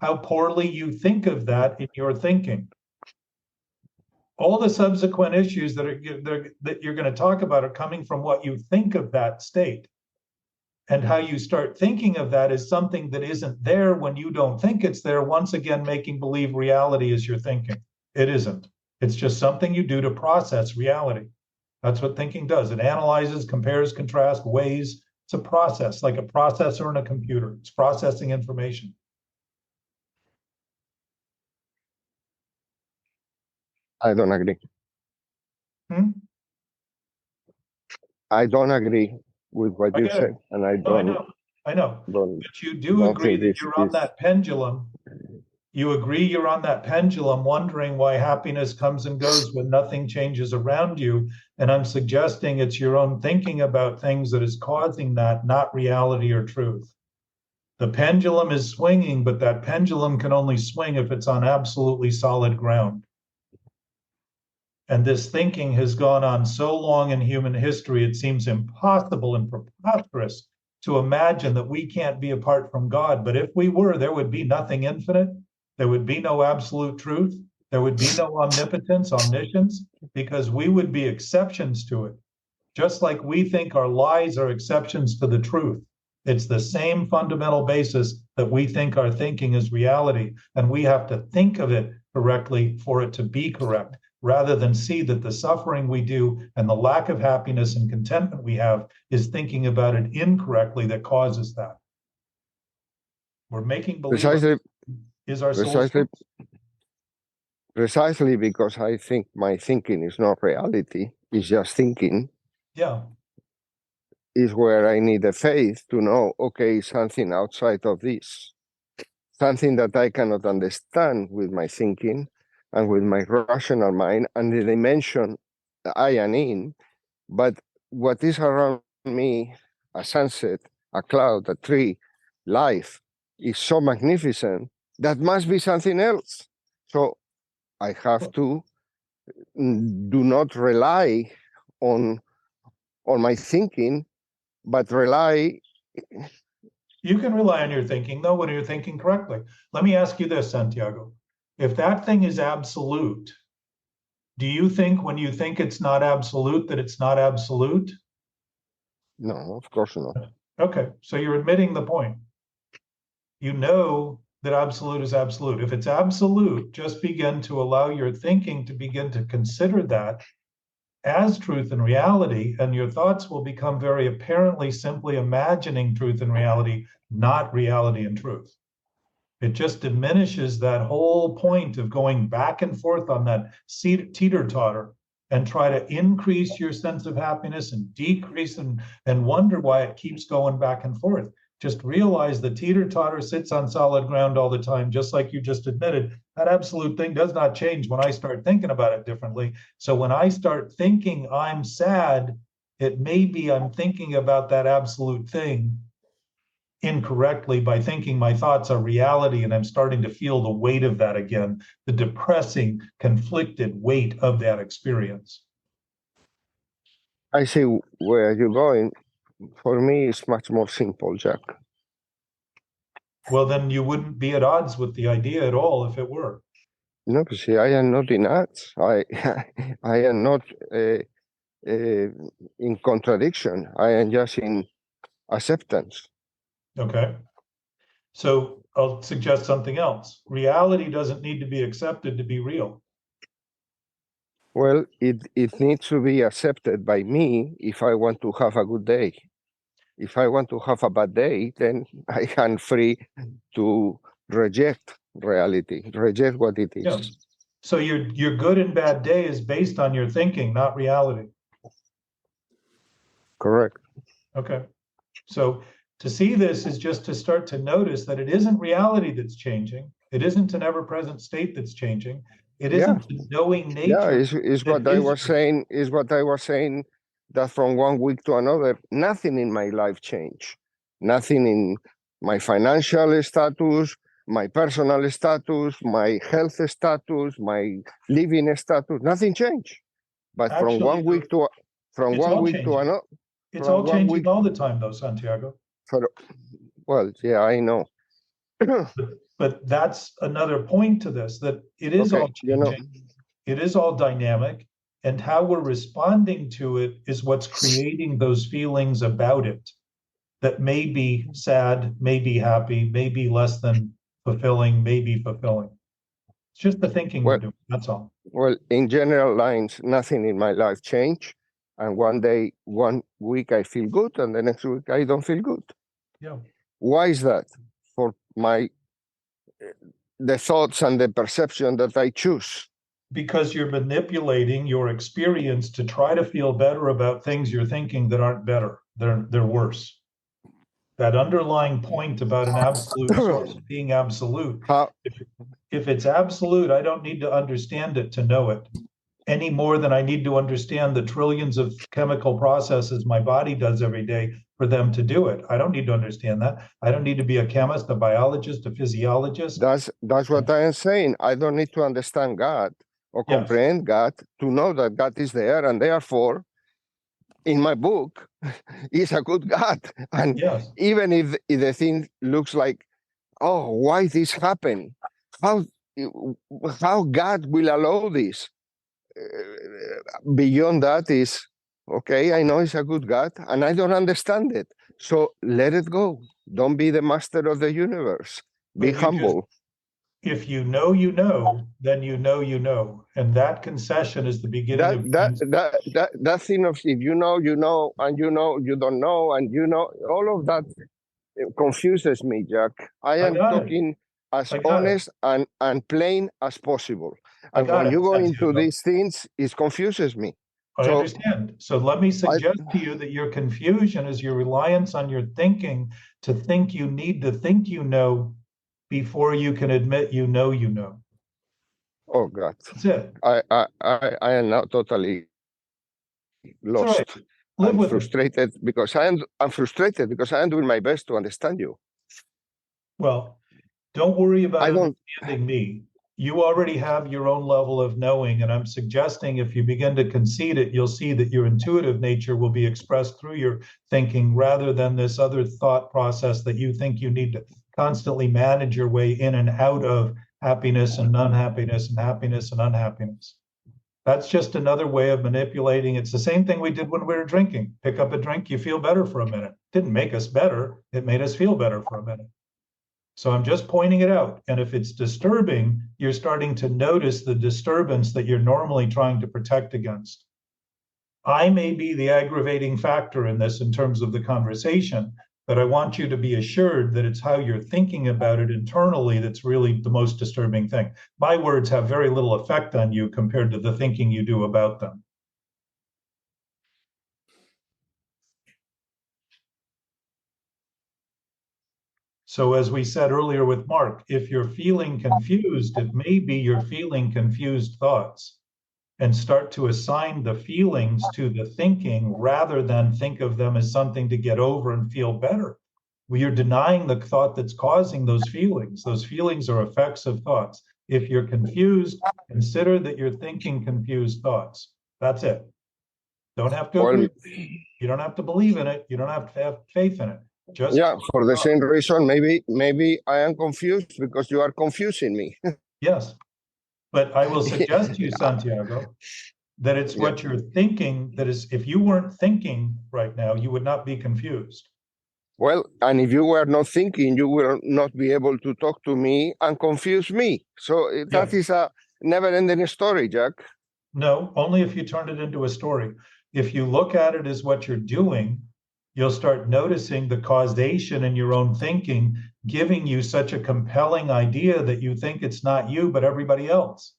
how poorly you think of that in your thinking. All the subsequent issues that you're going to talk about are coming from what you think of that state. And how you start thinking of that is something that isn't there when you don't think it's there, once again, making believe reality is your thinking. It isn't. It's just something you do to process reality. That's what thinking does. It analyzes, compares, contrasts, weighs. It's a process, like a processor in a computer. It's processing information. I don't agree. I don't agree with what I you get said, it. and I No, don't. I know. Don't But you do don't agree think that you're on that pendulum. You agree you're on that pendulum, wondering why happiness comes and goes when nothing changes around you. And I'm suggesting it's your own thinking about things that is causing that, not reality or truth. The pendulum is swinging, but that pendulum can only swing if it's on absolutely solid ground. And this thinking has gone on so long in human history, it seems impossible and preposterous to imagine that we can't be apart from God. But if we were, there would be nothing infinite. There would be no absolute truth. There would be no omnipotence, omniscience, because we would be exceptions to it. Just like we think our lies are exceptions to the truth. It's the same fundamental basis that we think our thinking is reality, and we have to think of it correctly for it to be correct, rather than see that the suffering we do and the lack of happiness and contentment we have is thinking about it incorrectly that causes that. We're making believe is our solution. Precisely because I think my thinking is not reality, it's just thinking. Yeah. Is where I need the faith to know, okay, something outside of this, something that I cannot understand with my thinking and with my rational mind and the dimension I am in, but what is around me, a sunset, a cloud, a tree, life, is so magnificent that must be something else. So I have to do not rely on my thinking, but rely. You can rely on your thinking, though, when you're thinking correctly. Let me ask you this, Santiago. If that thing is absolute, do you think when you think it's not absolute that it's not absolute? No, of course not. Okay, so you're admitting the point. You know that absolute is absolute. If it's absolute, just begin to allow your thinking to begin to consider that as truth and reality, and your thoughts will become very apparently simply imagining truth and reality, not reality and truth. It just diminishes that whole point of going back and forth on that teeter-totter and try to increase your sense of happiness and decrease and wonder why it keeps going back and forth. Just realize the teeter-totter sits on solid ground all the time, just like you just admitted. That absolute thing does not change when I start thinking about it differently. So when I start thinking I'm sad, it may be I'm thinking about that absolute thing incorrectly by thinking my thoughts are reality, and I'm starting to feel the weight of that again, the depressing, conflicted weight of that experience. I see where you're going. For me, it's much more simple, Jack. Well, then you wouldn't be at odds with the idea at all if it were. No, see, I am not in odds. I am not in contradiction. I am just in acceptance. Okay. So I'll suggest something else. Reality doesn't need to be accepted to be real. Well, it needs to be accepted by me if I want to have a good day. If I want to have a bad day, then I am free to reject reality, reject what it is. Yeah. So your good and bad day is based on your thinking, not reality. Correct. Okay. So to see this is just to start to notice that it isn't reality that's changing. It isn't an ever-present state that's changing. It Yeah. isn't the knowing Yeah, nature. is that what I is- was saying. Is what I was saying. That from one week to another, nothing in my life changed. Nothing in my financial status, my personal status, my health status, my living status. Nothing changed. But from Actually, one week to from it's one all week to changing. another, It's from all one changing week. all the time, though, Santiago. Well, yeah, I know. But that's another point to this, that it is Okay, all changing. It is all dynamic. And how we're responding to it is what's creating those feelings about it that may be sad, may be happy, may be less than fulfilling, may be fulfilling. It's just the thinking we're doing. That's all. Well, in general lines, nothing in my life changed. And one week I feel good, and the next week I don't feel good. Yeah. Why is that? For the thoughts and the perception that I choose. Because you're manipulating your experience to try to feel better about things you're thinking that aren't better. They're worse. That underlying point about an absolute source being absolute. If it's absolute, I don't need to understand it to know it, any more than I need to understand the trillions of chemical processes my body does every day for them to do it. I don't need to understand that. I don't need to be a chemist, a biologist, a physiologist. That's what I am saying. I don't need to understand God or comprehend God to know that God is there, and therefore, in my book, He's a good God. And even if the thing looks like, oh, why this happened? How God will allow this? Beyond that is, okay, I know He's a good God, and I don't understand it. So let it go. Don't be the master of the universe. Be humble. If you know, then you know. And that concession is the beginning of that thing of if you know, and you don't know, and all of that confuses me, Jack. I am talking as honest and plain as possible. And when you go into these things, it confuses me. I understand. So let me suggest to you that your confusion is your reliance on your thinking to think you need to think you know before you can admit you know you know. Oh God. That's it. I am now totally lost. Right. Live with frustrated it. Because I'm frustrated because I am doing my best to understand you. Well, don't worry about understanding me. You already have your own level of knowing, and I'm suggesting if you begin to concede it, you'll see that your intuitive nature will be expressed through your thinking rather than this other thought process that you think you need to constantly manage your way in and out of happiness and unhappiness and happiness and unhappiness. That's just another way of manipulating. It's the same thing we did when we were drinking. Pick up a drink, you feel better for a minute. Didn't make us better. It made us feel better for a minute. So I'm just pointing it out. And if it's disturbing, you're starting to notice the disturbance that you're normally trying to protect against. I may be the aggravating factor in this in terms of the conversation, but I want you to be assured that it's how you're thinking about it internally that's really the most disturbing thing. My words have very little effect on you compared to the thinking you do about them. So as we said earlier with Mark, if you're feeling confused, it may be you're feeling confused thoughts, and start to assign the feelings to the thinking rather than think of them as something to get over and feel better. We are denying the thought that's causing those feelings. Those feelings are effects of thoughts. If you're confused, consider that you're thinking confused thoughts. That's it. Don't have to agree. You don't have to believe in it. You don't have to have faith in it. Just for the same reason, maybe I am confused because you are confusing me. Yes. But I will suggest to you, Santiago, that it's what you're thinking that is, if you weren't thinking right now, you would not be confused. Well, and if you were not thinking, you will not be able to talk to me and confuse me. So that is a never-ending story, Jack. No, only if you turn it into a story. If you look at it as what you're doing, you'll start noticing the causation in your own thinking, giving you such a compelling idea that you think it's not you, but everybody else.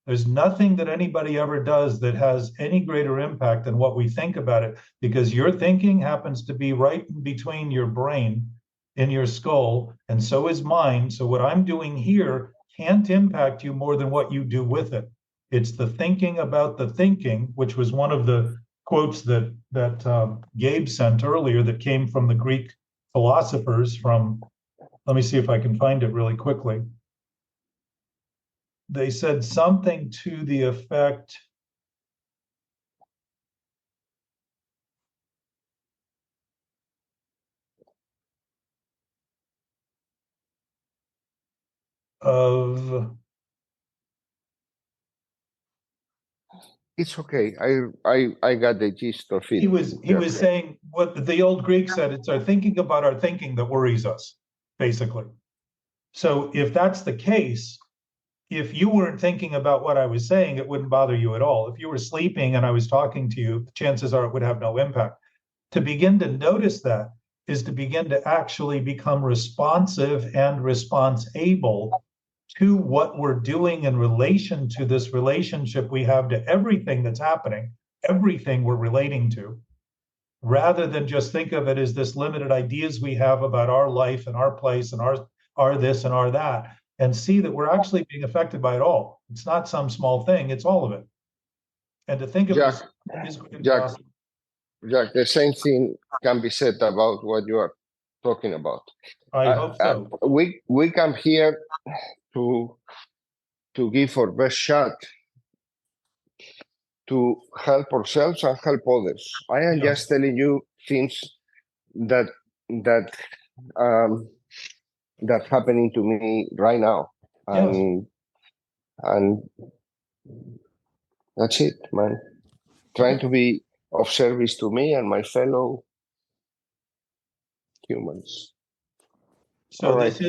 There's nothing that anybody ever does that has any greater impact than what we think about it, because your thinking happens to be right in between your brain in your skull, and so is mine. So what I'm doing here can't impact you more than what you do with it. It's the thinking about the thinking, which was one of the quotes that Gabe sent earlier that came from the Greek philosophers from, let me see if I can find it really quickly. They said something to the effect of, It's okay. I got the gist of it. he was saying what the old Greek said, it's our thinking about our thinking that worries us, basically. So if that's the case, if you weren't thinking about what I was saying, it wouldn't bother you at all. If you were sleeping and I was talking to you, chances are it would have no impact. To begin to notice that is to begin to actually become responsive and response-able to what we're doing in relation to this relationship we have to everything that's happening, everything we're relating to, rather than just think of it as this limited ideas we have about our life and our place and our this and our that, and see that we're actually being affected by it all. It's not some small thing, it's all of it. And to think of Jack, it is Jack, Jack, the same thing can be said about what you are talking about. I hope so. We come here to give our best shot to help ourselves and help others. I am Yeah. just telling you things that that's happening to me right now, and that's it, man. Trying to be of service to me and my fellow humans. So this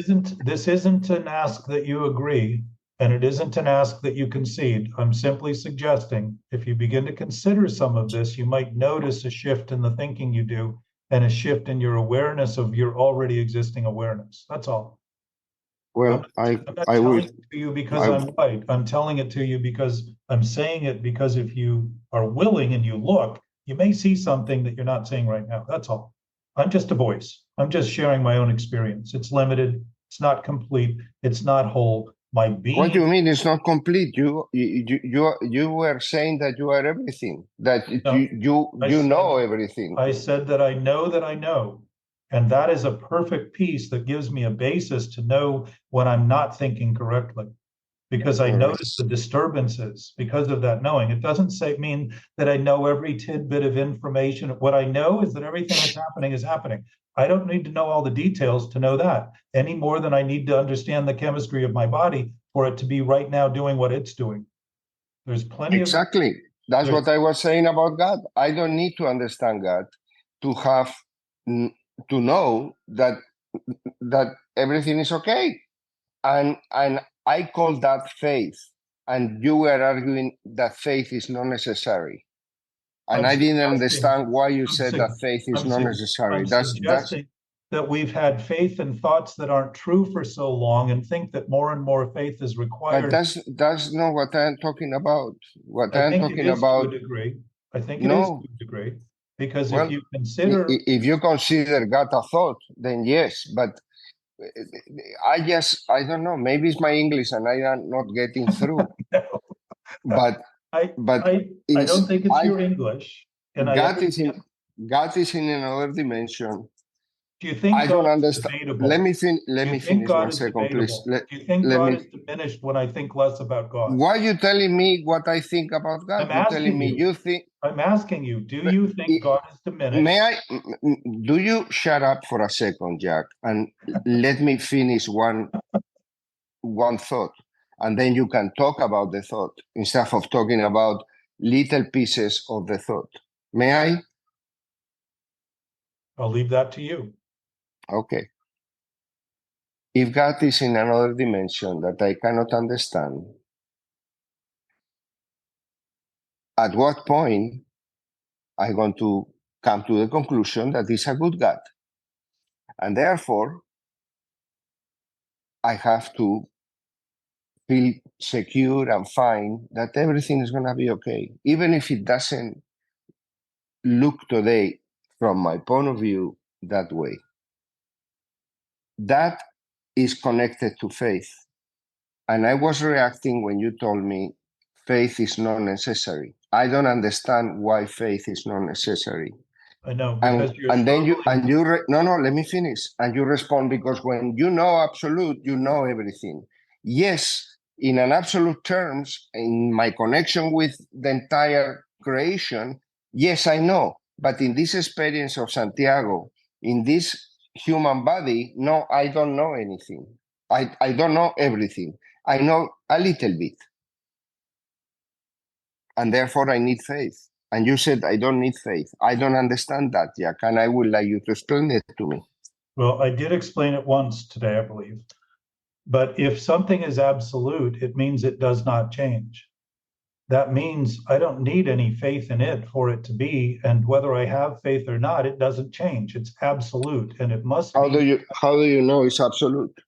isn't an ask that you agree, and it isn't an ask that you concede. I'm simply suggesting if you begin to consider some of this, you might notice a shift in the thinking you do and a shift in your awareness of your already existing awareness. That's all. Well, I'm not I telling will. it to you because I'm right. I'm telling it to you because I'm saying it, because if you are willing and you look, you may see something that you're not seeing right now. That's all. I'm just a voice. I'm just sharing my own experience. It's limited. It's not complete. It's not whole. My being. What do you mean it's not complete? You were saying that you are everything. That No, you know everything. I said that I know. And that is a perfect piece that gives me a basis to know when I'm not thinking correctly, because I notice the disturbances because of that knowing. It doesn't mean that I know every tidbit of information. What I know is that everything that's happening is happening. I don't need to know all the details to know that, any more than I need to understand the chemistry of my body for it to be right now doing what it's doing. There's plenty Exactly. That's what I was saying about God. I don't need to understand God to have to know that everything is okay. And I call that faith. And you were arguing that faith is not necessary. And I didn't understand why you said that faith is not necessary. I'm suggesting that we've had faith in thoughts that aren't true for so long and think that more and more faith is required. But that's not what I'm talking about. What I I'm think talking it is about. to a degrey. I think it is to a degree. Because well, if you consider. If you consider God a thought, then yes. But I don't know. Maybe it's my English and I am not getting through. No. But I don't think it's your English. And God is in another dimension. Do you think I don't understand. Debatable? Let me finish God 1 second, please. Do you think God is diminished when I think less about God? Why are you telling me what I think about God? You're telling me you think. I'm asking you, do you think God is diminished? Do you shut up for a second, Jack, and let me finish one thought, and then you can talk about the thought instead of talking about little pieces of the thought. May I? I'll leave that to you. Okay. If God is in another dimension that I cannot understand, at what point I'm going to come to the conclusion that he's a good God? And therefore, I have to feel secure and fine that everything is going to be okay, even if it doesn't look today from my point of view that way. That is connected to faith. And I was reacting when you told me faith is not necessary. I don't understand why faith is not necessary. I know, because you're And then struggling. no, let me finish. And you respond, because when you know absolute, you know everything. Yes, in an absolute terms, in my connection with the entire creation, yes, I know. But in this experience of Santiago, in this human body, no, I don't know anything. I don't know everything. I know a little bit. And therefore I need faith. And you said, I don't need faith. I don't understand that, Jack, and I would like you to explain it to me. Well, I did explain it once today, I believe. But if something is absolute, it means it does not change. That means I don't need any faith in it for it to be, and whether I have faith or not, it doesn't change. It's absolute, and it must How be. do you know it's absolute?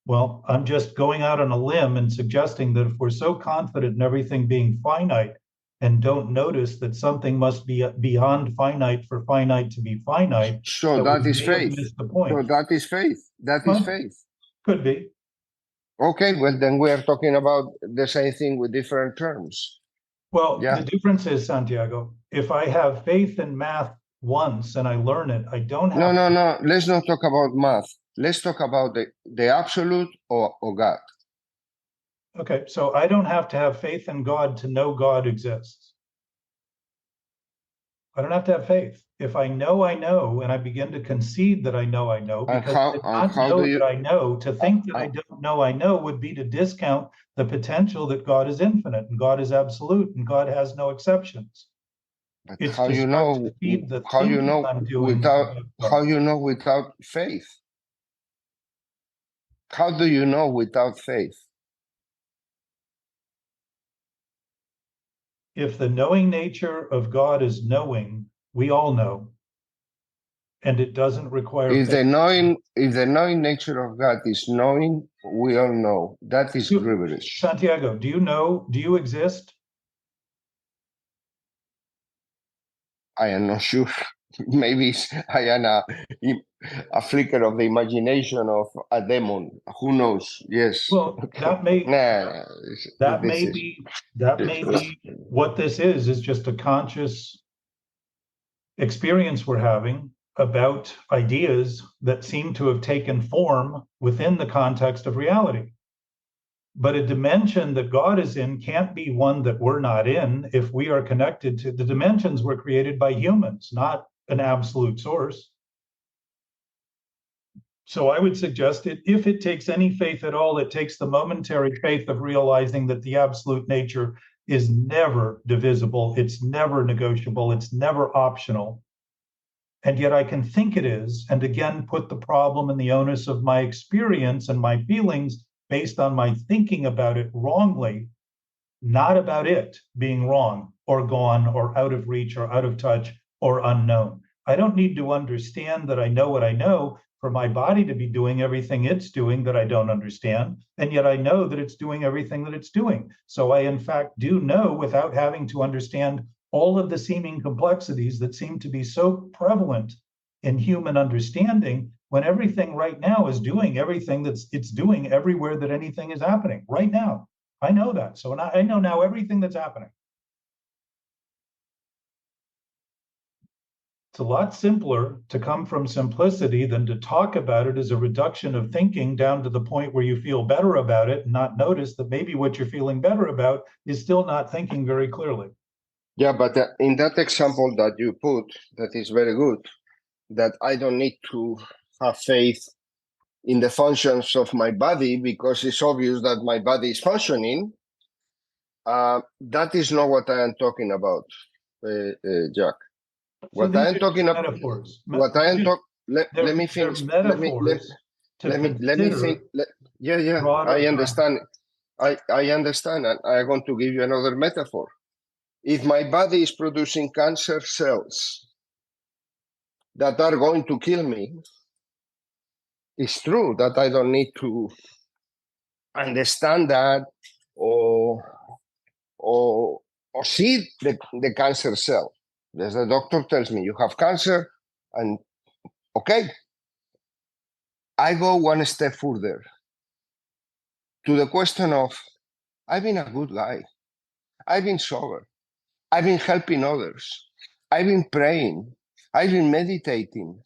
Well, I'm just going out on a limb and suggesting that if we're so confident in everything being finite and don't notice that something must be beyond finite for finite to be finite, So that is we may have faith. missed the point. So that is faith. That is faith. Could be. Okay, well, then we are talking about the same thing with different terms. Well, Yeah. the difference is, Santiago, if I have faith in math once and I learn it, I don't have. No. Let's not talk about math. Let's talk about the absolute or God. Okay, so I don't have to have faith in God to know God exists. I don't have to have faith. If I know, and I begin to concede that I know, because I know, to think that I don't know would be to discount the potential that God is infinite and God is absolute and God has no exceptions. But it's how you know without faith? How do you know without faith? If the knowing nature of God is knowing, we all know. And it doesn't require if faith. If the knowing nature of God is knowing, we all know. That is privilege. Santiago, do you know? Do you exist? I am not sure. Maybe I am a flicker of the imagination of a demon. Who knows? Yes. Well, that may be what this is just a conscious experience we're having about ideas that seem to have taken form within the context of reality. But a dimension that God is in can't be one that we're not in if we are connected to the dimensions were created by humans, not an absolute source. So I would suggest that if it takes any faith at all, it takes the momentary faith of realizing that the absolute nature is never divisible, it's never negotiable, it's never optional. And yet I can think it is, and again, put the problem and the onus of my experience and my feelings based on my thinking about it wrongly, not about it being wrong or gone or out of reach or out of touch or unknown. I don't need to understand that I know what I know for my body to be doing everything it's doing that I don't understand. And yet I know that it's doing everything that it's doing. So I, in fact, do know without having to understand all of the seeming complexities that seem to be so prevalent in human understanding, when everything right now is doing everything it's doing everywhere that anything is happening right now. I know that. So I know now everything that's happening. It's a lot simpler to come from simplicity than to talk about it as a reduction of thinking down to the point where you feel better about it and not notice that maybe what you're feeling better about is still not thinking very clearly. Yeah, but in that example that you put, that is very good, that I don't need to have faith in the functions of my body because it's obvious that my body is functioning. That is not what I am talking about, Jack. What I am talking about, metaphors. What I am talking. Let me finish. Let me think. Yeah. I understand. I understand, and I want to give you another metaphor. If my body is producing cancer cells that are going to kill me, it's true that I don't need to understand that or see the cancer cell. There's the doctor tells me you have cancer, and okay, I go one step further to the question of I've been a good guy, I've been sober, I've been helping others, I've been praying, I've been meditating.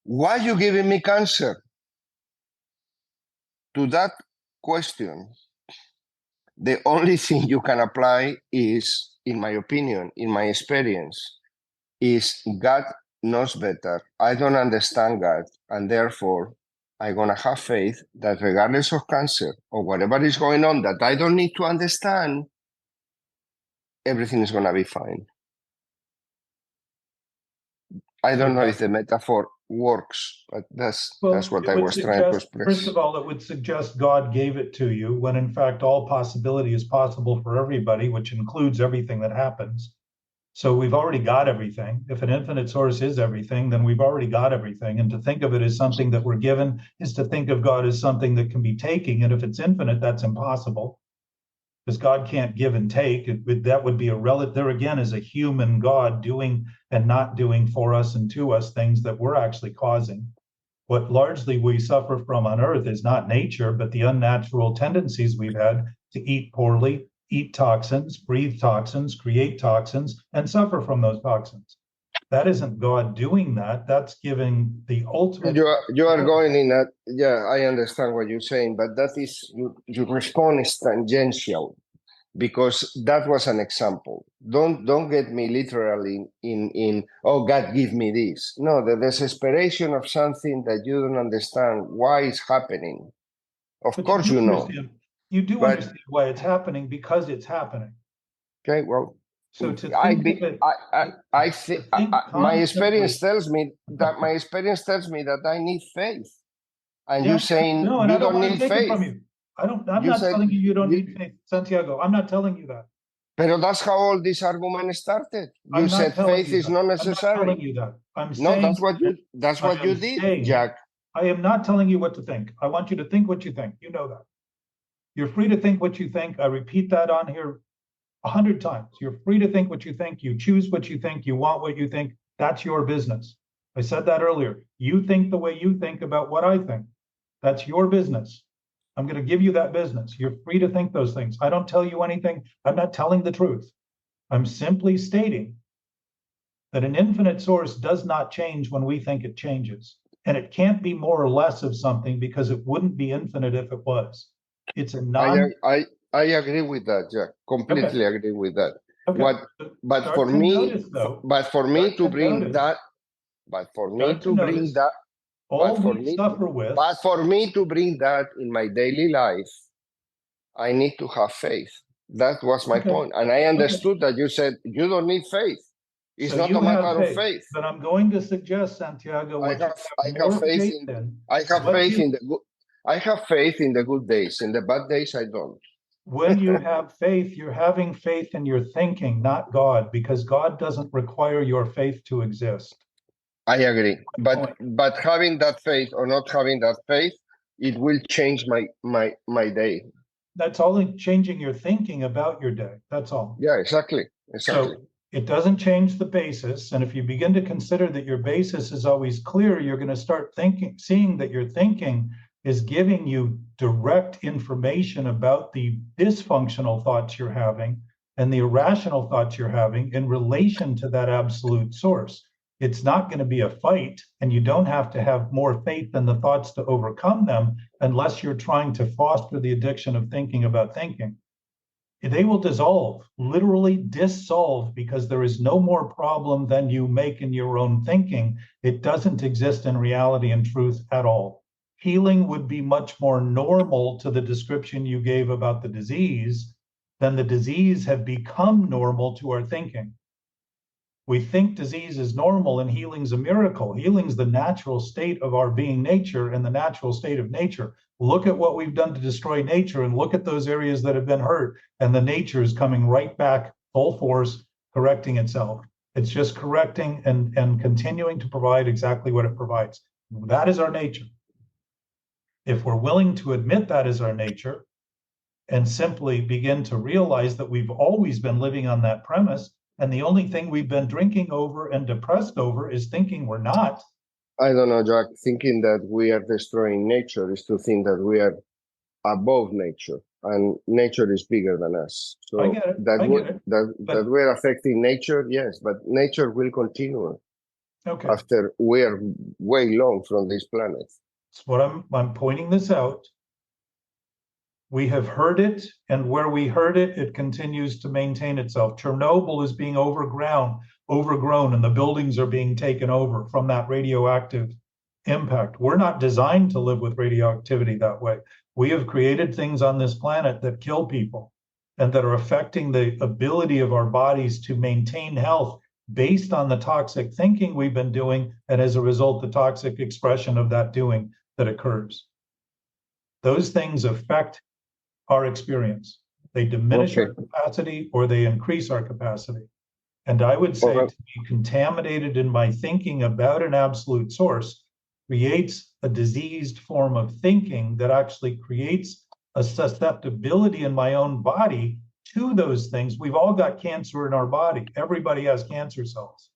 Why are you giving me cancer? To that question, the only thing you can apply is, in my opinion, in my experience, is God knows better. I don't understand God, and therefore I'm gonna have faith that regardless of cancer or whatever is going on that I don't need to understand, everything is gonna be fine. I don't know if the metaphor works, but that's what I was trying to express. First of all, it would suggest God gave it to you when in fact all possibility is possible for everybody, which includes everything that happens. So we've already got everything. If an infinite source is everything, then we've already got everything. And to think of it as something that we're given is to think of God as something that can be taking. And if it's infinite, that's impossible. Because God can't give and take. That would be a relative. There again is a human God doing and not doing for us and to us things that we're actually causing. What largely we suffer from on earth is not nature, but the unnatural tendencies we've had to eat poorly, eat toxins, breathe toxins, create toxins, and suffer from those toxins. That isn't God doing that. That's giving the ultimate. You are going in that. Yeah, I understand what you're saying, but that is your response is tangential, because that was an example. Don't get me literally in oh, God give me this. No, the desperation of something that you don't understand why it's happening. Of course you know. You do understand why it's happening because it's happening. Okay, well, so to think I think my experience tells me that I need faith, and you're saying no, you don't need faith. From you. I'm not telling you don't need faith, Santiago. I'm not telling you that. But that's how all this argument started. You said faith is not necessary. I'm not telling you that. I'm no, saying that's what you did, Jack. I am not telling you what to think. I want you to think what you think. You know that. You're free to think what you think. I repeat that on here 100 times. You're free to think what you think. You choose what you think. You want what you think. That's your business. I said that earlier. You think the way you think about what I think. That's your business. I'm going to give you that business. You're free to think those things. I don't tell you anything. I'm not telling the truth. I'm simply stating that an infinite source does not change when we think it changes. And it can't be more or less of something because it wouldn't be infinite if it was. It's a I agree with that, Jack. Completely agree with that. Okay. But for me to bring that in my daily life, I need to have faith. That was my point. And I understood that you said you don't need faith. It's not a matter of faith. But I'm going to suggest, Santiago, I have faith in the good days. In the bad days, I don't. When you have faith, you're having faith in your thinking, not God, because God doesn't require your faith to exist. I agree. But having that faith or not having that faith, it will change my day. That's only changing your thinking about your day. That's all. Yeah, exactly. So it doesn't change the basis. And if you begin to consider that your basis is always clear, you're going to start seeing that your thinking is giving you direct information about the dysfunctional thoughts you're having and the irrational thoughts you're having in relation to that absolute source. It's not going to be a fight, and you don't have to have more faith in the thoughts to overcome them unless you're trying to foster the addiction of thinking about thinking. They will dissolve, literally dissolve, because there is no more problem than you make in your own thinking. It doesn't exist in reality and truth at all. Healing would be much more normal to the description you gave about the disease than the disease have become normal to our thinking. We think disease is normal and healing's a miracle. Healing's the natural state of our being nature and the natural state of nature. Look at what we've done to destroy nature and look at those areas that have been hurt, and the nature is coming right back full force, correcting itself. It's just correcting and continuing to provide exactly what it provides. That is our nature. If we're willing to admit that is our nature, and simply begin to realize that we've always been living on that premise. And the only thing we've been drinking over and depressed over is thinking we're not. I don't know, Jack. Thinking that we are destroying nature is to think that we are above nature, and nature is bigger than us. So I get it. that I get it. that we're affecting nature, yes, but nature will continue Okay. after we're way long from this planet. That's what I'm pointing this out. We have heard it, and where we heard it, it continues to maintain itself. Chernobyl is being overgrown, and the buildings are being taken over from that radioactive impact. We're not designed to live with radioactivity that way. We have created things on this planet that kill people and that are affecting the ability of our bodies to maintain health based on the toxic thinking we've been doing, and as a result, the toxic expression of that doing that occurs. Those things affect our experience. They diminish our capacity or they increase our capacity. And I would say to be contaminated in my thinking about an absolute source creates a diseased form of thinking that actually creates a susceptibility in my own body to those things. We've all got cancer in our body. Everybody has cancer cells.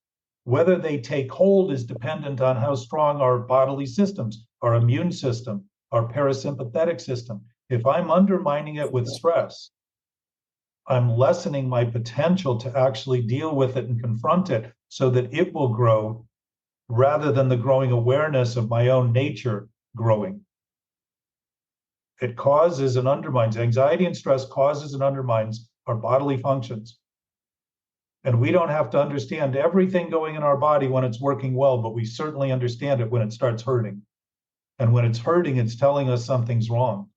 Whether they take hold is dependent on how strong our bodily systems, our immune system, our parasympathetic system. If I'm undermining it with stress, I'm lessening my potential to actually deal with it and confront it so that it will grow rather than the growing awareness of my own nature growing. It causes and undermines, anxiety and stress causes and undermines our bodily functions. And we don't have to understand everything going in our body when it's working well, but we certainly understand it when it starts hurting. And when it's hurting, it's telling us something's wrong.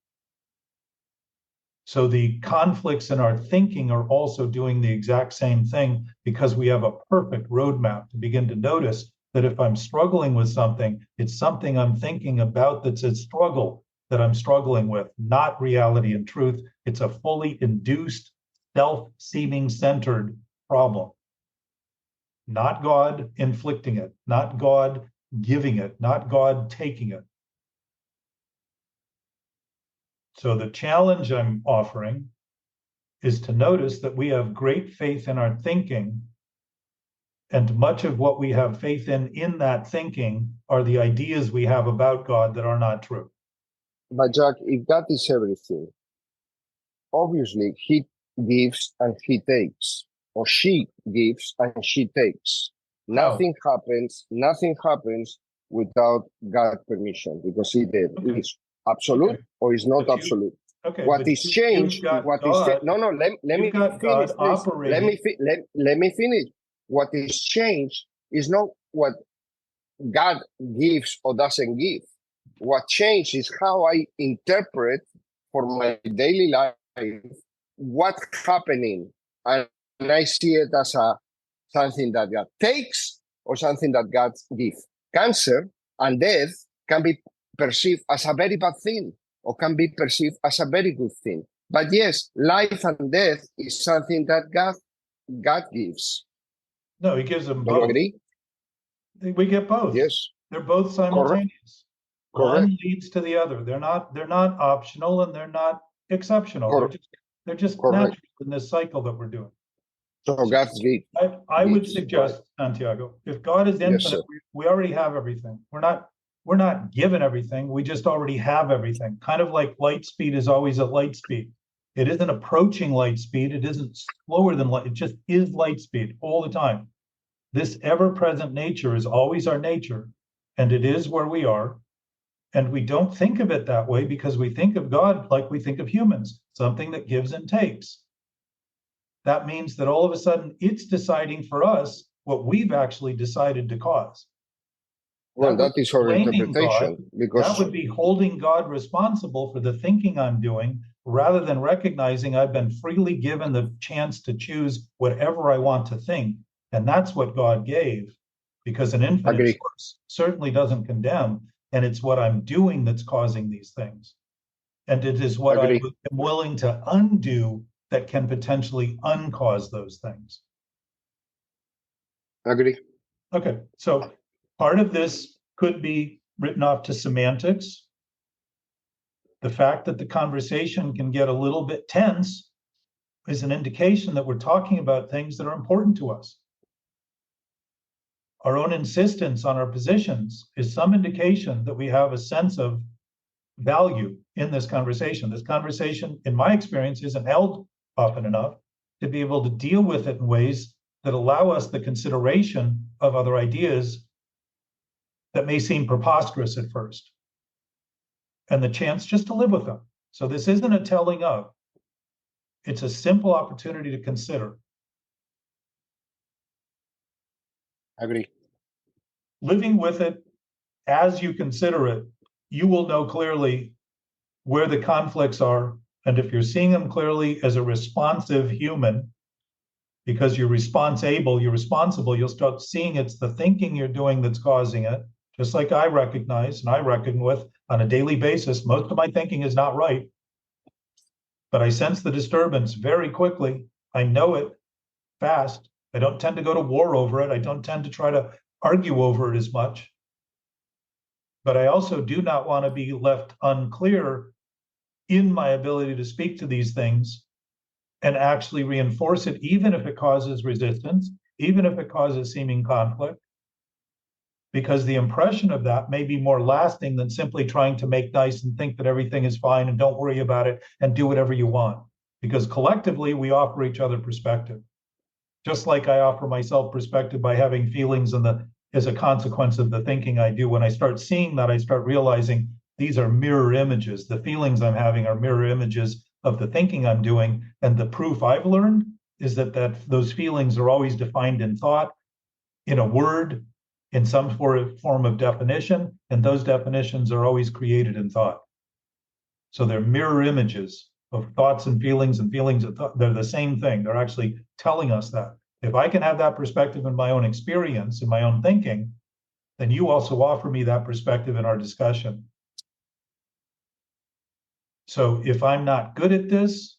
So the conflicts in our thinking are also doing the exact same thing, because we have a perfect roadmap to begin to notice that if I'm struggling with something, it's something I'm thinking about that's a struggle that I'm struggling with, not reality and truth. It's a fully induced, self-seeming centered problem. Not God inflicting it, not God giving it, not God taking it. So the challenge I'm offering is to notice that we have great faith in our thinking, and much of what we have faith in that thinking are the ideas we have about God that are not true. But Jack, if God is everything, obviously he gives and he takes, or she gives and she takes. Nothing happens without God's permission, because it is absolute or is not absolute. What is changed? What is no? Let me finish. Let me finish. What is changed is not what God gives or doesn't give. What changed is how I interpret for my daily life what's happening, and I see it as something that God takes or something that God gives. Cancer and death can be perceived as a very bad thing, or can be perceived as a very good thing. But yes, life and death is something that God gives. No, he gives them Do you both. agree? We get both. Yes. They're both simultaneous. Correct. One leads to the other. They're not optional, and they're not exceptional. They're just natural in this cycle that we're doing. So God's gift. I would suggest, Santiago, if God is infinite, we already have everything. We're not given everything. We just already have everything. Kind of like light speed is always at light speed. It isn't approaching light speed. It isn't slower than light. It just is light speed all the time. This ever-present nature is always our nature, and it is where we are. And we don't think of it that way because we think of God like we think of humans, something that gives and takes. That means that all of a sudden it's deciding for us what we've actually decided to cause. Well, that is our interpretation. Because that would be holding God responsible for the thinking I'm doing, rather than recognizing I've been freely given the chance to choose whatever I want to think. And that's what God gave, because an infinite source certainly doesn't condemn, and it's what I'm doing that's causing these things. And it is what I am willing to undo that can potentially uncause those things. Agree. Okay, so part of this could be written off to semantics. The fact that the conversation can get a little bit tense is an indication that we're talking about things that are important to us. Our own insistence on our positions is some indication that we have a sense of value in this conversation. This conversation, in my experience, isn't held often enough to be able to deal with it in ways that allow us the consideration of other ideas that may seem preposterous at first, and the chance just to live with them. So this isn't a telling of, it's a simple opportunity to consider. Agree. Living with it as you consider it, you will know clearly where the conflicts are. And if you're seeing them clearly as a responsive human, because you're responsible, you'll start seeing it's the thinking you're doing that's causing it. Just like I recognize and I reckon with on a daily basis, most of my thinking is not right. But I sense the disturbance very quickly. I know it fast. I don't tend to go to war over it. I don't tend to try to argue over it as much. But I also do not want to be left unclear in my ability to speak to these things and actually reinforce it, even if it causes resistance, even if it causes seeming conflict, because the impression of that may be more lasting than simply trying to make nice and think that everything is fine and don't worry about it and do whatever you want. Because collectively, we offer each other perspective. Just like I offer myself perspective by having feelings as a consequence of the thinking I do. When I start seeing that, I start realizing these are mirror images. The feelings I'm having are mirror images of the thinking I'm doing. And the proof I've learned is that those feelings are always defined in thought, in a word, in some form of definition, and those definitions are always created in thought. So they're mirror images of thoughts and feelings of thought. They're the same thing. They're actually telling us that. If I can have that perspective in my own experience, in my own thinking, then you also offer me that perspective in our discussion. So if I'm not good at this,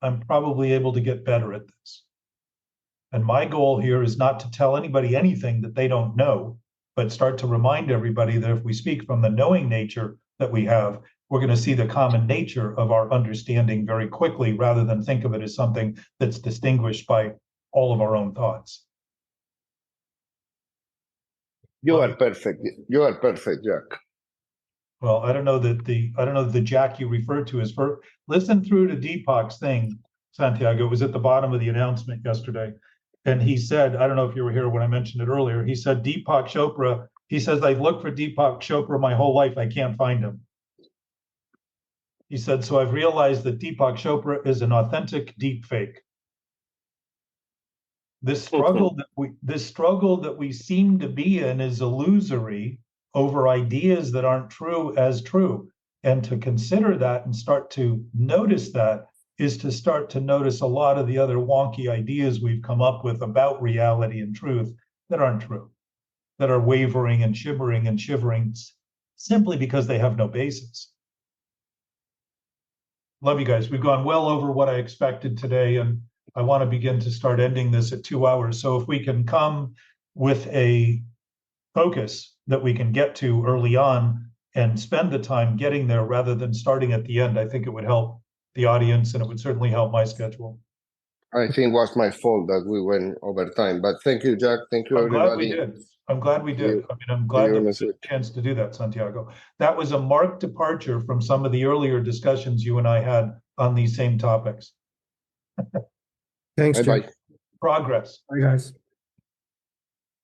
I'm probably able to get better at this. And my goal here is not to tell anybody anything that they don't know, but start to remind everybody that if we speak from the knowing nature that we have, we're going to see the common nature of our understanding very quickly, rather than think of it as something that's distinguished by all of our own thoughts. You are perfect. You are perfect, Jack. Well, I don't know that the Jack you referred to is for. Listen through to Deepak's thing, Santiago. It was at the bottom of the announcement yesterday. And he said, I don't know if you were here when I mentioned it earlier, he said Deepak Chopra, he says, I've looked for Deepak Chopra my whole life, I can't find him. He said, so I've realized that Deepak Chopra is an authentic deep fake. This struggle that we seem to be in is illusory over ideas that aren't true as true. And to consider that and start to notice that is to start to notice a lot of the other wonky ideas we've come up with about reality and truth that aren't true, that are wavering and shivering simply because they have no basis. Love you guys. We've gone well over what I expected today, and I want to begin to start ending this at 2 hours. So if we can come with a focus that we can get to early on and spend the time getting there rather than starting at the end, I think it would help the audience, and it would certainly help my schedule. I think it was my fault that we went over time, but thank you, Jack. Thank you, everybody. I'm glad we did. I mean, I'm glad that we had a chance to do that, Santiago. That was a marked departure from some of the earlier discussions you and I had on these same topics. Thanks, Bye-bye. Jack. Progress. Bye, guys.